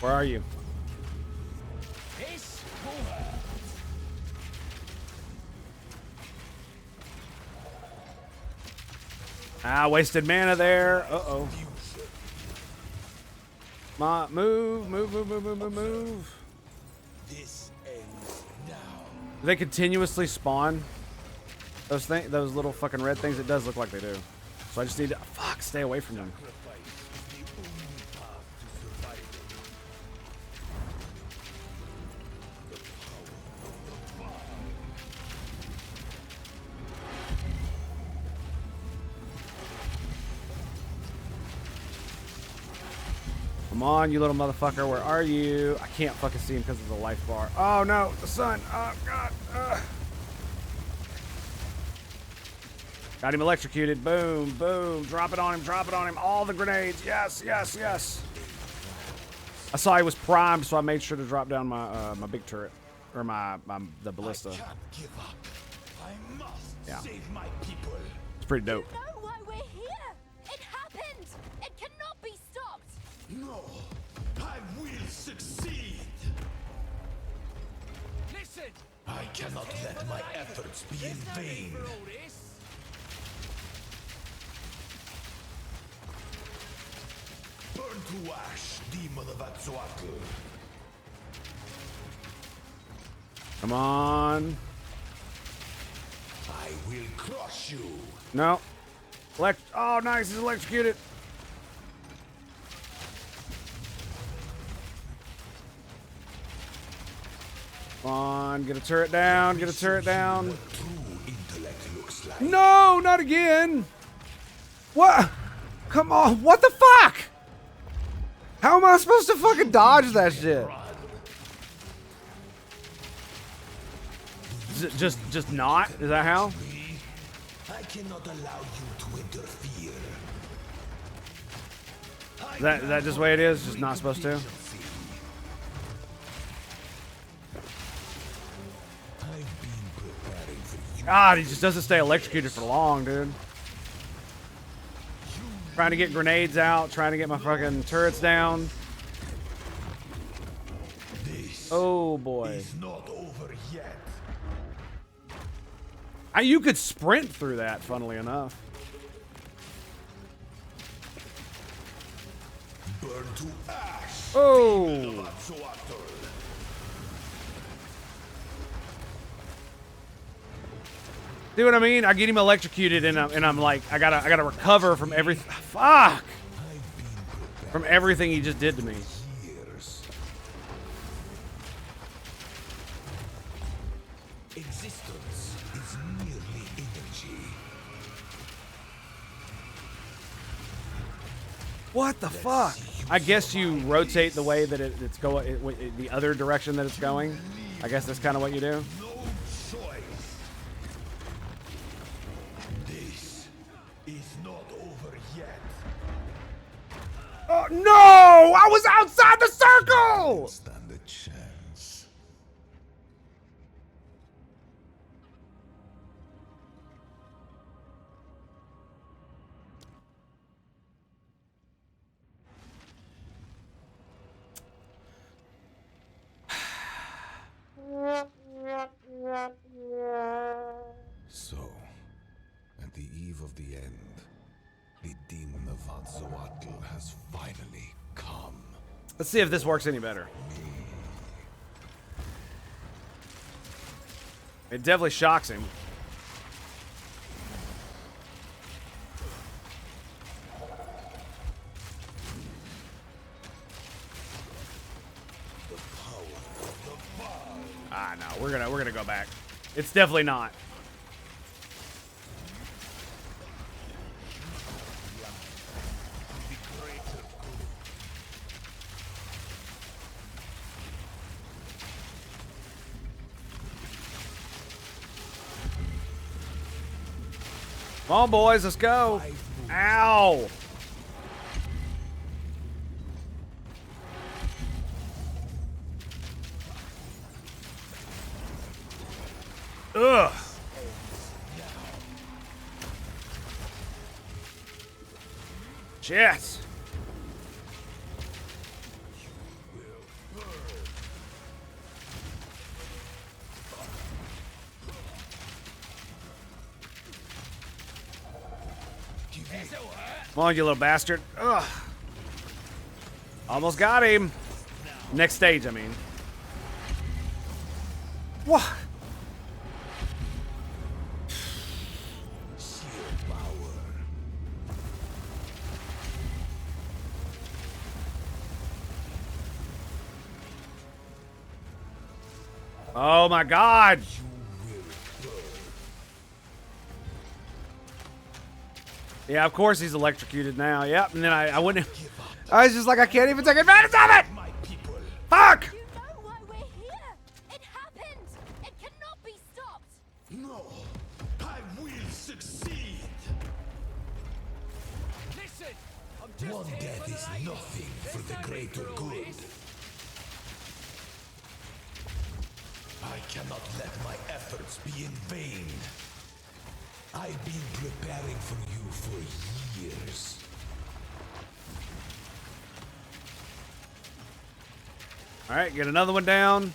Where are you? This will hurt. Ah, wasted mana there. Uh-oh. Move, move, move, move, move, move, move. This ends now. Do they continuously spawn? Those little fucking red things? It does look like they do. So I just need to, fuck, stay away from them. Come on, you little motherfucker. Where are you? I can't fucking see him because of the life bar. Oh, no. The sun. Oh, God. Got him electrocuted. Boom, boom. Drop it on him. Drop it on him. All the grenades. Yes, yes, yes. I saw he was primed, so I made sure to drop down my my big turret. Or the ballista. Can't give up. I must Yeah. save my people. It's pretty dope. You know why we're here. It happened. It cannot be stopped. No, I will succeed. Listen! I cannot let my efforts be in vain. For all this. Burn to ash, demon of Atzoatl. Come on. I will crush you. No. Oh, nice. He's electrocuted. Come on. Get a turret down. Get a turret down. What true intellect looks like. No, not again. What? Come on. What the fuck? How am I supposed to fucking dodge that shit? Just not? Is that how? I cannot allow you to interfere. Is that just the way it is? Just not supposed to? I've been preparing for you. God, he just doesn't stay electrocuted for long, dude. Trying to get grenades out, trying to get my fucking turrets down. This Oh boy. is not over yet. You could sprint through that, funnily enough. Burn to ash. Oh. Atzoatl. See what I mean? I get him electrocuted and I'm like, I gotta recover from everything. Fuck! From everything he just did to me. Years. Existence is merely energy. What the fuck? I guess you rotate the way that it's going, the other direction that it's going. I guess that's kind of what you do. No choice. This is not over yet. Oh no! I was outside the circle! Stand a chance. So, at the eve of the end, the demon of Atzoatl has finally come. Let's see if this works any better. It definitely shocks him. Ah, no, we're gonna go back. It's definitely not. Come on, boys, let's go. Ow. Ugh. Shit. Come on, you little bastard. Ugh. Almost got him. Next stage, I mean. What? Oh my God. Yeah, of course he's electrocuted now. Yep, and then I wouldn't. I was just like, I can't even take advantage of it. My people. Fuck! You know why we're here. It happened. It cannot be stopped. No, I will succeed. Listen! I'm just One here death for the is ladies. nothing for There's the no need greater for all good. this. I cannot let my efforts be in vain. I've been preparing for you for years. All right, get another one down.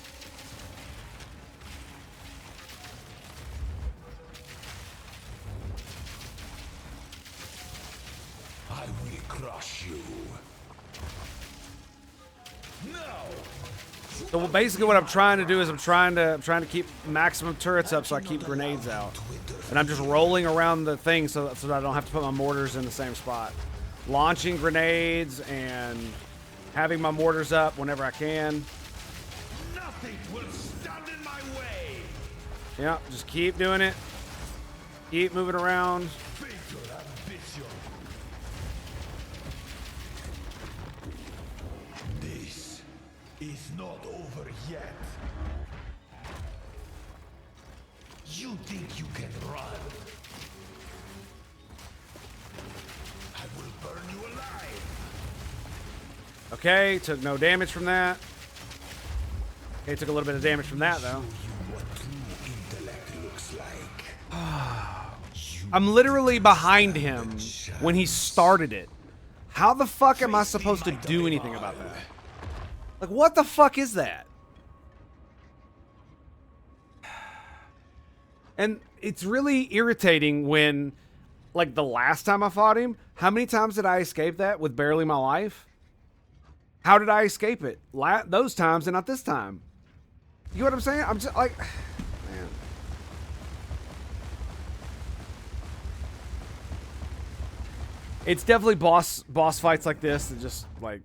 I will crush you. No! So basically what I'm trying to do is I'm trying to keep maximum turrets up so I keep grenades out. And I'm just rolling around the thing so that I don't have to put my mortars in the same spot. Launching grenades and having my mortars up whenever I can. Nothing will stand in my way. Yeah, just keep doing it. Keep moving around. Bigger ambition. This is not over yet. You think you can run? I will burn you alive. Okay, took no damage from that. Okay, took a little bit of damage from that though. You what true intellect looks like. I'm literally behind him when he started it. How the fuck am I supposed to do anything about that? Like, what the fuck is that? And it's really irritating when, like, the last time I fought him, how many times did I escape that with barely my life? How did I escape it? Those times and not this time. You know what I'm saying? I'm just like, man. It's definitely boss fights like this that just like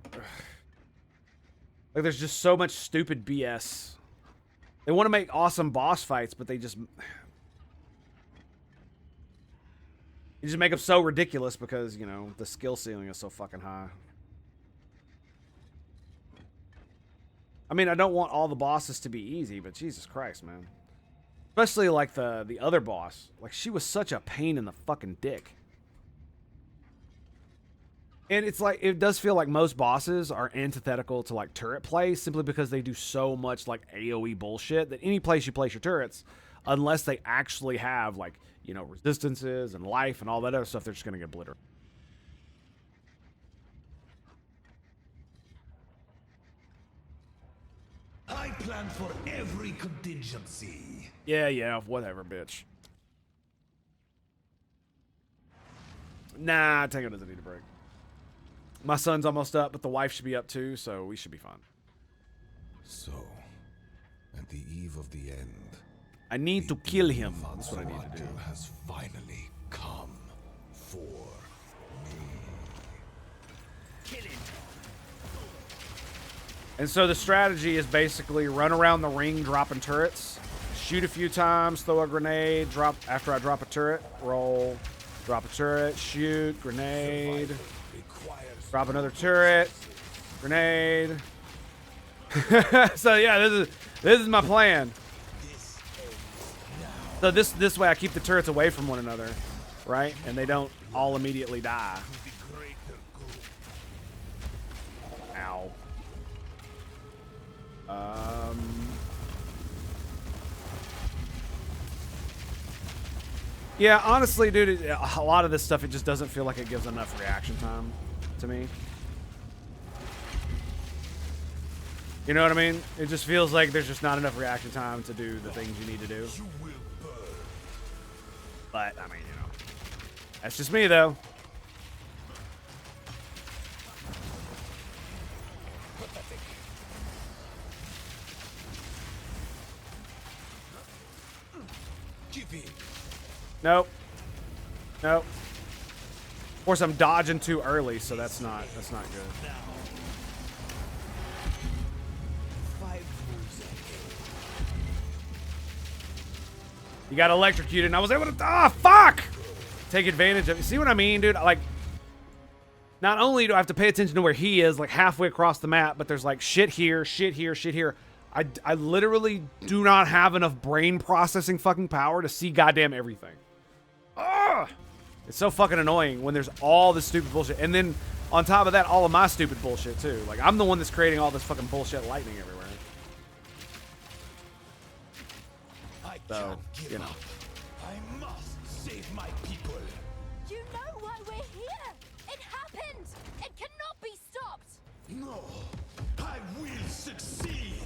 there's just so much stupid BS. They want to make awesome boss fights, but they just make them so ridiculous because, you know, the skill ceiling is so fucking high. I mean, I don't want all the bosses to be easy, but Jesus Christ, man. Especially like the other boss. Like, she was such a pain in the fucking dick. And it's like, it does feel like most bosses are antithetical to like turret play simply because they do so much like AoE bullshit that any place you place your turrets, unless they actually have like, you know, resistances and life and all that other stuff, they're just going to get obliterated. I plan for every contingency. Yeah, whatever, bitch. Nah, Tango doesn't need a break. My son's almost up, but the wife should be up too, so we should be fine. So, at the eve of the end, I need to kill him. That's what I need to do. has finally come for me. Kill him. And so the strategy is basically run around the ring dropping turrets, shoot a few times, throw a grenade, drop after I drop a turret, roll, drop a turret, shoot, grenade, drop another turret, grenade. So yeah, this is my plan. So this way I keep the turrets away from one another, right? And they don't all immediately die. Ow. Yeah, honestly, dude, a lot of this stuff, it just doesn't feel like it gives enough reaction time to me. You know what I mean? It just feels like there's just not enough reaction time to do the things you need to do. But, I mean, you know, that's just me, though. Nope. Nope. Of course, I'm dodging too early, so that's not good. You got electrocuted, and I was able to fuck! Take advantage of it. See what I mean, dude? Like, not only do I have to pay attention to where he is, like halfway across the map, but there's like shit here, shit here, shit here. I literally do not have enough brain processing fucking power to see goddamn everything. Ugh! It's so fucking annoying when there's all this stupid bullshit. And then, on top of that, all of my stupid bullshit, too. Like, I'm the one that's creating all this fucking bullshit lightning everywhere. So, you know. I must save my people. You know why we're here! It happened! It cannot be stopped! No, I will succeed.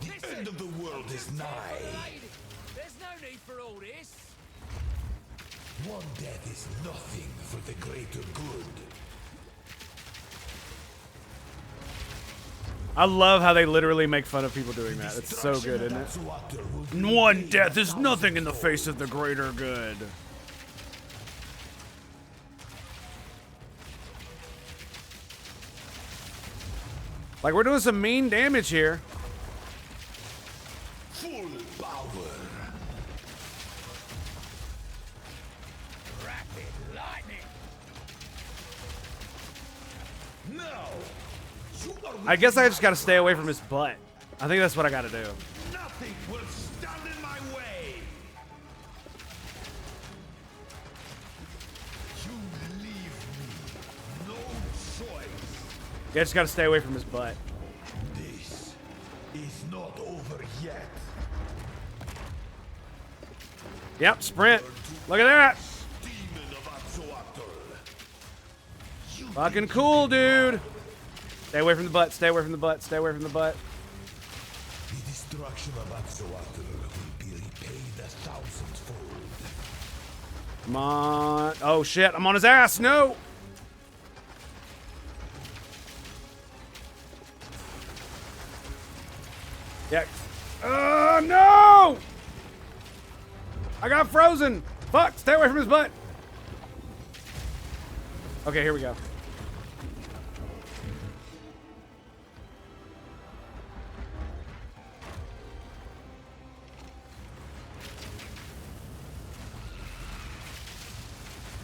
The end of the world is nigh. There's no need for all this. One death is nothing for the greater good. I love how they literally make fun of people doing that. It's so good, isn't it? One death is nothing in the face of the greater good. Like, we're doing some mean damage here. Full power. Rapid lightning. Now, you are I guess I just gotta stay away from his butt. I think that's what I gotta do. nothing will stand in my way. You leave me no choice. Yeah, just gotta stay away from his butt. This is not over yet. Yep, sprint. Look at that. Demon of Axolotl. You Fucking cool, dude. Stay away from the butt. Stay away from the butt. Stay away from the butt. The destruction of Axolotl will be repaid 1,000-fold. Come on. Oh, shit. I'm on his ass. No. Yeah. No! I got frozen. Fuck. Stay away from his butt. Okay, here we go.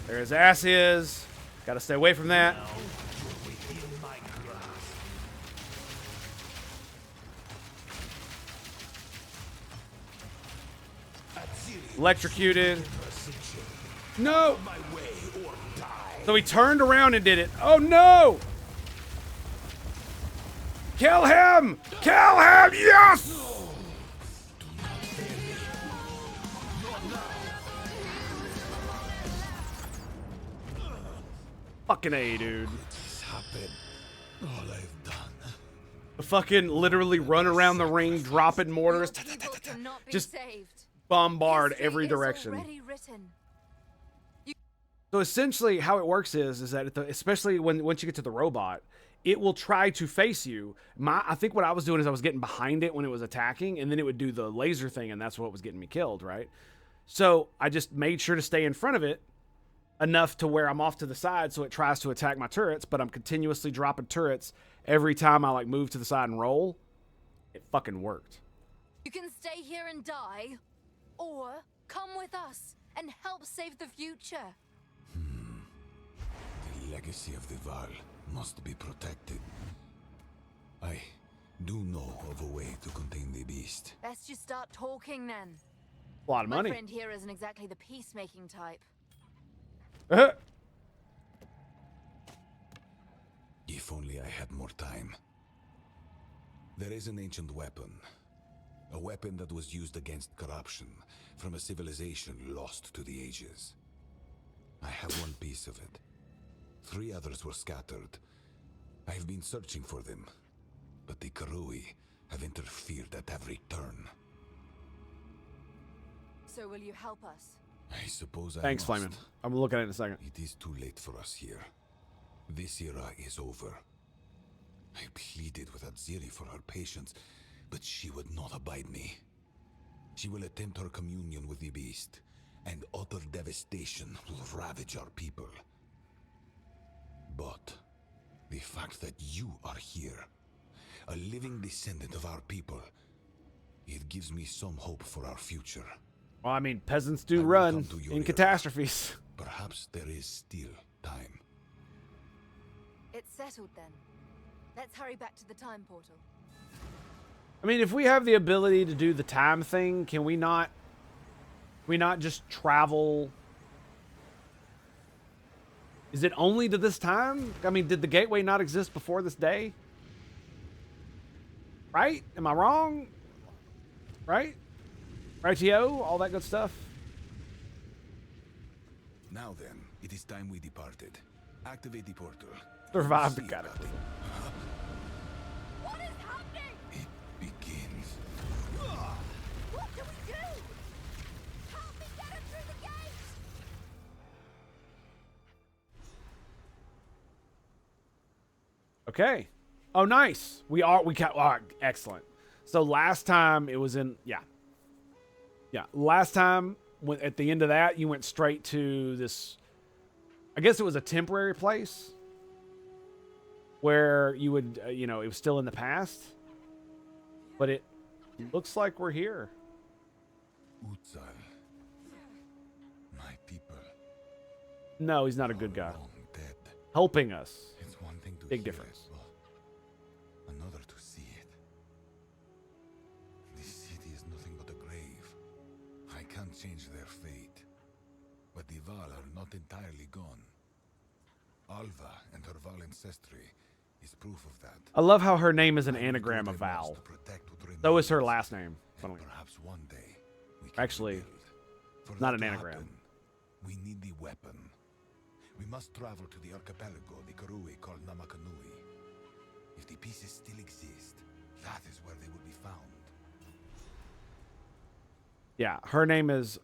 There his ass is. Gotta stay away from that. Within my grasp. Electrocuted. Precision. No! My way or die. So he turned around and did it. Oh no! Kill him! Kill him! Yes! Fucking A, dude. This happened. All I've done. Fucking literally run around the ring, dropping mortars. People cannot be Just saved. bombard History every is direction. already written. So essentially, how it works is that especially once you get to the robot, it will try to face you. I think what I was doing is I was getting behind it when it was attacking, and then it would do the laser thing, and that's what was getting me killed, right? So I just made sure to stay in front of it enough to where I'm off to the side, so it tries to attack my turrets, but I'm continuously dropping turrets every time I like move to the side and roll. It fucking worked. You can stay here and die, or come with us and help save the future. The legacy of the Val must be protected. I do know of a way to contain the beast. Best you start talking then. A lot of My money. friend here isn't exactly the peacemaking type. If only I had more time. There is an ancient weapon. A weapon that was used against corruption from a civilization lost to the ages. I have one piece of it. 3 others were scattered. I have been searching for them, but the Karui have interfered at every turn. So will you help us? I suppose I Thanks, must. Flamin. I'm looking at it in a second. It is too late for us here. This era is over. I pleaded with Aziri for her patience, but she would not abide me. She will attempt her communion with the beast, and utter devastation will ravage our people. But the fact that you are here, a living descendant of our people, it gives me some hope for our future. Well, I mean, peasants I do will run come to your in era. catastrophes. Perhaps there is still time. It's settled then. Let's hurry back to the time portal. I mean, if we have the ability to do the time thing, can we not just travel? Is it only to this time? I mean, did the gateway not exist before this day? Right? Am I wrong? Right? Rightio? All that good stuff? Now then, it is time we departed. Activate the portal. Survive the See cataclysm. about it. What is happening? It begins. What do we do? Help me get him through the gate! Okay. Oh, nice. We got excellent. So last time it was in last time when at the end of that you went straight to this. I guess it was a temporary place where you would it was still in the past, but it looks like we're here. Utsal. My people. No, he's not a good are guy. long dead. Helping us. It's one thing to Big hear difference. it, but another to see it. This city is nothing but a grave. I can't change their fate. But the Val are not entirely gone. Alva and her Val ancestry is proof of that. I love how her name is an I will do anagram what of I must Val. to protect what So is her remains, last name. and funnily. perhaps one day we can Actually, rebuild. For not that an to anagram. happen, we need the weapon. We must travel to the archipelago the Karui called Namakanui. If the pieces still exist, that is where they will be found. Yeah, her name is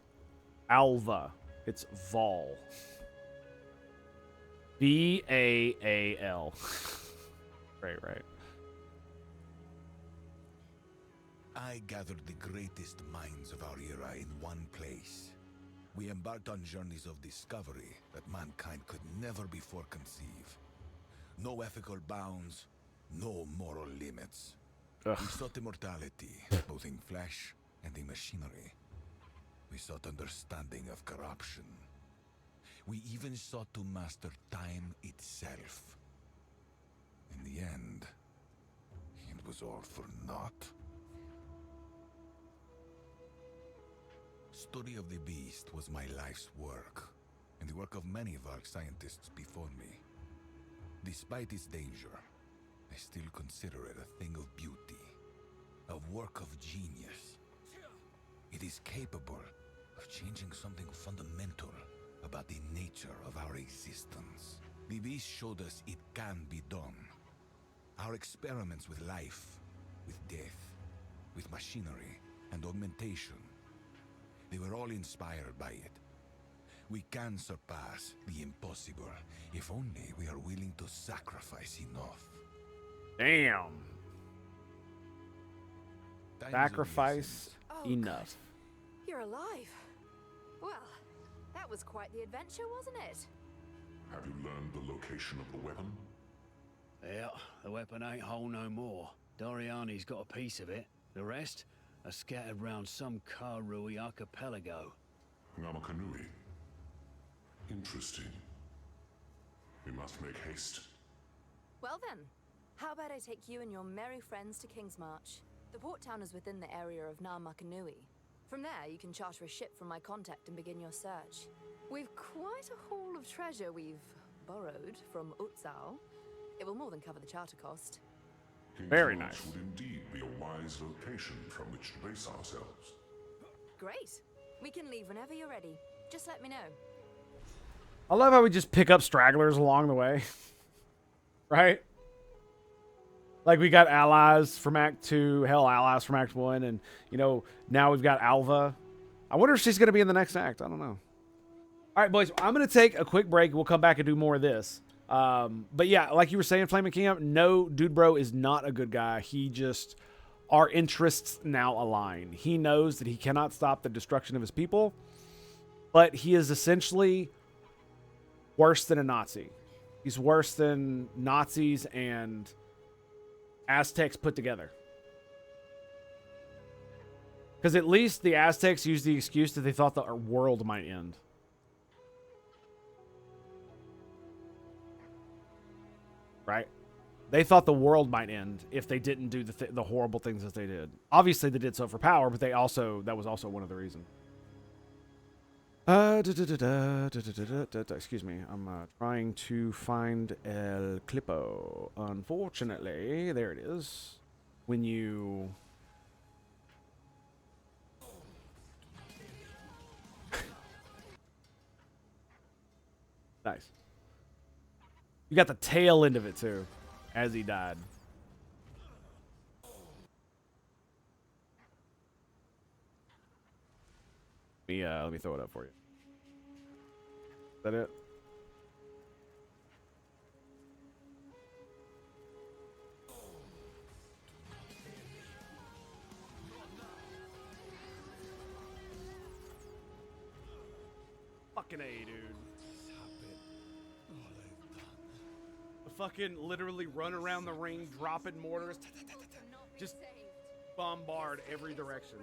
Alva. It's Val. Vaal. Right. I gathered the greatest minds of our era in one place. We embarked on journeys of discovery that mankind could never before conceive. No ethical bounds, no moral limits. Ugh. We sought immortality, both in flesh and in machinery. We sought understanding of corruption. We even sought to master time itself. In the end, it was all for naught. Study of the Beast was my life's work, and the work of many Vark scientists before me. Despite its danger, I still consider it a thing of beauty, a work of genius. It is capable of changing something fundamental about the nature of our existence. The Beast showed us it can be done. Our experiments with life, with death, with machinery and augmentation, they were all inspired by it. We can surpass the impossible if only we are willing to sacrifice enough. Damn. Time is of the Sacrifice essence. Oh, enough. You're alive. Well, that was quite the adventure, wasn't it? Have you learned the location of the weapon? Yeah, the weapon ain't whole no more. Doriani's got a piece of it. The rest are scattered round some Karui archipelago. Namakanui. Interesting. We must make haste. Well then, how about I take you and your merry friends to Kingsmarch? The port town is within the area of Namakanui. From there, you can charter a ship from my contact and begin your search. We've quite a haul of treasure we've borrowed from Utsal. It will more than cover the charter cost. Very Kingsmarch nice. would indeed be a wise location from which to base ourselves. Great. We can leave whenever you're ready. Just let me know. I love how we just pick up stragglers along the way. Right? Like we got allies from Act 2, hell, allies from Act 1, and, now we've got Alva. I wonder if she's going to be in the next act. I don't know. All right, boys, I'm going to take a quick break. We'll come back and do more of this. But yeah, like you were saying, Flaming Camp, no, Dude Bro is not a good guy. He just, our interests now align. He knows that he cannot stop the destruction of his people, but he is essentially worse than a Nazi. He's worse than Nazis and Aztecs put together. Because at least the Aztecs used the excuse that they thought the world might end. Right? They thought the world might end if they didn't do the horrible things that they did. Obviously, they did so for power, but that was also one of the reasons. Excuse me. I'm trying to find El Clipo. Unfortunately, there it is. When you... Nice. You got the tail end of it too, as he died. Let me throw it up for you. Is that it? Fucking A, dude. The fucking literally run around the ring, dropping mortars, just bombard every direction.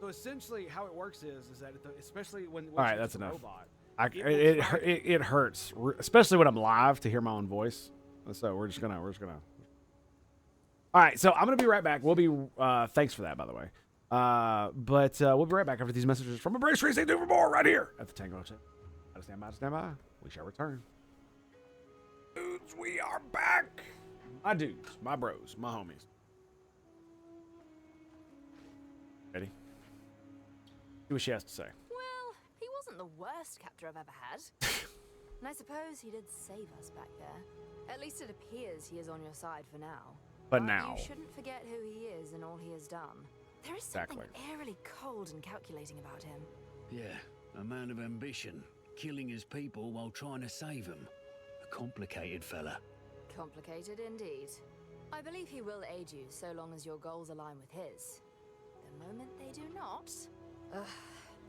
So essentially, how it works is that especially when all right, that's enough. Robot, It hurts, especially when I'm live, to hear my own voice. So we're just gonna. All right, so I'm gonna be right back. We'll be. Thanks for that, by the way. But we'll be right back after these messages from Embrace Racing. Do for more right here at the Tango Hotel. Stand by. We shall return. Dudes, we are back. My dudes, my bros, my homies. Ready? See what she has to say. Well, he wasn't the worst captor I've ever had. And I suppose he did save us back there. At least it appears he is on your side for now. But now. You shouldn't forget who he is and all he has done. There is something eerily cold and calculating about him. Yeah, a man of ambition, killing his people while trying to save them. A complicated fella. Complicated indeed. I believe he will aid you so long as your goals align with his. The moment they do not...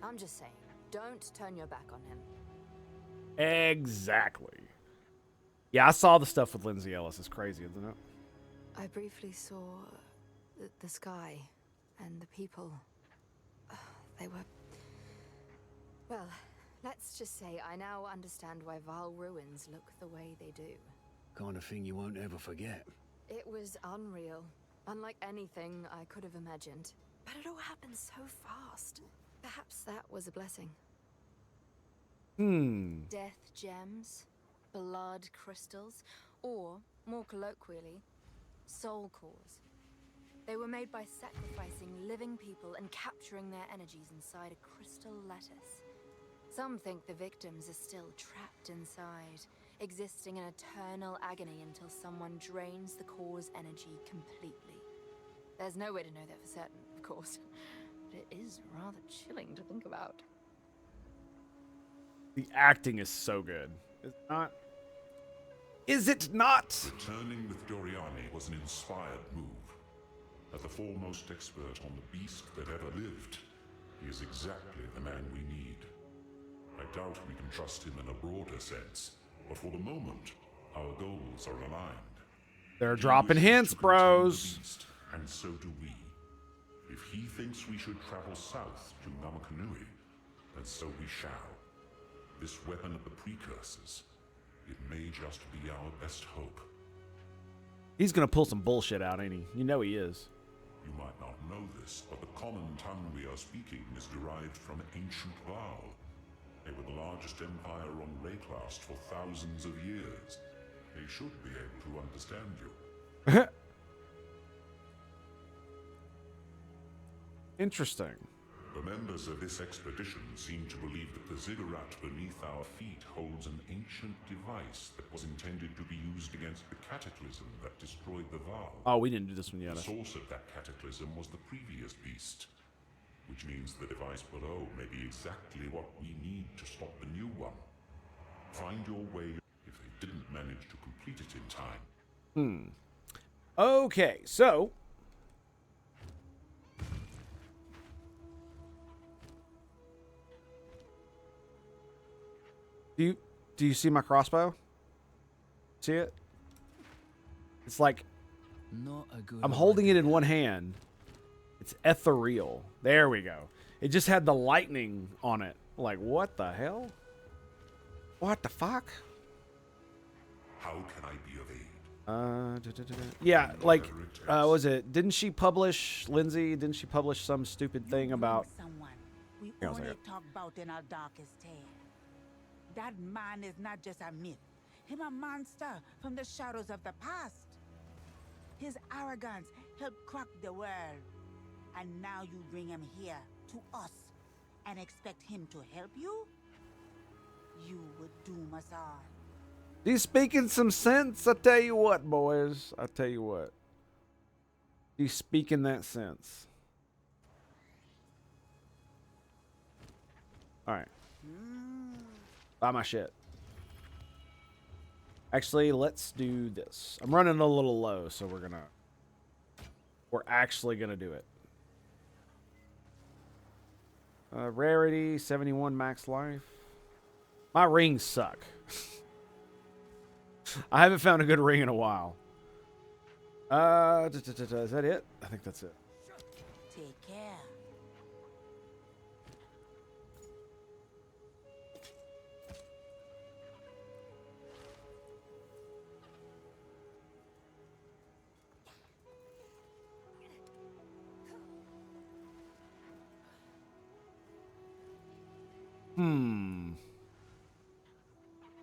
I'm just saying, don't turn your back on him. Exactly. Yeah, I saw the stuff with Lindsay Ellis. It's crazy, isn't it? I briefly saw the sky and the people. They were... Well, let's just say I now understand why Val ruins look the way they do. Kind of thing you won't ever forget. It was unreal. Unlike anything I could have imagined. But it all happened so fast. Perhaps that was a blessing. Death gems, blood crystals, or, more colloquially, soul cores. They were made by sacrificing living people and capturing their energies inside a crystal lattice. Some think the victims are still trapped inside, existing in eternal agony until someone drains the core's energy completely. There's no way to know that for certain, of course, but it is rather chilling to think about. The acting is so good. It's not. Is it not? Returning with Doriani was an inspired move. As the foremost expert on the beast that ever lived, he is exactly the man we need. I doubt we can trust him in a broader sense, but for the moment, our goals are aligned. They're He dropping wishes hints, to contain the bros. beast, and so do we. If he thinks we should travel south to Namakanui, then so we shall. This weapon of the precursors, it may just be our best hope. He's gonna pull some bullshit out, ain't he? You know he is. You might not know this, but the common tongue we are speaking is derived from ancient Val. They were the largest empire on Rayclast for thousands of years. They should be able to understand you. Interesting. The members of this expedition seem to believe that the ziggurat beneath our feet holds an ancient device that was intended to be used against the cataclysm that destroyed the Val. Oh, we didn't do this one The yet. source of that cataclysm was the previous beast, which means the device below may be exactly what we need to stop the new one. Find your way if they didn't manage to complete it in time. Okay, so do you see my crossbow? See it? It's like Not a good I'm holding it idea. in one hand. It's ethereal. There we go. It just had the lightning on it. Like, what the hell? What the fuck? How can I be of aid? Yeah, like, was it? Didn't she publish, Lindsay? Didn't she publish some stupid thing about? Someone we Hang on a only second. talk about in our darkest tale. That man is not just a myth. Him a monster from the shadows of the past. His arrogance helped crack the world. And now you bring him here to us and expect him to help you? You would doom us all. He's speaking some sense. I tell you what, boys. I tell you what. He's speaking that sense. All right. Buy my shit. Actually, let's do this. I'm running a little low, so we're actually gonna do it. Rarity, 71 max life. My rings suck. I haven't found a good ring in a while. Is that it? I think that's it. Take care.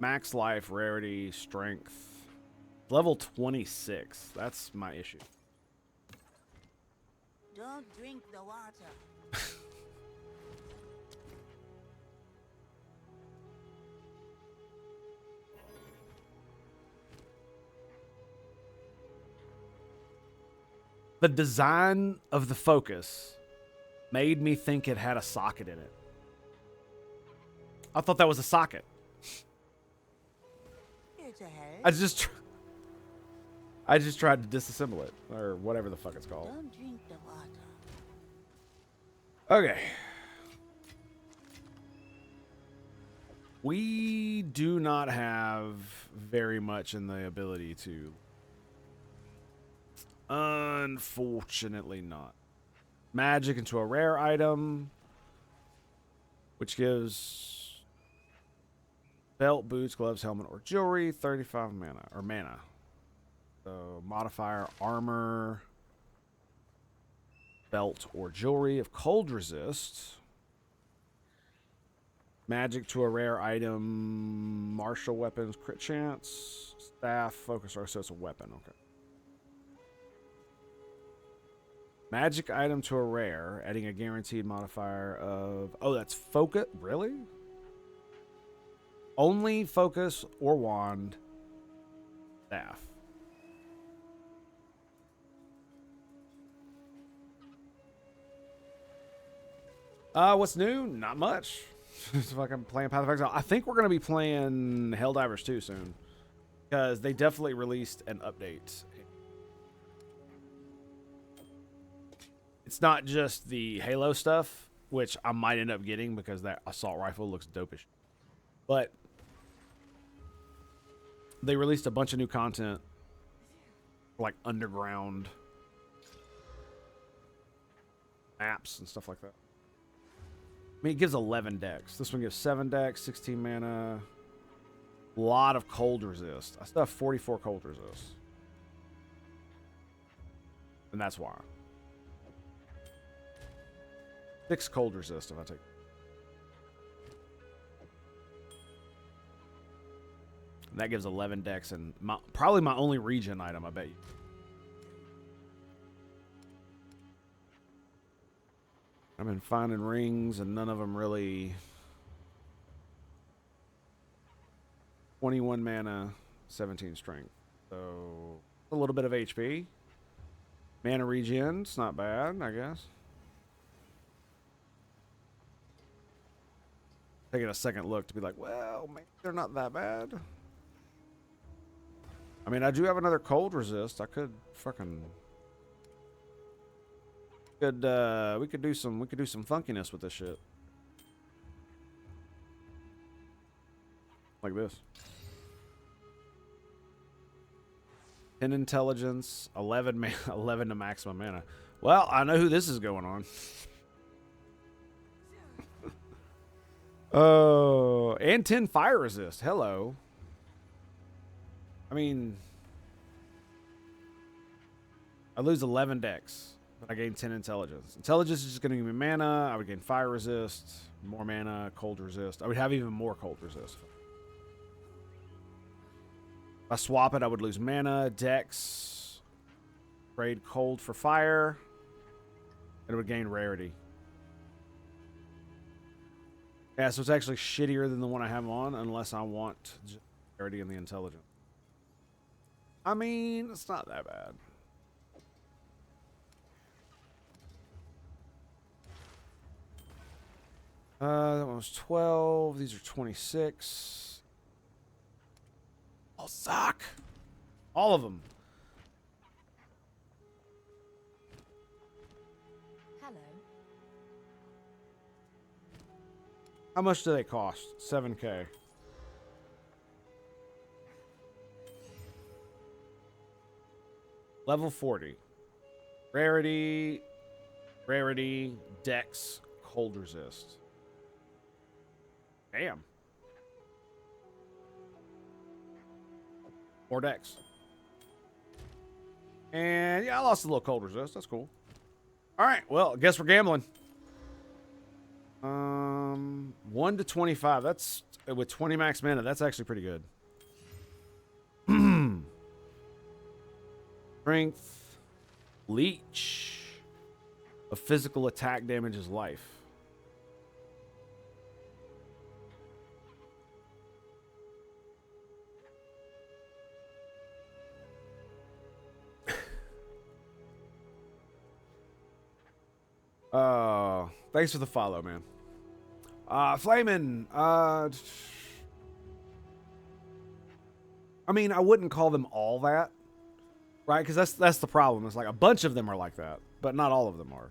Max life, rarity, strength. Level 26. That's my issue. Don't drink the water. The design of the Focus made me think it had a socket in it. I thought that was a socket. Here to help. I just tried to disassemble it, or whatever the fuck it's called. Don't drink the water. Okay. We do not have very much in the ability to. Unfortunately not. Magic into a rare item, which gives belt, boots, gloves, helmet, or jewelry, 35 mana. So modifier armor, belt, or jewelry of cold resist. Magic to a rare item, martial weapons, crit chance, staff, focus, or so it's a weapon. Okay. Magic item to a rare, adding a guaranteed modifier of... Oh, that's focus? Really? Only focus or wand, staff. What's new? Not much. Just fucking playing Path of Exile. I think we're going to be playing Helldivers 2 soon. Because they definitely released an update. It's not just the Halo stuff, which I might end up getting because that assault rifle looks dopish. But they released a bunch of new content, like underground maps and stuff like that. I mean, it gives 11 decks. This one gives 7 decks, 16 mana. A lot of cold resist. I still have 44 cold resist. And that's why. 6 cold resist if I take. And that gives 11 decks and probably my only regen item, I bet you. I've been finding rings and none of them really. 21 mana, 17 strength. So a little bit of HP. Mana regen, it's not bad, I guess. Taking a second look to be like, well, maybe they're not that bad. I mean, I do have another cold resist. I could fucking we could do some funkiness with this shit. Like this. 10 intelligence, 11 to maximum mana. Well, I know who this is going on. Oh, and 10 fire resist. Hello. I mean, I lose 11 decks, but I gain 10 intelligence. Intelligence is just going to give me mana. I would gain fire resist, more mana, cold resist. I would have even more cold resist. If I swap it, I would lose mana, dex, trade cold for fire, and it would gain rarity. Yeah, so it's actually shittier than the one I have on, unless I want clarity and the intelligence. I mean, it's not that bad. That one was 12. These are 26. All suck. All of them. Hello. How much do they cost? 7K. Level 40. Rarity, Dex, cold resist. Damn. More Dex. And yeah, I lost a little cold resist. That's cool. All right. Well, I guess we're gambling. 1 to 25. That's with 20 max mana. That's actually pretty good. Strength. Leech. A physical attack damages life. Thanks for the follow, man. Flamin', I mean, I wouldn't call them all that, right? Because that's the problem. It's like a bunch of them are like that, but not all of them are.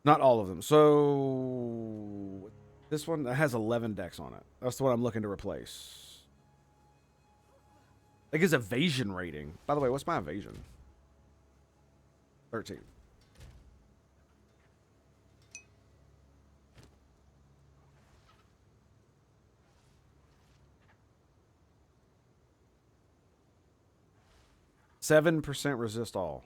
Not all of them. So this one that has 11 decks on it. That's the one I'm looking to replace. Like his evasion rating. By the way, what's my evasion? 13. %7 resist all.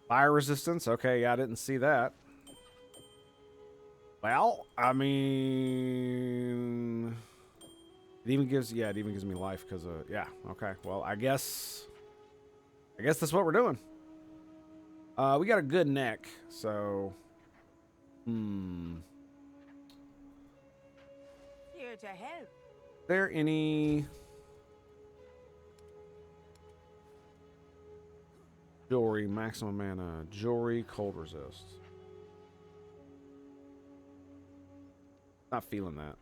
Fire resistance. Okay, yeah, I didn't see that. Well, I mean, it even gives me life because of yeah. Okay, well, I guess that's what we're doing. We got a good neck, so Here to help. Is there any jewelry, maximum mana, jewelry, cold resist? Not feeling that.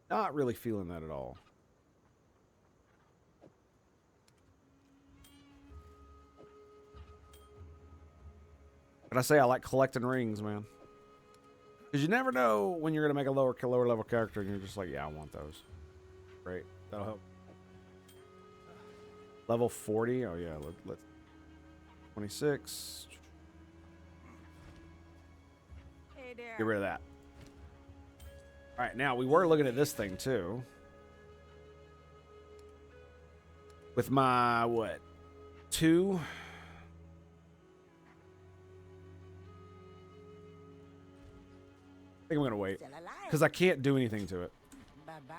Not really feeling that at all. But I say I like collecting rings, man. Because you never know when you're going to make a lower level character and you're just like, yeah, I want those. Great. That'll help. Level 40? Oh, yeah. Let's 26. Hey there. Get rid of that. All right, now we were looking at this thing too. With my, what, 2? I think I'm going to wait. Still alive. Because I can't do anything to it. Bye-bye.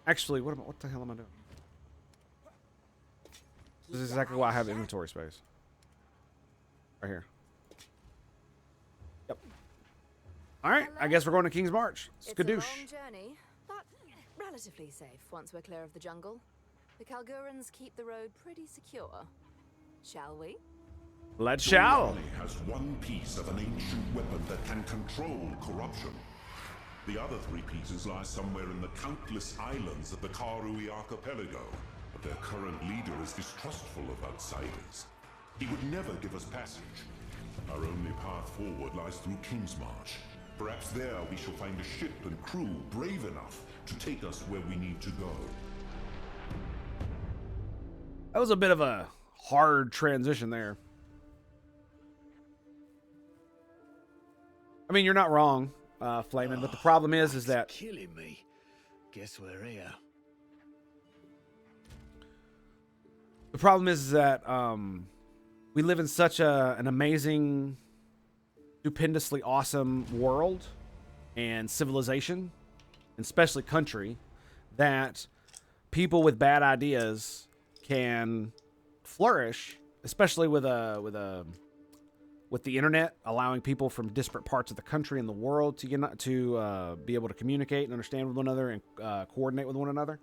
Actually, what the hell am I doing? This is exactly why I have inventory space. Right here. Yep. All right, I guess we're going to King's March. It's a Skadoosh. long journey, but relatively safe once we're clear of the jungle. The Kalgurans keep the road pretty secure. Shall we? Let's shall. Doriani has one piece of an ancient weapon that can control corruption. The other 3 pieces lie somewhere in the countless islands of the Karui archipelago. But their current leader is distrustful of outsiders. He would never give us passage. Our only path forward lies through King's March. Perhaps there we shall find a ship and crew brave enough to take us where we need to go. That was a bit of a hard transition there. I mean, you're not wrong, Flamin', but the problem is that killing me. Guess we're here. the problem is that we live in such an amazing, stupendously awesome world and civilization, and especially country, that people with bad ideas can flourish, especially with a with the internet, allowing people from disparate parts of the country and the world to be able to communicate and understand with one another and coordinate with one another.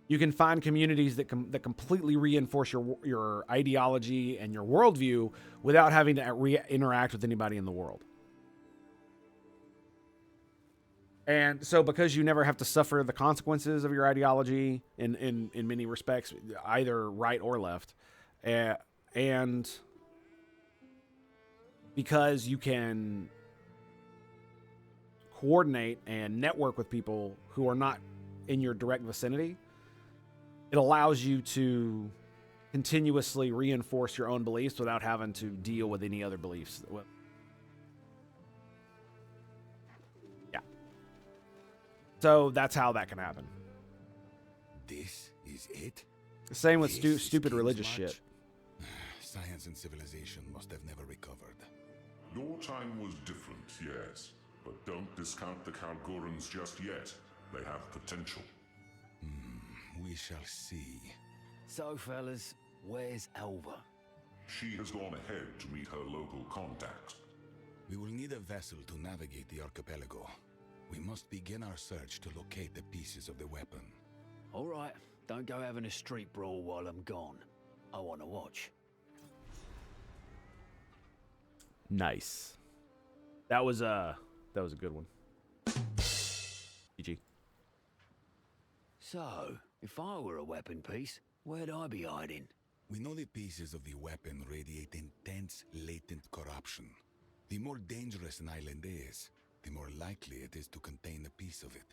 You can find communities that completely reinforce your ideology and your worldview without having to interact with anybody in the world. And so because you never have to suffer the consequences of your ideology in many respects, either right or left, and because you can coordinate and network with people who are not in your direct vicinity, it allows you to continuously reinforce your own beliefs without having to deal with any other beliefs. Yeah. So that's how that can happen. This is it? Same with This is stupid King's religious March? shit. Science and civilization must have never recovered. Your time was different, yes, but don't discount the Kalgorans just yet. They have potential. We shall see. So, fellas, where's Elva? She has gone ahead to meet her local contact. We will need a vessel to navigate the archipelago. We must begin our search to locate the pieces of the weapon. All right, don't go having a street brawl while I'm gone. I want to watch. Nice. That was a good one. GG. So, if I were a weapon piece, where'd I be hiding? We know the pieces of the weapon radiate intense, latent corruption. The more dangerous an island is, the more likely it is to contain a piece of it.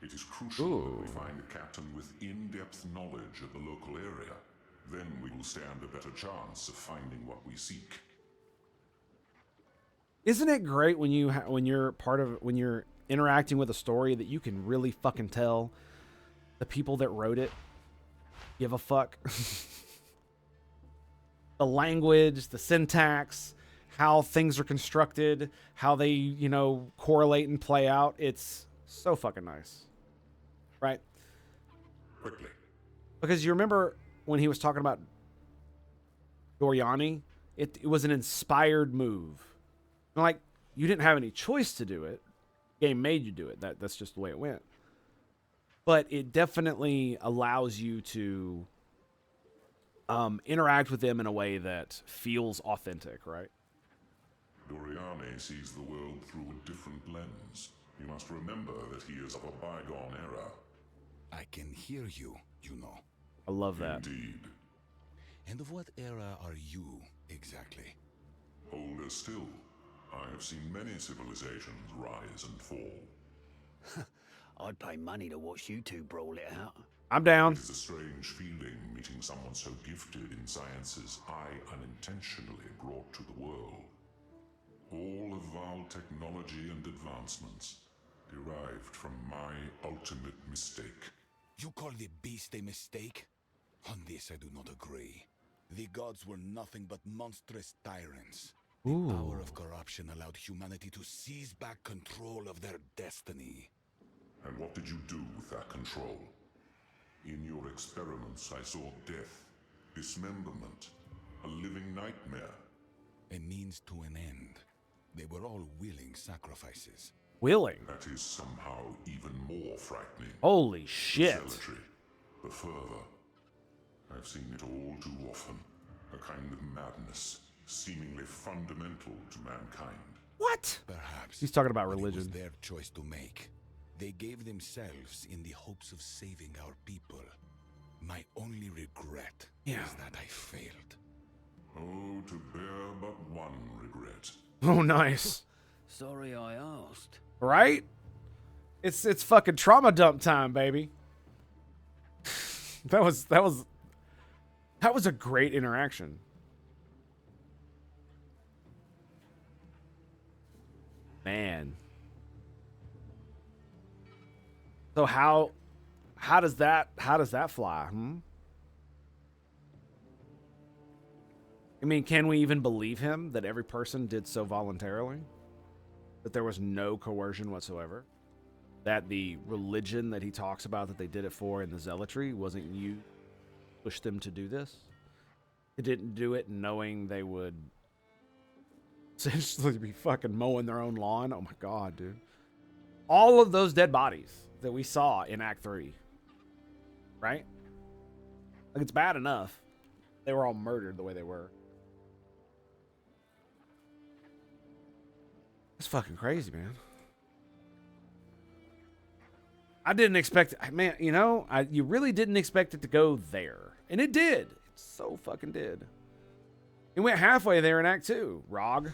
It is crucial that we find a captain with in-depth knowledge of the local area. Then we will stand a better chance of finding what we seek. Isn't it great when you're interacting with a story that you can really fucking tell the people that wrote it give a fuck? The language, the syntax, how things are constructed, how they, correlate and play out. It's so fucking nice. Right? Quickly. Because you remember when he was talking about Doriani, it was an inspired move. Like, you didn't have any choice to do it. The game made you do it. That's just the way it went. But it definitely allows you to interact with them in a way that feels authentic, right? Doriani sees the world through a different lens. You must remember that he is of a bygone era. I can hear you, I love that. Indeed. And of what era are you, exactly? Older still. I have seen many civilizations rise and fall. I'd pay money to watch you two brawl it out. I'm down. It is a strange feeling meeting someone so gifted in sciences I unintentionally brought to the world. All of Val technology and advancements derived from my ultimate mistake. You call the beast a mistake? On this I do not agree. The gods were nothing but monstrous tyrants. The power of corruption allowed humanity to seize back control of their destiny. And what did you do with that control? In your experiments, I saw death, dismemberment, a living nightmare. A means to an end. They were all willing sacrifices. Willing? That is somehow even more frightening. Holy shit. The zealotry, the fervor. I've seen it all too often. A kind of madness, seemingly fundamental to mankind. What? Perhaps. He's talking about but religion. It was their choice to make. They gave themselves in the hopes of saving our people. My only regret is that I failed. Oh, to bear but one regret. Oh, nice. Sorry I asked. Right? It's fucking trauma dump time, baby. That was a great interaction. Man. So how does that fly? I mean, can we even believe him that every person did so voluntarily? That there was no coercion whatsoever? That the religion that he talks about that they did it for in the zealotry wasn't you pushed them to do this? They didn't do it knowing they would essentially be fucking mowing their own lawn. Oh my god, dude. All of those dead bodies that we saw in Act 3. Right? Like, it's bad enough. They were all murdered the way they were. That's fucking crazy, man. I didn't expect it. Man, you know, you really didn't expect it to go there. And it did. It so fucking did. It went halfway there in Act 2. Rog.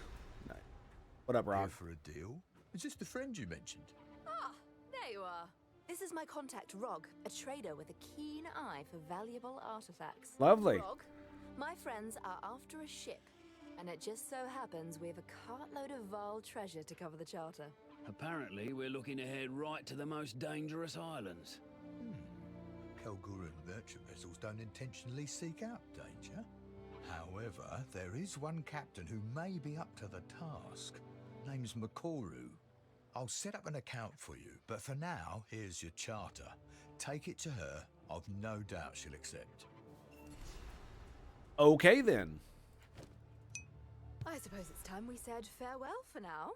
What up, Rog? Here for a deal? Is this the friend you mentioned? Ah, there you are. This is my contact, Rog, a trader with a keen eye for valuable artifacts. Lovely. Rog, my friends are after a ship, and it just so happens we have a cartload of Val treasure to cover the charter. Apparently, we're looking to head right to the most dangerous islands. Kelguran merchant vessels don't intentionally seek out danger. However, there is one captain who may be up to the task. Name's Makoru. I'll set up an account for you, but for now, here's your charter. Take it to her. I've no doubt she'll accept. Okay, then. I suppose it's time we said farewell for now.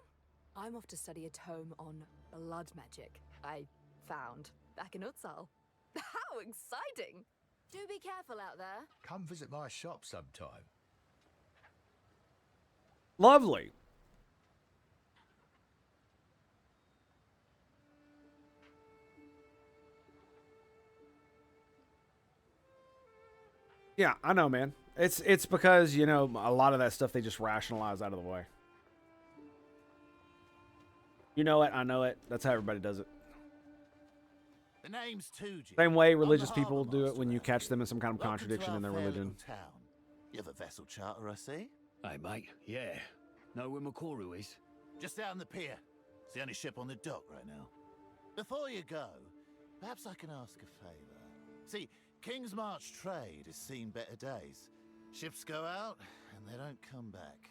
I'm off to study a tome on blood magic I found back in Abyssal. How exciting! Do be careful out there. Come visit my shop sometime. Lovely. Yeah, I know, man. It's because, you know, a lot of that stuff they just rationalize out of the way. You know it, I know it. That's how everybody does it. The name's Tuji. Same way religious I'm the people do it when you harbour catch them in some kind of master. contradiction in their Welcome to our religion. fair little town. You have a vessel charter, I see. Hey, mate, yeah. Know where Makoru is? Just out on the pier. It's the only ship on the dock right now. Before you go, perhaps I can ask a favour. See, King's March trade has seen better days. Ships go out, and they don't come back.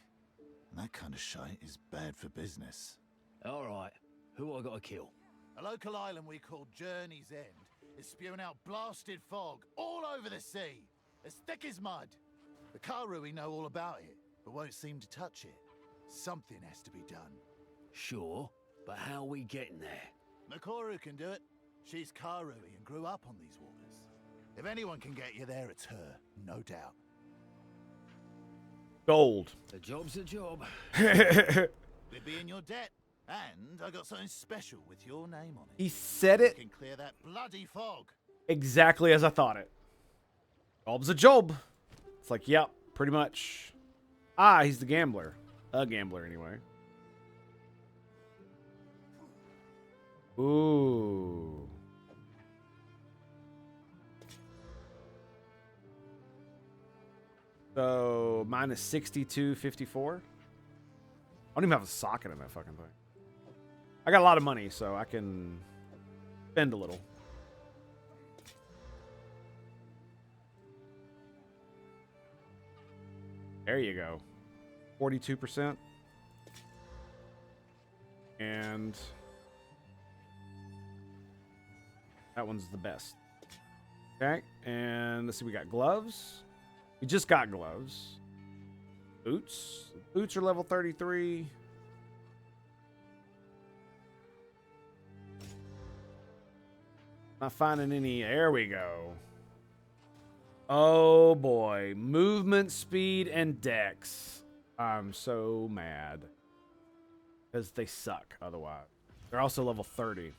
And that kind of shite is bad for business. All right. Who I gotta kill? A local island we call Journey's End is spewing out blasted fog all over the sea, as thick as mud. The Karui know all about it, but won't seem to touch it. Something has to be done. Sure, but how are we getting there? Makoru can do it. She's Karui and grew up on these waters. If anyone can get you there, it's her, no doubt. Gold. A job's a job. We'd be in your debt. And I got something special with your name on it. He said it You can clear that bloody fog. exactly as I thought it. Job's a job. It's like, yep, pretty much. Ah, he's the gambler. A gambler, anyway. Ooh. So, mine is 62.54. I don't even have a socket in that fucking thing. I got a lot of money, so I can spend a little. There you go. 42%. And that one's the best. Okay, and let's see, we got gloves. We just got gloves. Boots. Boots are level 33. Not finding any. There we go. Oh boy. Movement, speed, and dex. I'm so mad. Because they suck otherwise. They're also level 30.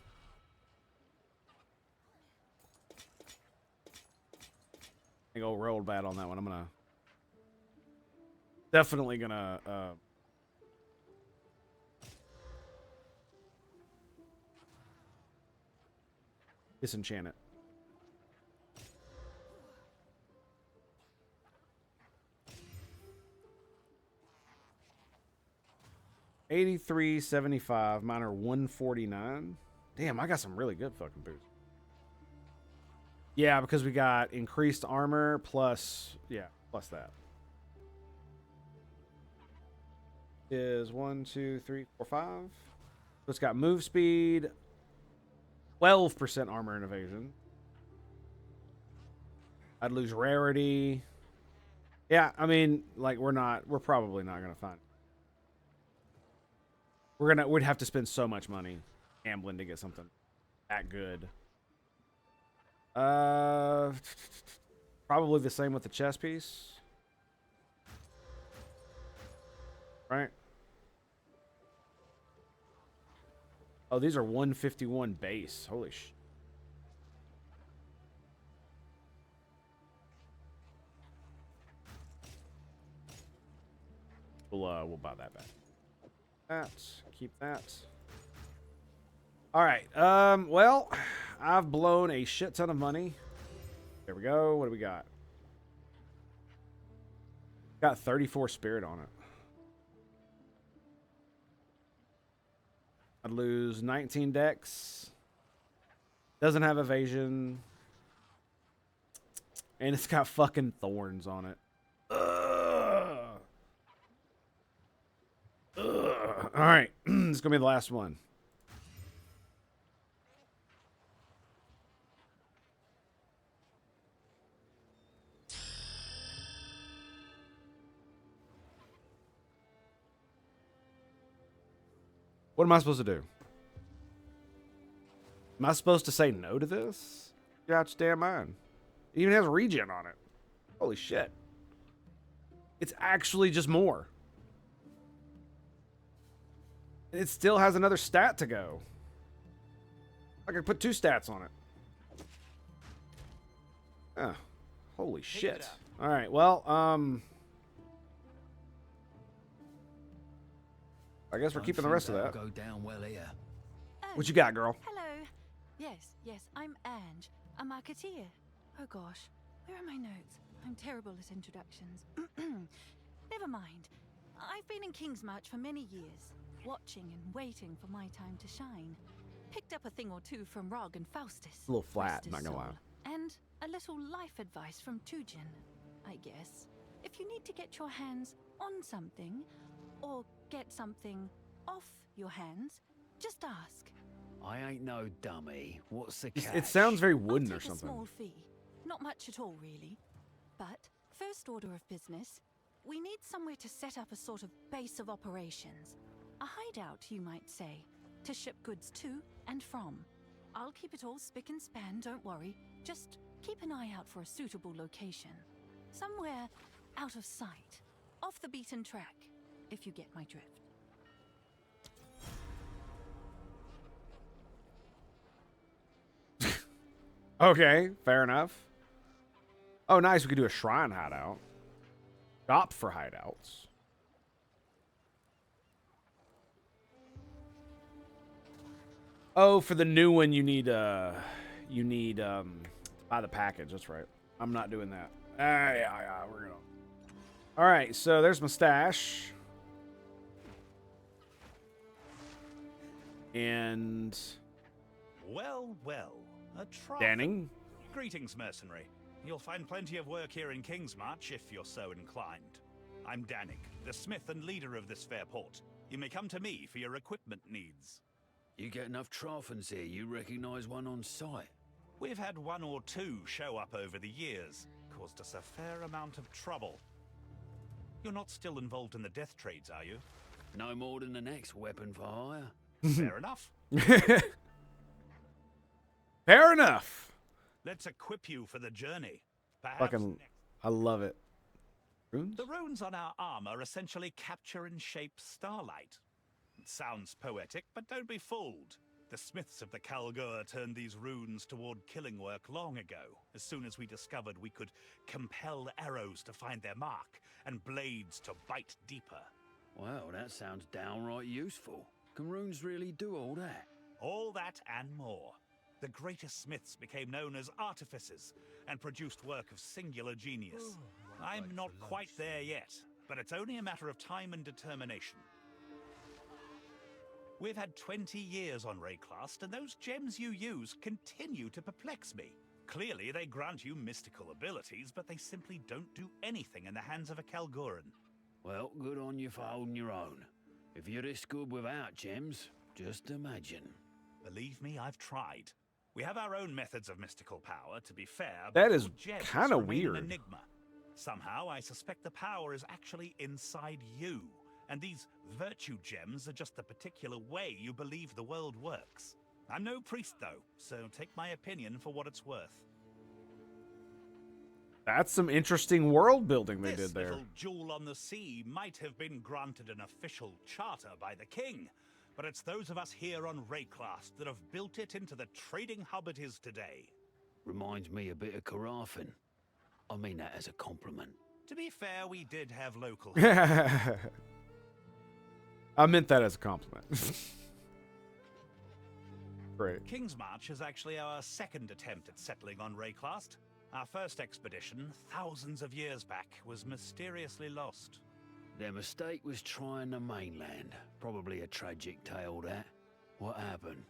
I think I'll roll bad on that one. I'm gonna definitely gonna disenchant it. $83.75. Mine are $149. Damn, I got some really good fucking boots. Yeah, because we got increased armor plus, yeah, plus that. Is 1, 2, 3, 4, 5. So it's got move speed, 12% armor and evasion. I'd lose rarity. Yeah, I mean, like we're probably not gonna find. We'd have to spend so much money gambling to get something that good. Probably the same with the chess piece. Right? Oh, these are 151 base. Holy sh. We'll buy that back. That. Keep that. All right. Well, I've blown a shit ton of money. There we go. What do we got? Got 34 spirit on it. I'd lose 19 decks. Doesn't have evasion. And it's got fucking thorns on it. Ugh. Ugh. All right. This is going to be the last one. What am I supposed to do? Am I supposed to say no to this? Get out your damn mind. It even has regen on it. Holy shit. It's actually just more. It still has another stat to go. I could put 2 stats on it. Oh, holy shit. All right, well, I guess we're keeping the rest of that. Go down well here. What you got, girl? Hello. Yes, I'm Ange, a marketeer. Oh gosh, where are my notes? I'm terrible at introductions. Never mind. I've been in Kingsmarch for many years, watching and waiting for my time to shine. Picked up a thing or two from Rog and Faustus. A little flat, Rest his not gonna lie. soul. And a little life advice from Tujin, I guess. If you need to get your hands on something, or get something off your hands, just ask. I ain't no dummy. What's the catch? It sounds very wooden I'll or take something. a small fee. Not much at all, really. But, first order of business, we need somewhere to set up a sort of base of operations. A hideout, you might say, to ship goods to and from. I'll keep it all spick and span, don't worry. Just keep an eye out for a suitable location. Somewhere out of sight. Off the beaten track, if you get my drift. Okay, fair enough. Oh, nice. We could do a shrine hideout. Shop for hideouts. Oh, for the new one, you need buy the package. That's right. I'm not doing that. Yeah, we're gonna. All right, so there's my stash. And Well, a trial. Danning. Greetings, mercenary. You'll find plenty of work here in Kingsmarch if you're so inclined. I'm Danik, the smith and leader of this fair port. You may come to me for your equipment needs. You get enough Trophans here, you recognize one on sight. We've had 1 or 2 show up over the years. Caused us a fair amount of trouble. You're not still involved in the death trades, are you? No more than the next weapon for hire. Fair enough. Fair enough. Let's equip you for the journey. Perhaps Fucking, I love it. Runes? the runes on our armor essentially capture and shape starlight. It sounds poetic, but don't be fooled. The smiths of the Kalgur turned these runes toward killing work long ago, as soon as we discovered we could compel arrows to find their mark and blades to bite deeper. Wow, that sounds downright useful. Can runes really do all that? All that and more. The greatest smiths became known as artificers and produced work of singular genius. I'm not quite there yet, but it's only a matter of time and determination. We've had 20 years on Rayclast, and those gems you use continue to perplex me. Clearly, they grant you mystical abilities, but they simply don't do anything in the hands of a Kalguran. Well, good on you for holding your own. If you're this good without gems, just imagine. Believe me, I've tried. We have our own methods of mystical power, to be fair. That but is your gems kinda remain an weird. enigma. Somehow, I suspect the power is actually inside you. And these virtue gems are just the particular way you believe the world works. I'm no priest, though, so take my opinion for what it's worth. That's some interesting world building they This did there. little jewel on the sea might have been granted an official charter by the king, but it's those of us here on Rayclast that have built it into the trading hub it is today. Reminds me a bit of Carafin. I mean that as a compliment. To be fair, we did have local I meant that as a compliment. Great. King's March is actually our second attempt at settling on Rayclast. Our first expedition, thousands of years back, was mysteriously lost. Their mistake was trying the mainland. Probably a tragic tale, that. What happened?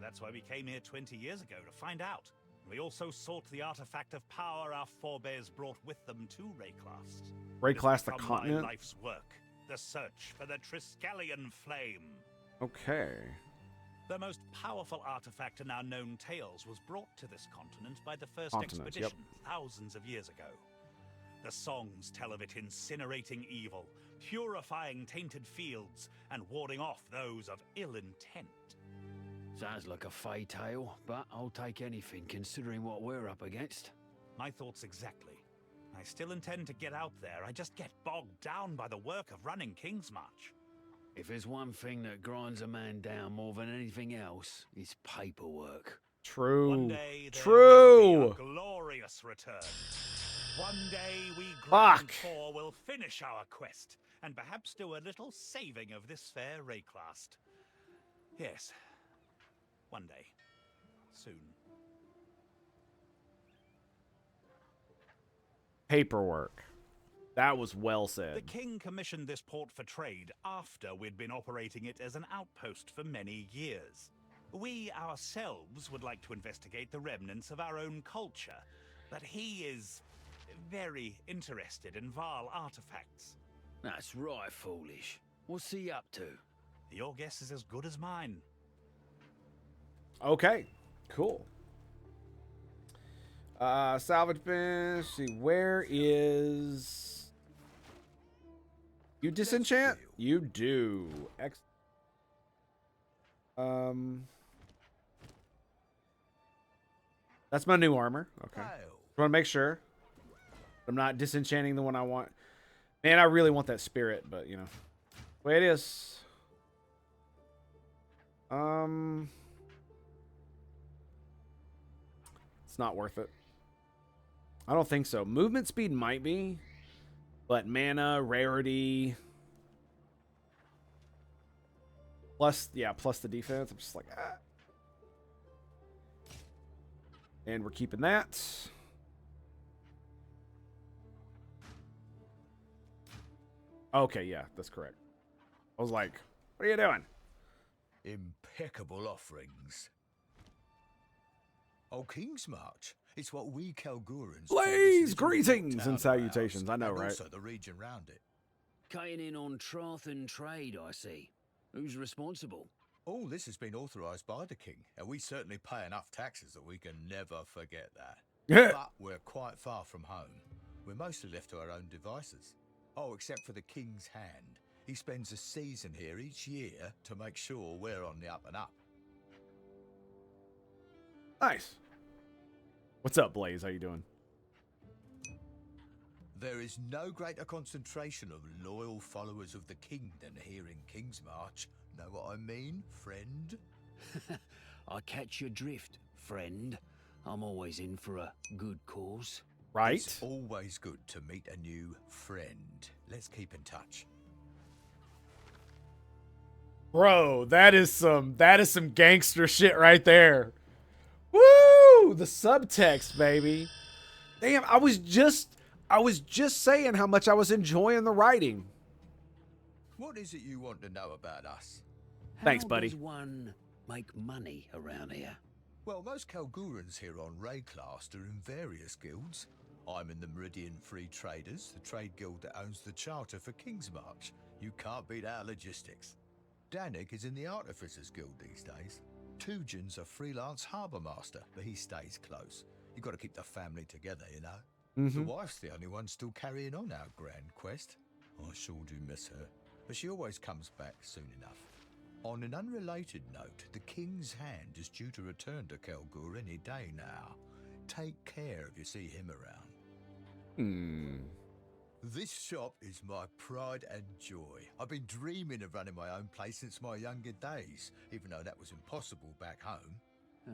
That's why we came here 20 years ago, to find out. We also sought the artifact of power our forebears brought with them to Rayclast. Rayclast, the It has become continent? my life's work, the search for the Triskelion flame. Okay. The most powerful artifact in our known tales was brought to this continent by the first Continent, yep. expedition thousands of years ago. The songs tell of it incinerating evil, purifying tainted fields, and warding off those of ill intent. Sounds like a fey tale, but I'll take anything considering what we're up against. My thoughts exactly. I still intend to get out there, I just get bogged down by the work of running King's March. If there's one thing that grinds a man down more than anything else, it's paperwork. True. One day there True. will be a glorious return. One day we Grand Four will finish our quest and perhaps do a little saving of this fair Rayclast. Yes, one day. Soon. Paperwork. That was well The said. king commissioned this port for trade after we'd been operating it as an outpost for many years. We ourselves would like to investigate the remnants of our own culture, but he is very interested in Val artifacts. That's right, foolish. What's he up to? Your guess is as good as mine. Okay. Cool. Salvage bin. See, where is... You disenchant? You do. That's my new armor. Okay. Just want to make sure I'm not disenchanting the one I want. Man, I really want that spirit, but you know, the way it is. It's not worth it. I don't think so. Movement speed might be, but mana, rarity, plus the defense. I'm just like, ah. And we're keeping that. Okay, yeah, that's correct. I was like, what are you doing? Impeccable offerings. Oh, King's March. It's what we Kalgurans... Blaze greetings and salutations. I know, and right? also the region round it. Cutting in on Trothan trade, I see. Who's responsible? All this has been authorised by the king, and we certainly pay enough taxes that we can never forget that. But we're quite far from home. We're mostly left to our own devices. Oh, except for the king's hand. He spends a season here each year to make sure we're on the up and up. Nice. What's up, Blaze? How you doing? There is no greater concentration of loyal followers of the king than here in King's March. Know what I mean, friend? I catch your drift, friend. I'm always in for a good cause. Right? It's always good to meet a new friend. Let's keep in touch. Bro, that is some gangster shit right there. Woo! The subtext, baby. Damn, I was just saying how much I was enjoying the writing. What is it you want to know about us? Thanks, buddy. How does one make money around here? Well, most Kalgurans here on Rayclast are in various guilds. I'm in the Meridian Free Traders, the trade guild that owns the charter for King's March. You can't beat our logistics. Danik is in the Artificers Guild these days. Tujan's a freelance harbour master, but he stays close. You've got to keep the family together, you know. The wife's the only one still carrying on our grand quest. I sure do miss her. but she always comes back soon enough. On an unrelated note, the King's Hand is due to return to Kelgur any day now. Take care if you see him around. This shop is my pride and joy. I've been dreaming of running my own place since my younger days, even though that was impossible back home.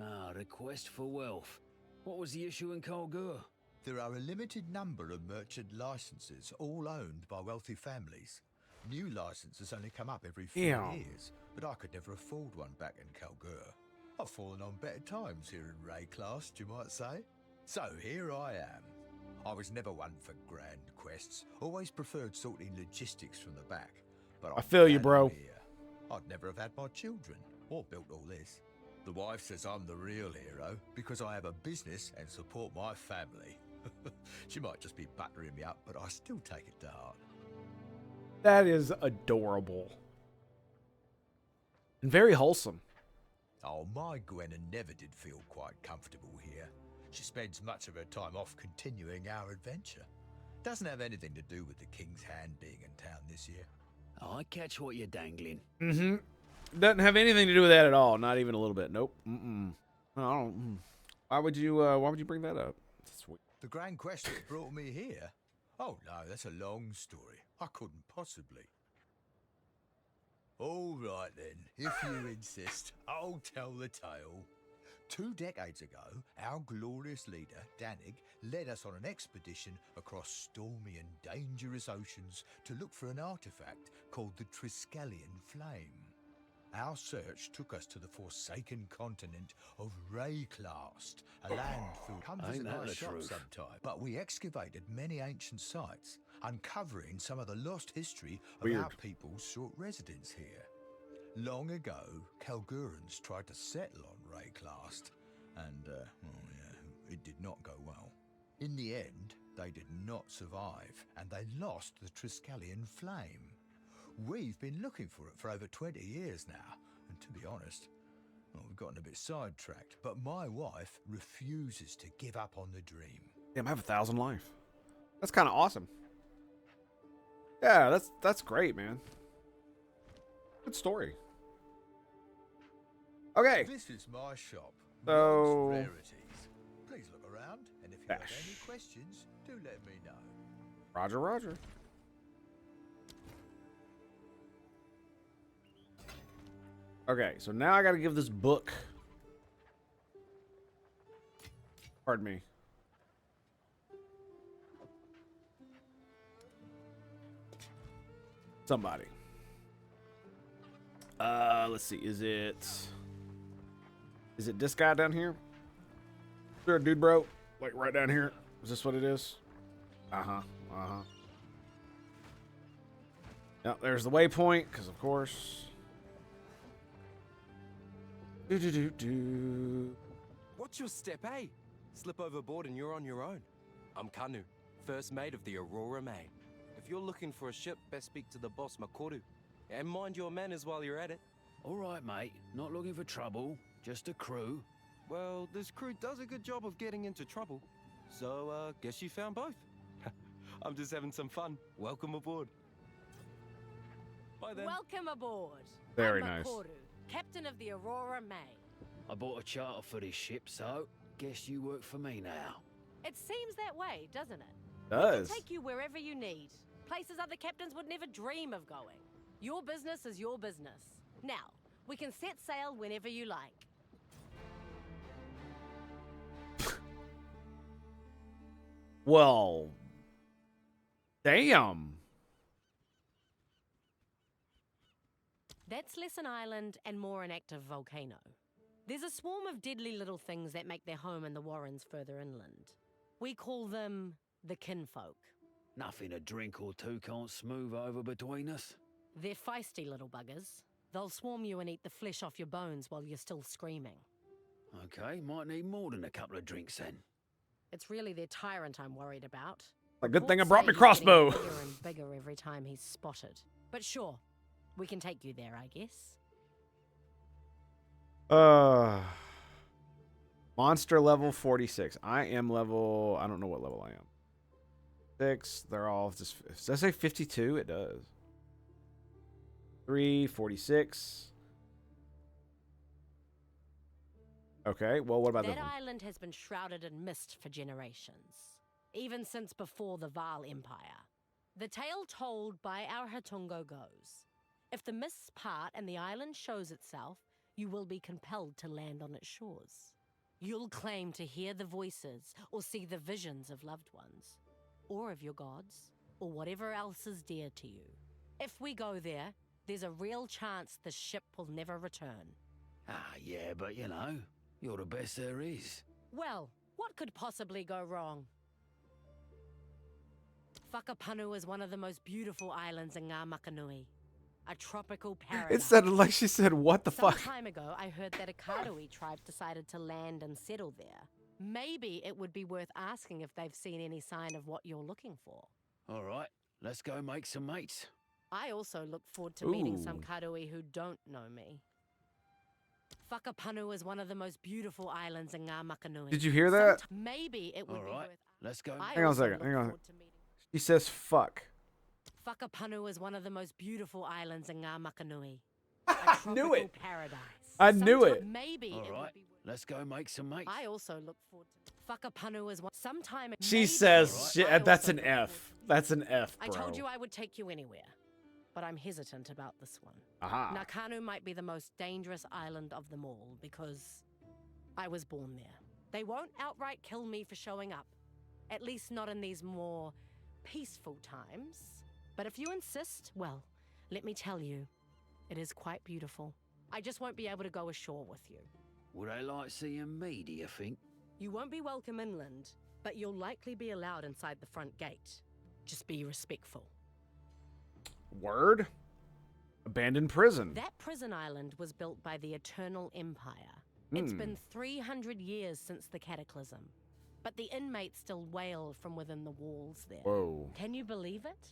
Ah, the quest for wealth. What was the issue in Kalgur? There are a limited number of merchant licenses, all owned by wealthy families. New licenses only come up every 4 years, but I could never afford one back in Kalgur. I've fallen on better times here in Rayclass, you might say. So here I am. I was never one for grand quests, always preferred sorting logistics from the back. But I feel you, bro. I'd never have had my children, or built all this. The wife says I'm the real hero, because I have a business and support my family. She might just be buttering me up, but I still take it to heart. That is adorable. And very wholesome. Oh, my Gwenna never did feel quite comfortable here. She spends much of her time off continuing our adventure. Doesn't have anything to do with the King's Hand being in town this year. Oh, I catch what you're dangling. Doesn't have anything to do with that at all. Not even a little bit. Nope. I don't. Why would you bring that up? Sweet. The grand quest that brought me here? Oh, no, that's a long story. I couldn't possibly. All right, then. If you insist, I'll tell the tale. 2 decades ago, our glorious leader, Danig, led us on an expedition across stormy and dangerous oceans to look for an artifact called the Triskelion Flame. Our search took us to the forsaken continent of Rayclast, a land filled. Come visit our shop sometime. But we excavated many ancient sites, uncovering some of the lost history of our people's short residence here. Long ago, Kalgurans tried to settle on Rayclast, and, it did not go well. In the end, they did not survive, and they lost the Triskelion Flame. We've been looking for it for over 20 years now, and to be honest, we've gotten a bit sidetracked, but my wife refuses to give up on the dream. Damn, I have 1,000 life. That's kind of awesome. Yeah, that's great, man. Good story. Okay. This is my shop. So, Rarities. Please look around, and if you have any questions, do let me know. Roger, Roger. Okay, so now I got to give this book. Pardon me. Somebody. Let's see. Is it this guy down here? Is there a dude, bro? Like right down here? Is this what it is? Yep, there's the waypoint, because of course. What's your step, eh? Slip overboard and you're on your own. I'm Kanu, first mate of the Aurora Main. If you're looking for a ship, best speak to the boss, Makoru. And mind your manners while you're at it. All right, mate. Not looking for trouble. Just a crew. Well, this crew does a good job of getting into trouble. So, guess you found both. I'm just having some fun. Welcome aboard. Bye then. Welcome aboard. Very I'm nice. Makoru, captain of the Aurora Main. I bought a charter for this ship, so guess you work for me now. It seems that way, doesn't it? Does. We can take you wherever you need. Places other captains would never dream of going. Your business is your business. Now, we can set sail whenever you like. Well, damn. That's Lesson Island and more an active volcano. There's a swarm of deadly little things that make their home in the warrens further inland. We call them the kinfolk. Nothing a drink or two can't smooth over between us. They're feisty little buggers. They'll swarm you and eat the flesh off your bones while you're still screaming. Okay, might need more than a couple of drinks then. It's really their tyrant I'm worried about. A good thing I Reports brought say my he's crossbow. getting bigger and bigger every time he's spotted. But sure, we can take you there, I guess. Monster level 46. I am level, I don't know what level I am. 6. They're all just, does that say 52? It does. 346. Okay, well, what about That this one? island has been shrouded in mist for generations, even since before the Val Empire. The tale told by our Hatungo goes, if the mists part and the island shows itself, you will be compelled to land on its shores. You'll claim to hear the voices or see the visions of loved ones, or of your gods, or whatever else is dear to you. If we go there, there's a real chance the ship will never return. Ah, yeah, but you know, you're the best there is. Well, what could possibly go wrong? Whakapanu is one of the most beautiful islands in Ngā Makanui. A tropical paradise. It sounded like she said, what the fuck? Some time ago, I heard that a Karui tribe decided to land and settle there. Maybe it would be worth asking if they've seen any sign of what you're looking for. All right, let's go make some mates. I also look forward to meeting some Ooh. Karui who don't know me. Whakapanu is one of the most beautiful islands in Ngā Makanui. Did you hear that? Maybe it would All be right, worth... let's go. I Hang on a also second, look hang on. forward to meeting- She says fuck. Whakapanu is one of the most beautiful islands in Ngā Makanui. I knew it. Paradise. I knew it. Maybe All it right, would be... let's go make some mates. I also look forward to... Whakapanu is one... Sometime... She maybe- says, I shit, that's also an look forward- F. That's an F, bro. I told you I would take you anywhere, but I'm hesitant about this one. Aha. Nakanu might be the most dangerous island of them all because I was born there. They won't outright kill me for showing up, at least not in these more peaceful times. But if you insist, well, let me tell you, it is quite beautiful. I just won't be able to go ashore with you. Would they like seeing me, do you think? You won't be welcome inland, but you'll likely be allowed inside the front gate. Just be respectful. Word? Abandoned prison. That prison island was built by the Eternal Empire. It's been 300 years since the Cataclysm, but the inmates still wail from within the walls there. Whoa. Can you believe it?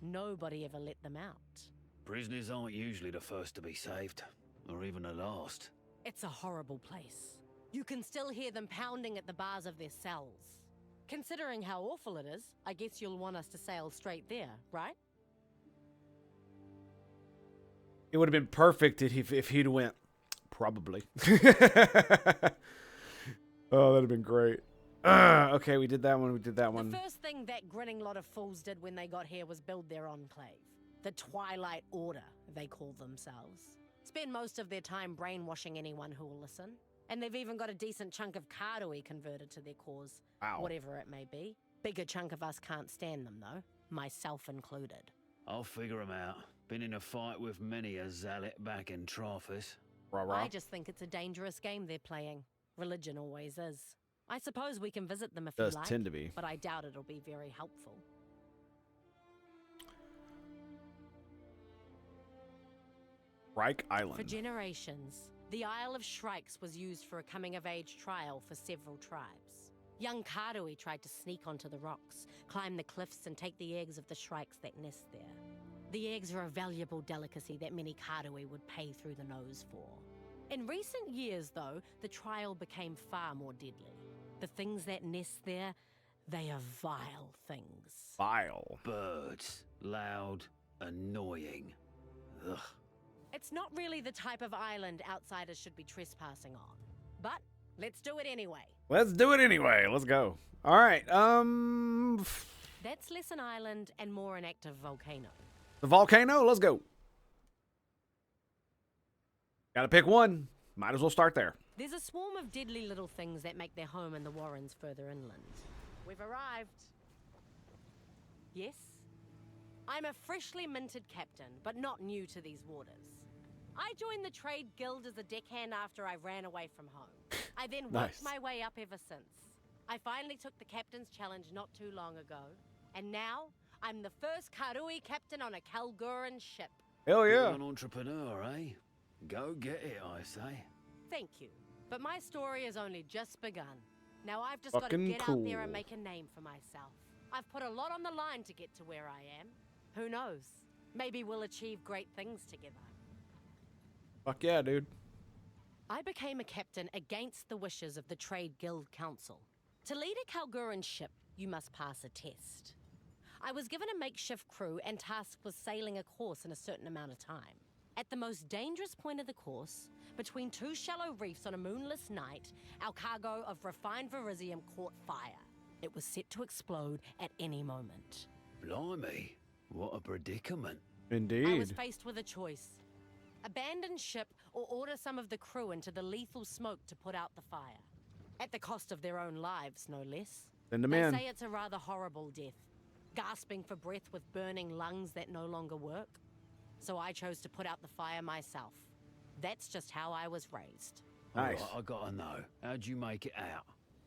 Nobody ever let them out. Prisoners aren't usually the first to be saved, or even the last. It's a horrible place. You can still hear them pounding at the bars of their cells. Considering how awful it is, I guess you'll want us to sail straight there, right? It would have been perfect if he'd went, probably. Oh, that'd have been great. Okay, we did that one. We did that one. The first thing that grinning lot of fools did when they got here was build their enclave. The Twilight Order, they call themselves. Spend most of their time brainwashing anyone who will listen. And they've even got a decent chunk of Karui converted to their cause. Wow. Whatever it may be. Bigger chunk of us can't stand them, though. Myself included. I'll figure 'em out. Been in a fight with many a zealot back in Traffus. I just think it's a dangerous game they're playing. Religion always is. I suppose we can visit them if Does you like, tend to be. but I doubt it'll be very helpful. Shrike Island. For generations, the Isle of Shrikes was used for a coming-of-age trial for several tribes. Young Karui tried to sneak onto the rocks, climb the cliffs, and take the eggs of the shrikes that nest there. The eggs are a valuable delicacy that many Karui would pay through the nose for. In recent years, though, the trial became far more deadly. The things that nest there, they are vile things. Vile. Birds. Loud. Annoying. Ugh. It's not really the type of island outsiders should be trespassing on. But let's do it anyway. Let's do it anyway. Let's go. All right. That's less an island and more an active volcano. The volcano. Let's go. Gotta pick one. Might as well start there. There's a swarm of deadly little things that make their home in the Warrens further inland. We've arrived. Yes? I'm a freshly minted captain, but not new to these waters. I joined the Trade Guild as a deckhand after I ran away from home. I then worked my way up ever since. I finally took the captain's challenge not too long ago, and now I'm the first Karui captain on a Kalguran ship. Hell yeah. You're an entrepreneur, eh? Go get it, I say. Thank you, but my story has only just begun. Now I've just got to Fucking get out there cool. and make a name for myself. I've put a lot on the line to get to where I am. Who knows? Maybe we'll achieve great things together. Fuck yeah, dude. I became a captain against the wishes of the Trade Guild Council. To lead a Kalguran ship, you must pass a test. I was given a makeshift crew and tasked with sailing a course in a certain amount of time. At the most dangerous point of the course, between two shallow reefs on a moonless night, our cargo of refined verisium caught fire. It was set to explode at any moment. Blimey, what a predicament. Indeed. I was faced with a choice. Abandon ship or order some of the crew into the lethal smoke to put out the fire. At the cost of their own lives, no less. Send them They in. say it's a rather horrible death, gasping for breath with burning lungs that no longer work. So I chose to put out the fire myself. That's just how I was raised. Nice. All right, I gotta know, how'd you make it out?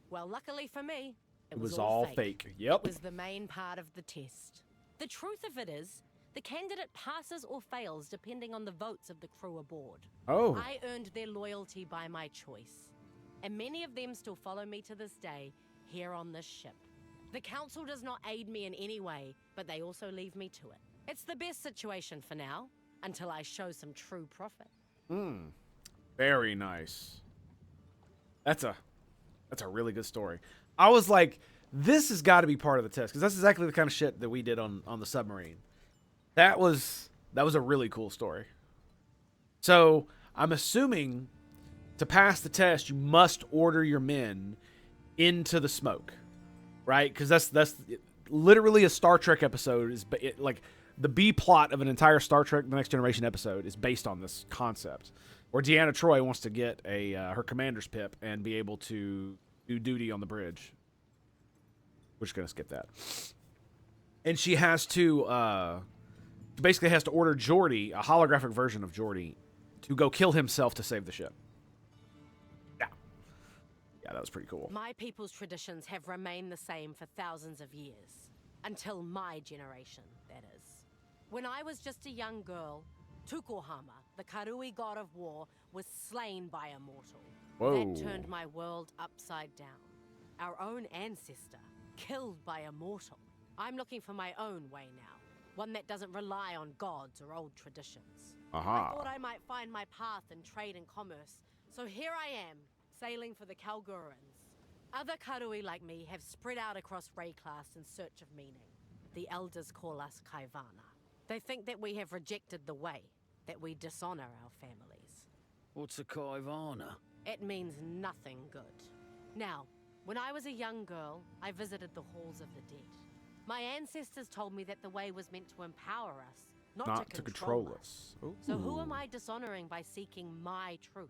Well, luckily for me, It was all fake. Yep. It was the main part of the test. The truth of it is, the candidate passes or fails depending on the votes of the crew aboard. Oh. I earned their loyalty by my choice. And many of them still follow me to this day, here on this ship. The council does not aid me in any way, but they also leave me to it. It's the best situation for now, until I show some true profit. Very nice. That's a really good story. I was like, this has got to be part of the test, because that's exactly the kind of shit that we did on the submarine. That was a really cool story. So I'm assuming to pass the test, you must order your men into the smoke, right? Because that's literally a Star Trek episode. Like the B plot of an entire Star Trek: The Next Generation episode is based on this concept, where Deanna Troi wants to get her commander's pip and be able to do duty on the bridge. We're just gonna skip that. And she has to basically has to order Geordi, a holographic version of Geordi, to go kill himself to save the ship. Yeah, that was pretty cool. My people's traditions have remained the same for thousands of years. Until my generation, that is. When I was just a young girl, Tukohama, the Karui god of war, was slain by a mortal. Whoa. That turned my world upside down. Our own ancestor, killed by a mortal. I'm looking for my own way now. One that doesn't rely on gods or old traditions. Aha. I thought I might find my path in trade and commerce. So here I am, sailing for the Kalgurans. Other Karui like me have spread out across Ray class in search of meaning. The elders call us Kaivana. They think that we have rejected the way, that we dishonor our families. What's a Kaivana? It means nothing good. Now, when I was a young girl, I visited the halls of the dead. My ancestors told me that the way was meant to empower us, not to control us. Ooh. So who am I dishonoring by seeking my truth?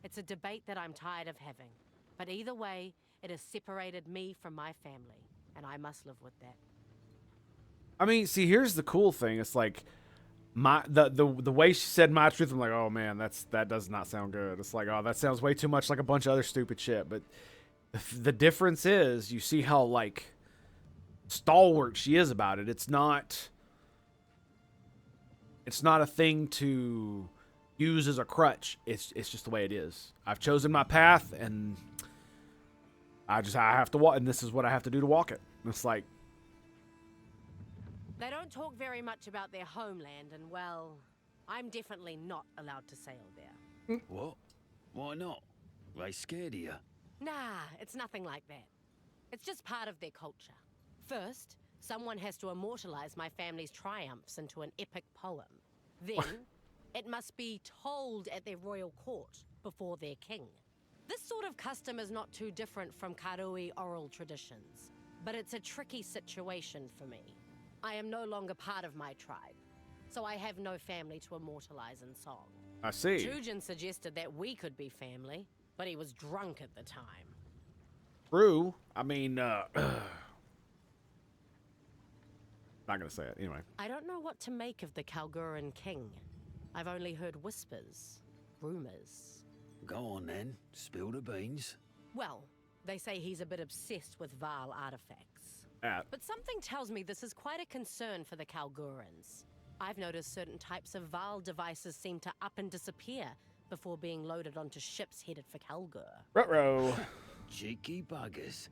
It's a debate that I'm tired of having. But either way, it has separated me from my family, and I must live with that. I mean, see, here's the cool thing. It's like the way she said my truth. I'm like, oh man, that does not sound good. It's like, oh, that sounds way too much like a bunch of other stupid shit. But the difference is, you see how like stalwart she is about it. It's not a thing to use as a crutch. It's just the way it is. I've chosen my path, and I have to walk, and this is what I have to do to walk it. And it's like, They don't talk very much about their homeland, and well, I'm definitely not allowed to sail there. What? Why not? They scared of you? Nah, it's nothing like that. It's just part of their culture. First, someone has to immortalize my family's triumphs into an epic poem. Then, it must be told at their royal court before their king. This sort of custom is not too different from Karui oral traditions, but it's a tricky situation for me. I am no longer part of my tribe, so I have no family to immortalize in song. I see. Chujin suggested that we could be family, but he was drunk at the time. True. I mean, not gonna say it anyway. I don't know what to make of the Kalguran king. I've only heard whispers, rumors. Go on then, spill the beans. Well, they say he's a bit obsessed with Val artifacts. But something tells me this is quite a concern for the Kalgurans. I've noticed certain types of Val devices seem to up and disappear before being loaded onto ships headed for Kalgur. Ruh-roh. Cheeky buggers.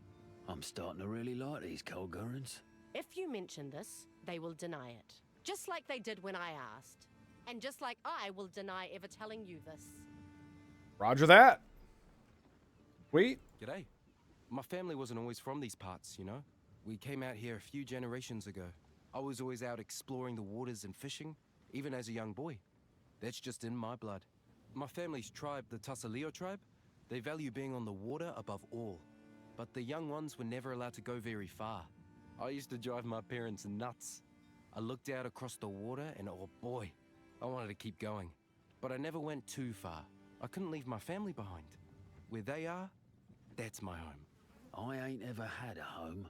I'm starting to really like these Kalgurans. If you mention this, they will deny it. Just like they did when I asked. And just like I will deny ever telling you this. Roger that. Sweet. G'day. My family wasn't always from these parts, you know? We came out here a few generations ago. I was always out exploring the waters and fishing, even as a young boy. That's just in my blood. My family's tribe, the Tasaleo tribe, they value being on the water above all. But the young ones were never allowed to go very far. I used to drive my parents nuts. I looked out across the water and oh boy, I wanted to keep going. But I never went too far. I couldn't leave my family behind. Where they are, that's my home. I ain't ever had a home.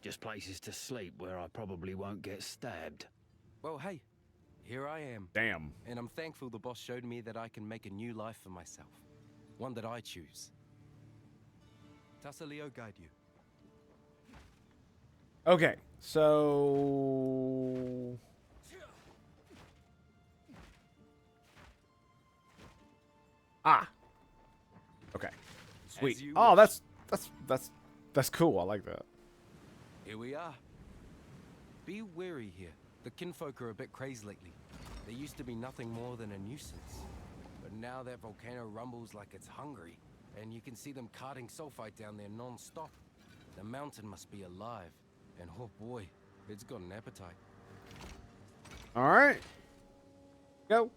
Just places to sleep where I probably won't get stabbed. Well, hey, here I am. Damn. And I'm thankful the boss showed me that I can make a new life for myself. One that I choose. Tasaleo guide you. Okay, so... Okay. Sweet. Oh, that's cool. I like that. Here we are. Be wary here. The kinfolk are a bit crazed lately. They used to be nothing more than a nuisance. But now that volcano rumbles like it's hungry, and you can see them carting sulfite down there non-stop. The mountain must be alive. And oh boy, it's got an appetite. Alright. Go.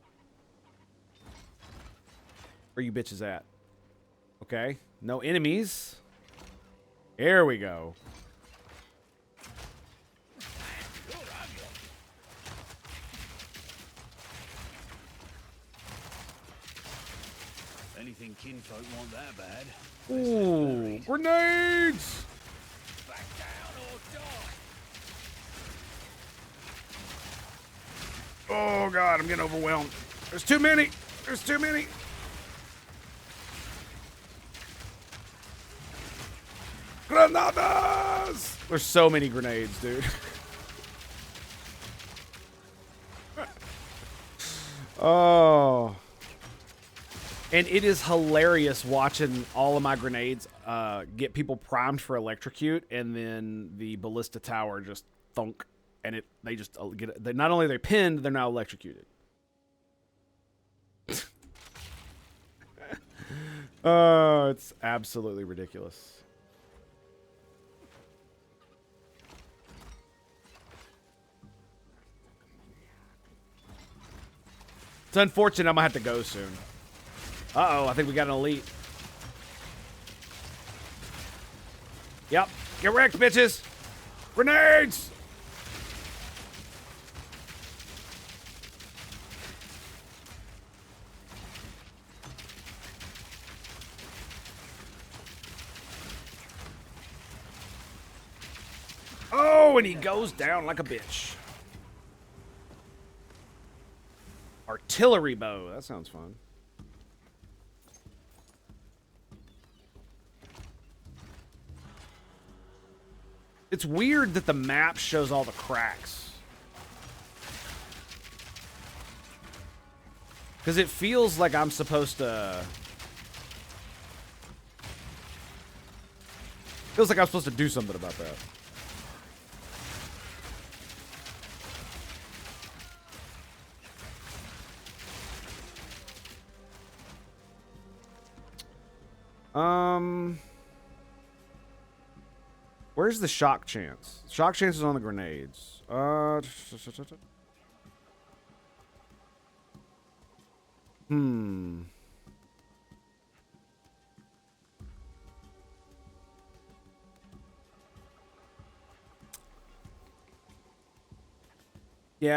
Where you bitches at? Okay. No enemies. Here we go. Anything kinfolk want that bad? Ooh, grenades! Back down or die! Oh god, I'm getting overwhelmed. There's too many. There's too many. Granadas! There's so many grenades, dude. Oh. And it is hilarious watching all of my grenades get people primed for electrocute, and then the ballista tower just thunk, and they just get not only are they pinned, they're now electrocuted. Oh, it's absolutely ridiculous. It's unfortunate I'm gonna have to go soon. Uh-oh, I think we got an elite. Yep. Get wrecked, bitches! Grenades! Oh, and he goes down like a bitch. Artillery bow. That sounds fun. It's weird that the map shows all the cracks. Because it feels like I'm supposed to... Feels like I'm supposed to do something about that. Where's the shock chance? Shock chance is on the grenades. Yeah,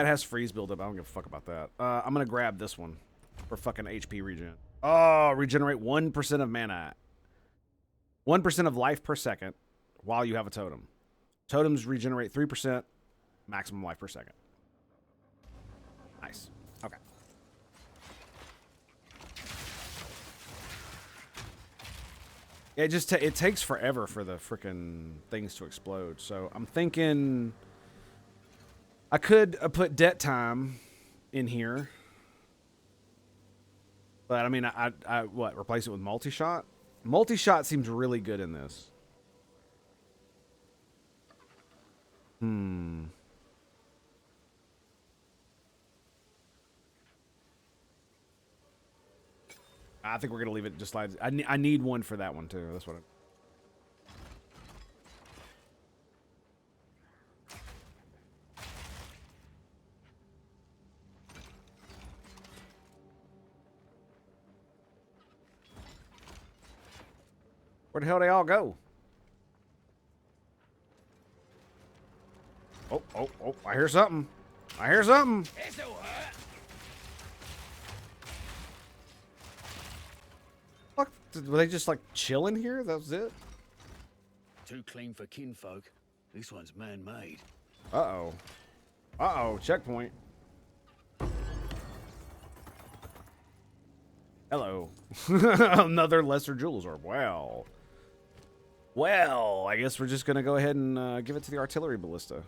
it has freeze buildup. I don't give a fuck about that. I'm gonna grab this one for fucking HP regen. Oh, regenerate 1% of mana. 1% of life per second while you have a totem. Totems regenerate 3%, maximum life per second. Nice. Okay. It just it takes forever for the freaking things to explode. So I'm thinking I could put debt time in here. But I mean, I what, replace it with multi-shot? Multi-shot seems really good in this. I think we're gonna leave it just like I need one for that one too. That's what. Where the hell they all go? Oh, oh, oh, I hear something. I hear something. Fuck, were they just like chilling here? That was it? Too clean for kinfolk. This one's man-made. Uh-oh. Uh-oh, checkpoint. Hello. Another lesser jewels orb. Well. Well, I guess we're just going to go ahead and give it to the artillery ballista.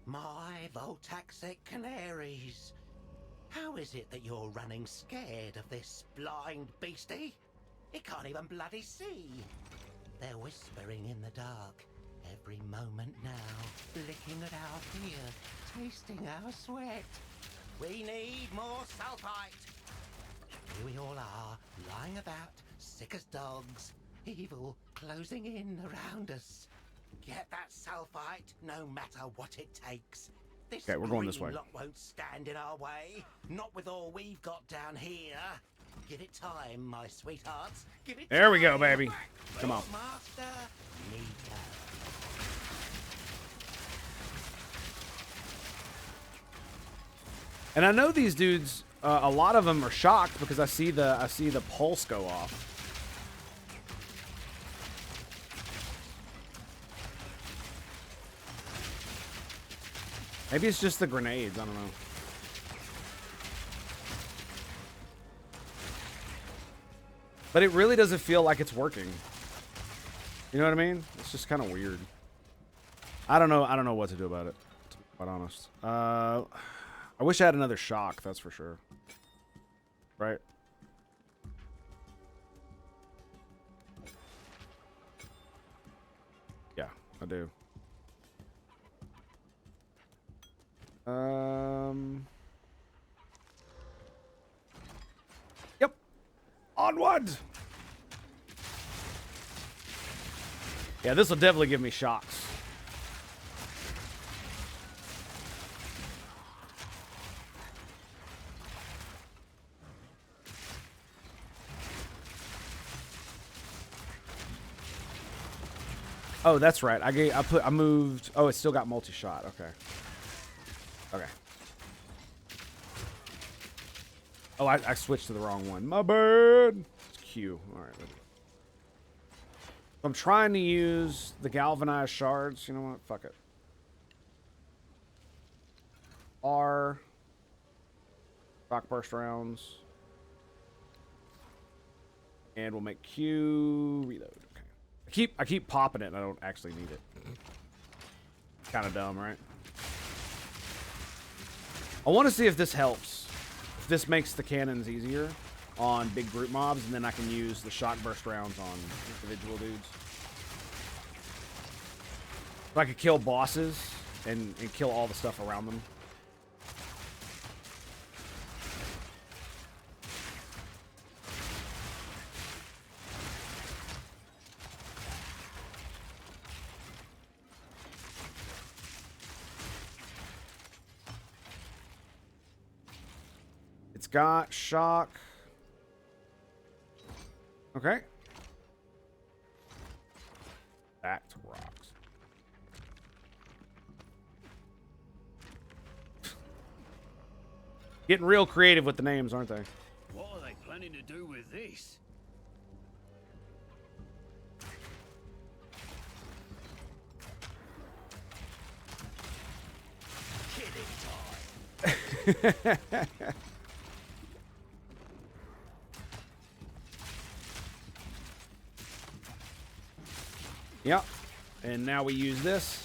My Voltaxic canaries. How is it that you're running scared of this blind beastie? It can't even bloody see. They're whispering in the dark every moment now, licking at our fear, tasting our sweat. We need more sulfite. Here we all are, lying about, sick as dogs, evil closing in around us. Get that sulfite, no matter what it takes. This Okay, we're going this way. lot won't stand in our way. Not with all we've got down here. Give it time, my sweethearts. Give it There we go, time. baby. Come on. Master Nico. And I know these dudes, a lot of them are shocked because I see the pulse go off. Maybe it's just the grenades, I don't know. But it really doesn't feel like it's working. You know what I mean? It's just kind of weird. I don't know what to do about it, to be quite honest. I wish I had another shock, that's for sure. Right? Yeah, I do. Yep. Onward. Yeah, this will definitely give me shocks. Oh, that's right. I moved. Oh, it still got multi-shot. Okay. Okay. Oh, I switched to the wrong one. My bad. It's Q. All right. I'm trying to use the galvanized shards. You know what? Fuck it. R. Rock burst rounds. And we'll make Q reload. Okay. I keep popping it and I don't actually need it. Kind of dumb, right? I want to see if this helps. If this makes the cannons easier on big group mobs, and then I can use the shock burst rounds on individual dudes. So I could kill bosses and kill all the stuff around them. It's got shock. Okay. Back to rocks. Getting real creative with the names, aren't they? What are they planning to do with this? Yep. And now we use this.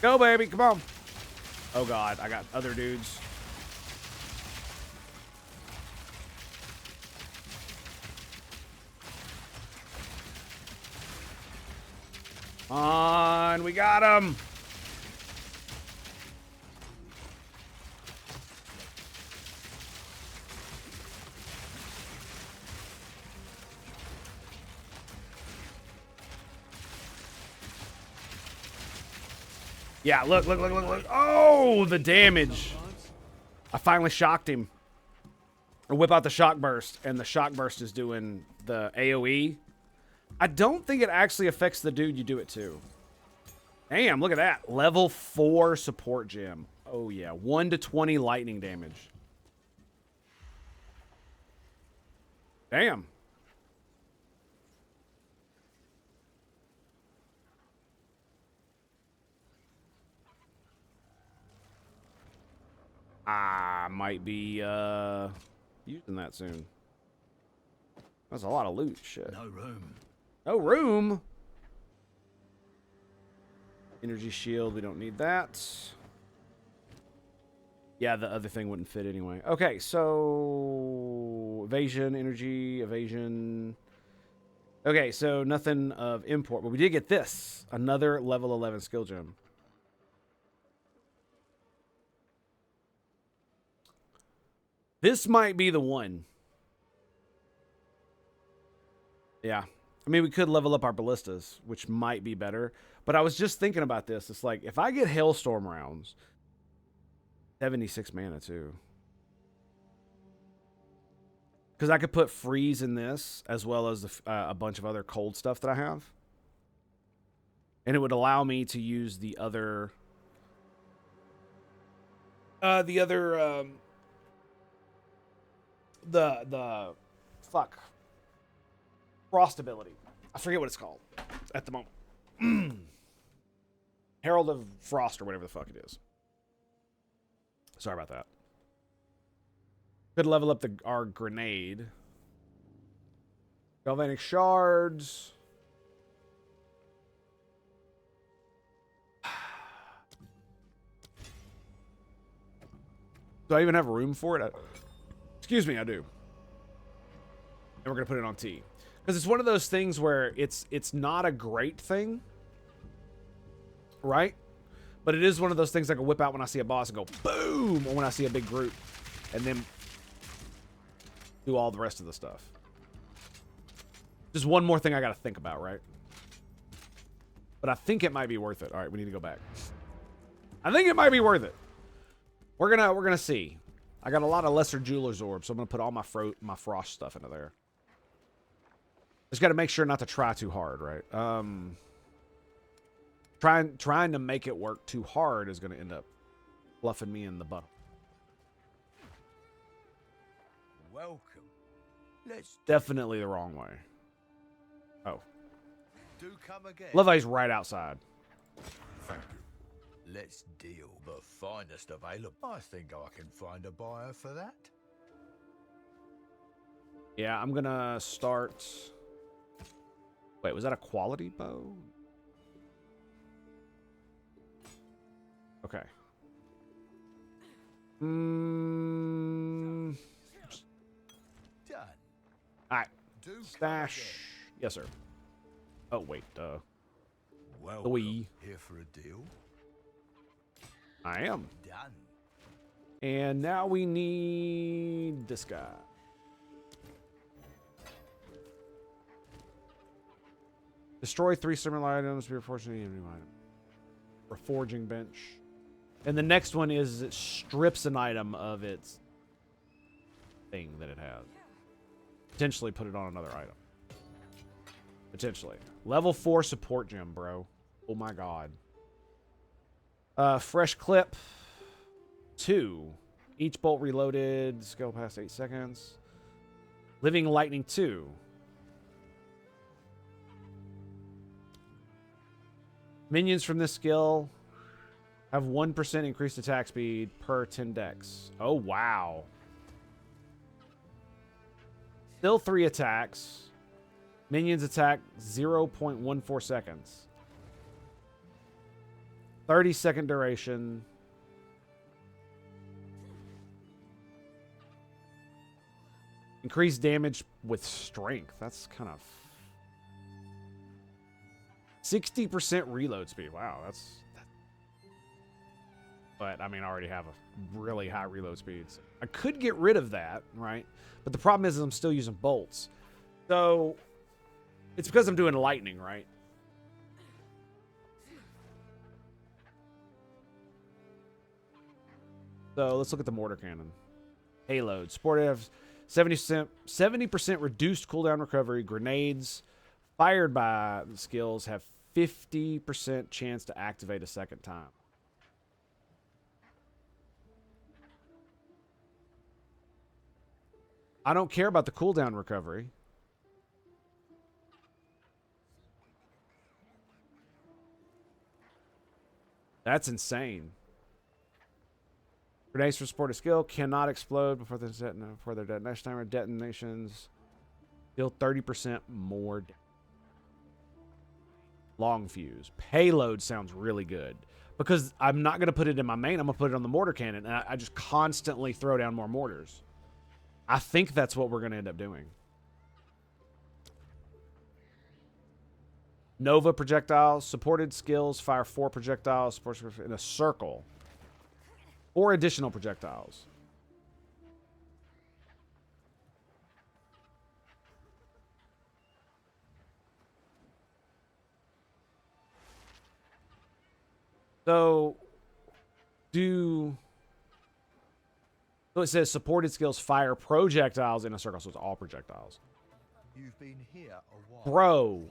Go, baby. Come on. Oh, God. I got other dudes. On. We got him. Yeah, look. Oh, the damage. I finally shocked him. I whip out the shock burst, and the shock burst is doing the AoE. I don't think it actually affects the dude you do it to. Damn, look at that. Level 4 support gem. Oh, yeah. 1 to 20 lightning damage. Damn. I might be using that soon. That's a lot of loot. Shit. No room. No room? Energy shield. We don't need that. Yeah, the other thing wouldn't fit anyway. Okay, so evasion, energy, evasion. Okay, so nothing of import, but we did get this. Another level 11 skill gem. This might be the one. Yeah. I mean, we could level up our ballistas, which might be better. But I was just thinking about this. It's like, if I get Hailstorm rounds, 76 mana too. Because I could put freeze in this, as well as a bunch of other cold stuff that I have. And it would allow me to use the other... the fuck. Frost ability. I forget what it's called at the moment. Herald of Frost or whatever the fuck it is. Sorry about that. Could level up our grenade. Galvanic shards. Do I even have room for it? Excuse me, I do. And we're going to put it on T. Because it's one of those things where it's not a great thing. Right? But it is one of those things I can whip out when I see a boss and go boom, or when I see a big group. And then do all the rest of the stuff. Just one more thing I got to think about, right? But I think it might be worth it. All right, we need to go back. I think it might be worth it. We're gonna see. I got a lot of lesser jeweler's orbs, so I'm gonna put all my frost stuff into there. Just got to make sure not to try too hard, right? Trying to make it work too hard is gonna end up fluffing me in the butt. Welcome. Let's Definitely the wrong way. Oh. do come again. Love Eye's right outside. Thank you. Let's deal. The finest available. I think I can find a buyer for that. Yeah, I'm gonna start... Wait, was that a quality bow? Okay. Done. Alright. Do come Stash. again. Yes, sir. Oh, wait. Welcome. We. Here for a deal. I am. Done. And now we need this guy. Destroy 3 similar items. Be fortunate a new item. Or a forging bench. And the next one is it strips an item of its thing that it has. Potentially put it on another item. Potentially. Level 4 support gem, bro. Oh my god. Fresh clip. 2. Each bolt reloaded. Skill past 8 seconds. Living lightning 2. Minions from this skill have 1% increased attack speed per 10 dex. Oh, wow. Still 3 attacks. Minions attack 0.14 seconds. 30-second duration. Increased damage with strength. That's kind of... 60% reload speed. Wow, that's... But, I mean, I already have a really high reload speed. So I could get rid of that, right? But the problem is I'm still using bolts. So, it's because I'm doing lightning, right? So let's look at the mortar cannon. Payload. Support have 70% reduced cooldown recovery. Grenades fired by the skills have 50% chance to activate a second time. I don't care about the cooldown recovery. That's insane. Grenades for support a skill cannot explode before their detonation timer. Detonations deal 30% more. Long fuse. Payload sounds really good because I'm not going to put it in my main. I'm going to put it on the mortar cannon, and I just constantly throw down more mortars. I think that's what we're going to end up doing. Nova projectiles. Supported skills fire 4 projectiles in a circle. 4 additional projectiles. So it says supported skills fire projectiles in a circle, so it's all projectiles. You've been here a while. Bro.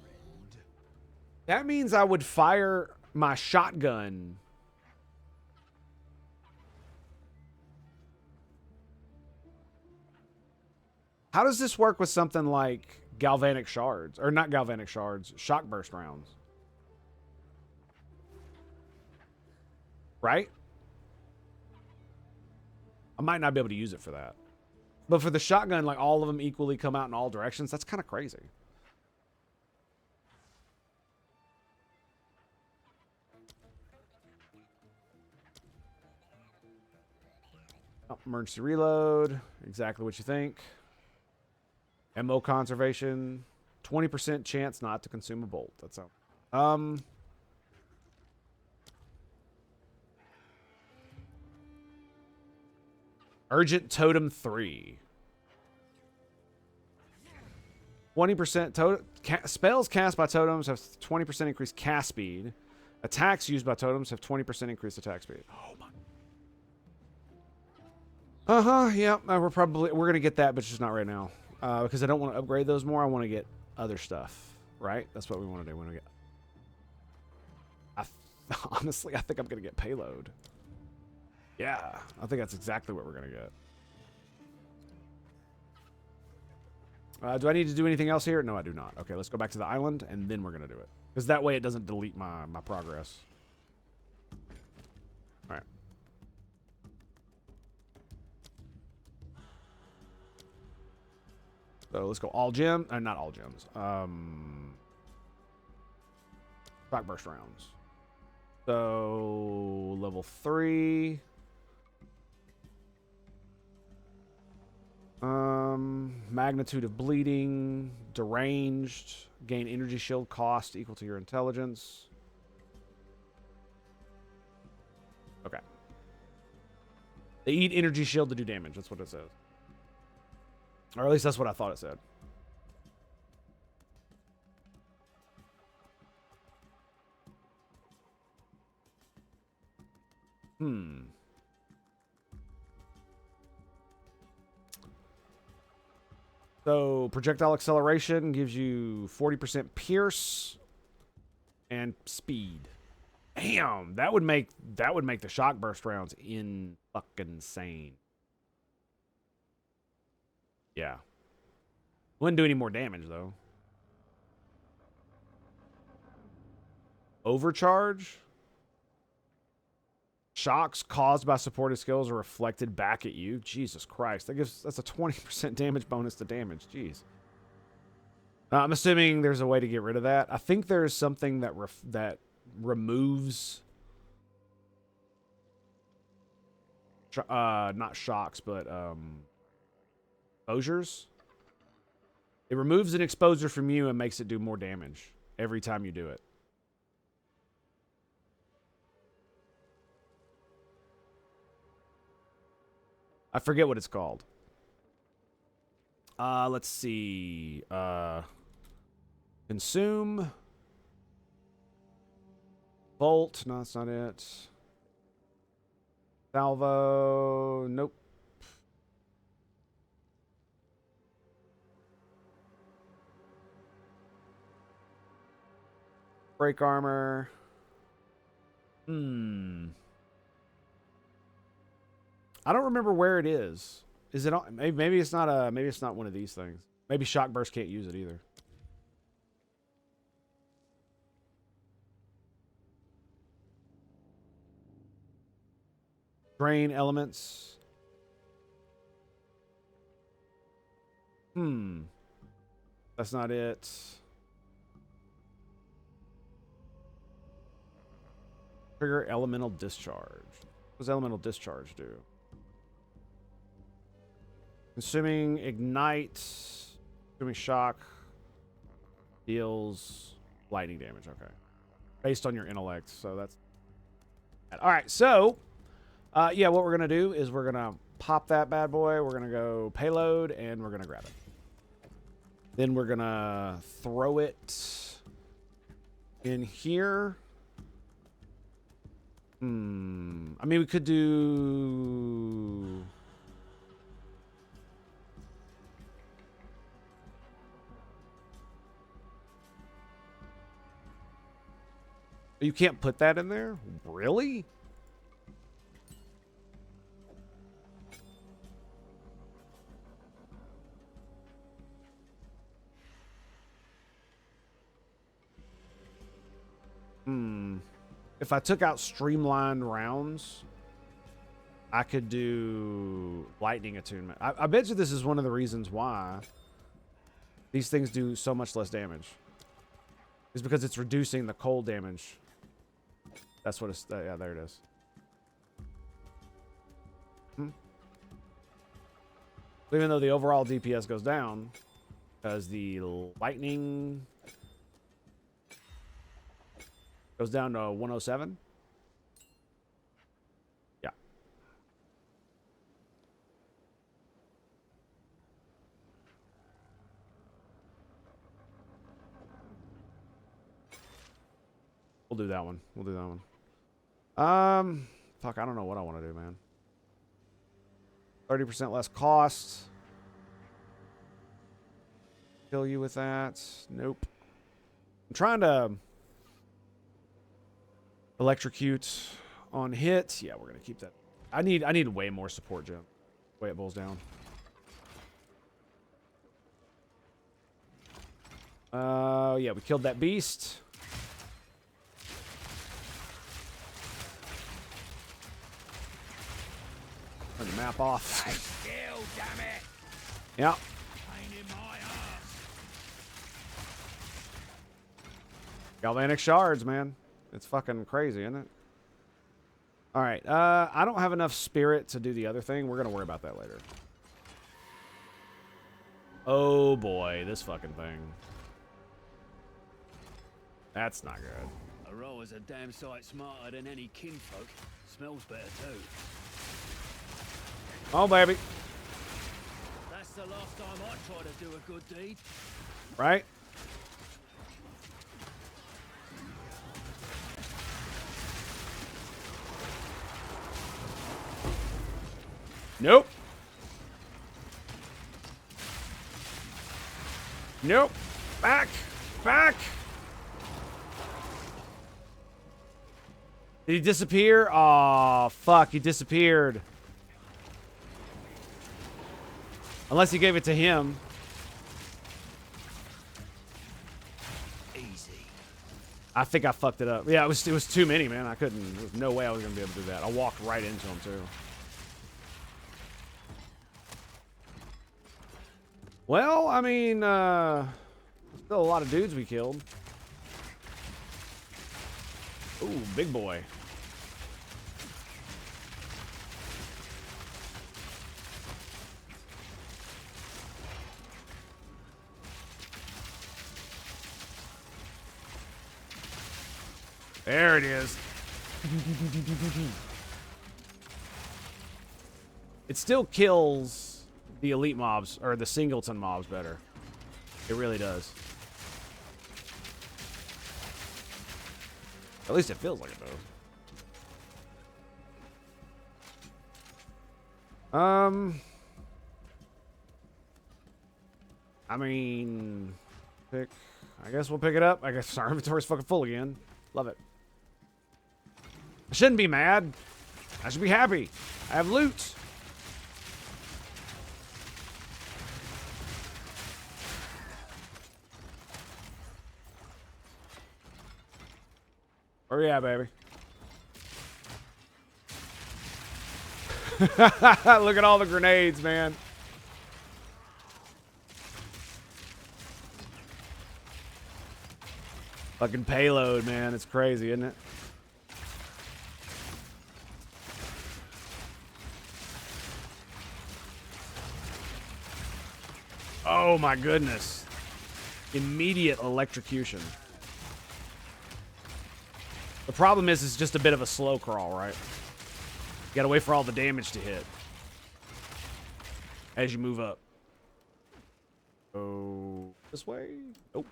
That means I would fire my shotgun. How does this work with something like galvanic shards? Or not galvanic shards, shock burst rounds. Right? I might not be able to use it for that. But for the shotgun, like all of them equally come out in all directions. That's kind of crazy. Oh, emergency reload. Exactly what you think. Ammo conservation. 20% chance not to consume a bolt. That's how. Urgent Totem 3. 20% spells cast by totems have 20% increased cast speed. Attacks used by totems have 20% increased attack speed. Oh my. Yeah, we're gonna get that, but just not right now. Because I don't want to upgrade those more. I want to get other stuff. Right? That's what we want to do. We want to get. Honestly, I think I'm gonna get payload. Yeah, I think that's exactly what we're going to get. Do I need to do anything else here? No, I do not. Okay, let's go back to the island, and then we're going to do it. Because that way it doesn't delete my progress. All right. So let's go all gems. Not all gems. Shock burst rounds. So level 3. Magnitude of bleeding, deranged, gain energy shield cost equal to your intelligence. Okay. They eat energy shield to do damage. That's what it says. Or at least that's what I thought it said. So projectile acceleration gives you 40% pierce and speed. Damn, that would make the shock burst rounds fucking insane. Yeah. Wouldn't do any more damage though. Overcharge. Shocks caused by supported skills are reflected back at you. Jesus Christ. That's a 20% damage bonus to damage. Jeez. I'm assuming there's a way to get rid of that. I think there's something that removes not shocks, but exposures. It removes an exposure from you and makes it do more damage every time you do it. I forget what it's called. Let's see. Consume. Bolt. No, that's not it. Salvo. Nope. Break armor. I don't remember where it is. Is it on? Maybe it's not a. Maybe it's not one of these things. Maybe shock burst can't use it either. Drain elements. That's not it. Trigger elemental discharge. What does elemental discharge do? Consuming ignite. Consuming shock. Deals lightning damage. Okay. Based on your intellect. So that's... Alright, so... yeah, what we're going to do is we're going to pop that bad boy. We're going to go payload, and we're going to grab it. Then we're going to throw it in here. I mean, we could do... You can't put that in there? Really? If I took out streamlined rounds, I could do lightning attunement. I bet you this is one of the reasons why these things do so much less damage. Is because it's reducing the cold damage. That's what it's... yeah, there it is. Even though the overall DPS goes down, because the lightning... goes down to 107. Yeah. We'll do that one. We'll do that one. Fuck, I don't know what I want to do, man. 30% less cost. Kill you with that. Nope. I'm trying to... electrocute on hit. Yeah, we're gonna keep that. I need way more support, Jim. Way it boils down. Yeah, we killed that beast. Turn the map off. Still, damn it! Yeah. Pain in my ass. Galvanic shards, man. It's fucking crazy, isn't it? All right. I don't have enough spirit to do the other thing. We're going to worry about that later. Oh, boy. This fucking thing. That's not good. Aurora's a damn sight smarter than any kinfolk. Smells better, too. Oh, baby. That's the last time I tried to do a good deed. Right? Nope. Nope. Back. Back. Did he disappear? Oh, fuck. He disappeared. Unless he gave it to him. Easy. I think I fucked it up. Yeah, it was too many, man. I couldn't. There was no way I was going to be able to do that. I walked right into him, too. Well, I mean, still a lot of dudes we killed. Ooh, big boy. There it is. It still kills the elite mobs, or the singleton mobs, better. It really does. At least it feels like it does. I mean, I guess we'll pick it up. I guess our inventory's fucking full again. Love it. I shouldn't be mad. I should be happy. I have loot. Where we at, baby? Look at all the grenades, man. Fucking payload, man. It's crazy, isn't it? Oh my goodness. Immediate electrocution. The problem is it's just a bit of a slow crawl, right? You gotta wait for all the damage to hit as you move up. Oh, this way? Nope.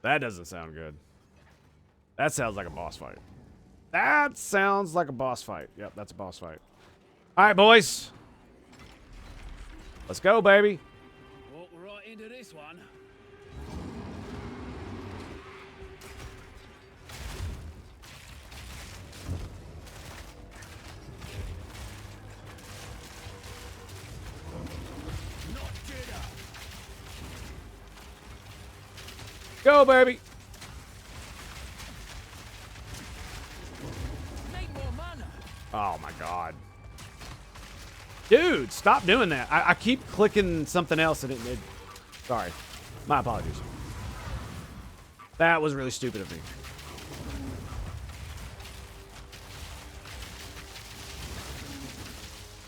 That doesn't sound good. That sounds like a boss fight. That sounds like a boss fight. Yep, that's a boss fight. All right, boys. Let's go, baby. Walk right into this one. Go, baby. Oh my god. Dude, stop doing that. I keep clicking something else and it... Sorry. My apologies. That was really stupid of me.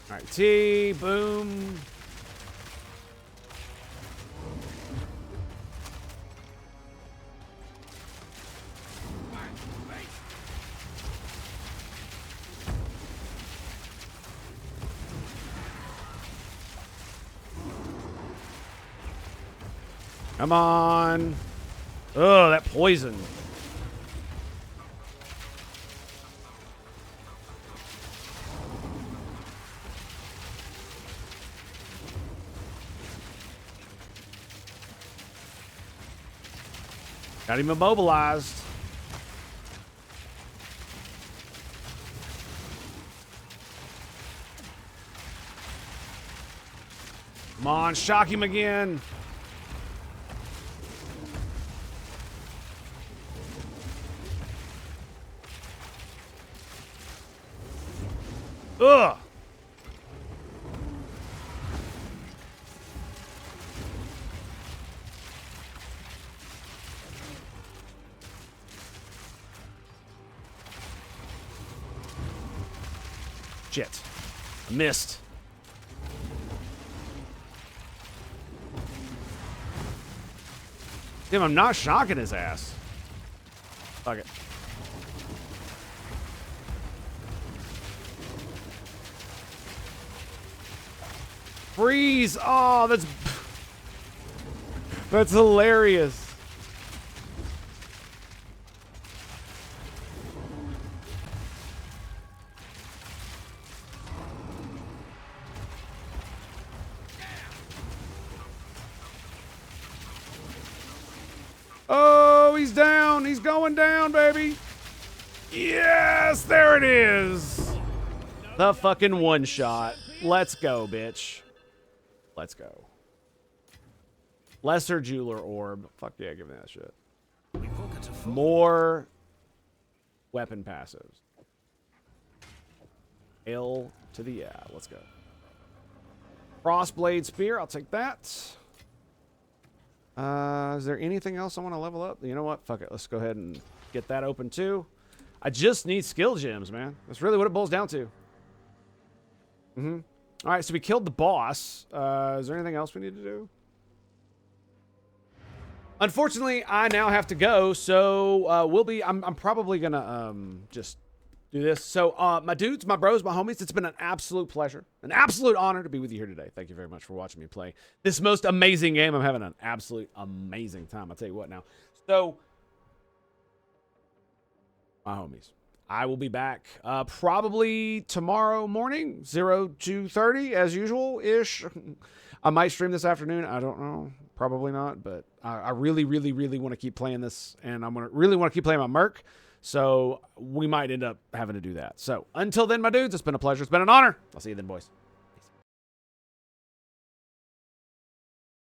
Alright, T, boom. Come on. Oh, that poison. Got him immobilized. Come on, shock him again. Ugh. Shit. I missed. Damn, I'm not shocking his ass. Fuck it. Freeze! Oh, that's hilarious. Oh, he's down. He's going down, baby. Yes, there it is. The fucking one shot. Let's go, bitch. Let's go. Lesser Jeweler Orb. Fuck yeah, give me that shit. More weapon passives. L to the yeah. Let's go. Crossblade Spear. I'll take that. Is there anything else I want to level up? You know what? Fuck it. Let's go ahead and get that open too. I just need skill gems, man. That's really what it boils down to. Mm-hmm. All right, so we killed the boss. Is there anything else we need to do? Unfortunately, I now have to go, so I'm probably gonna just do this. So, my dudes, my bros, my homies, it's been an absolute pleasure, an absolute honor to be with you here today. Thank you very much for watching me play this most amazing game. I'm having an absolute amazing time. I'll tell you what now. So, my homies, I will be back probably tomorrow morning, 02:30 as usual-ish. I might stream this afternoon. I don't know. Probably not, but I really, really, really want to keep playing this, and I'm gonna really want to keep playing my Merc. So we might end up having to do that. So until then, my dudes, it's been a pleasure. It's been an honor. I'll see you then, boys.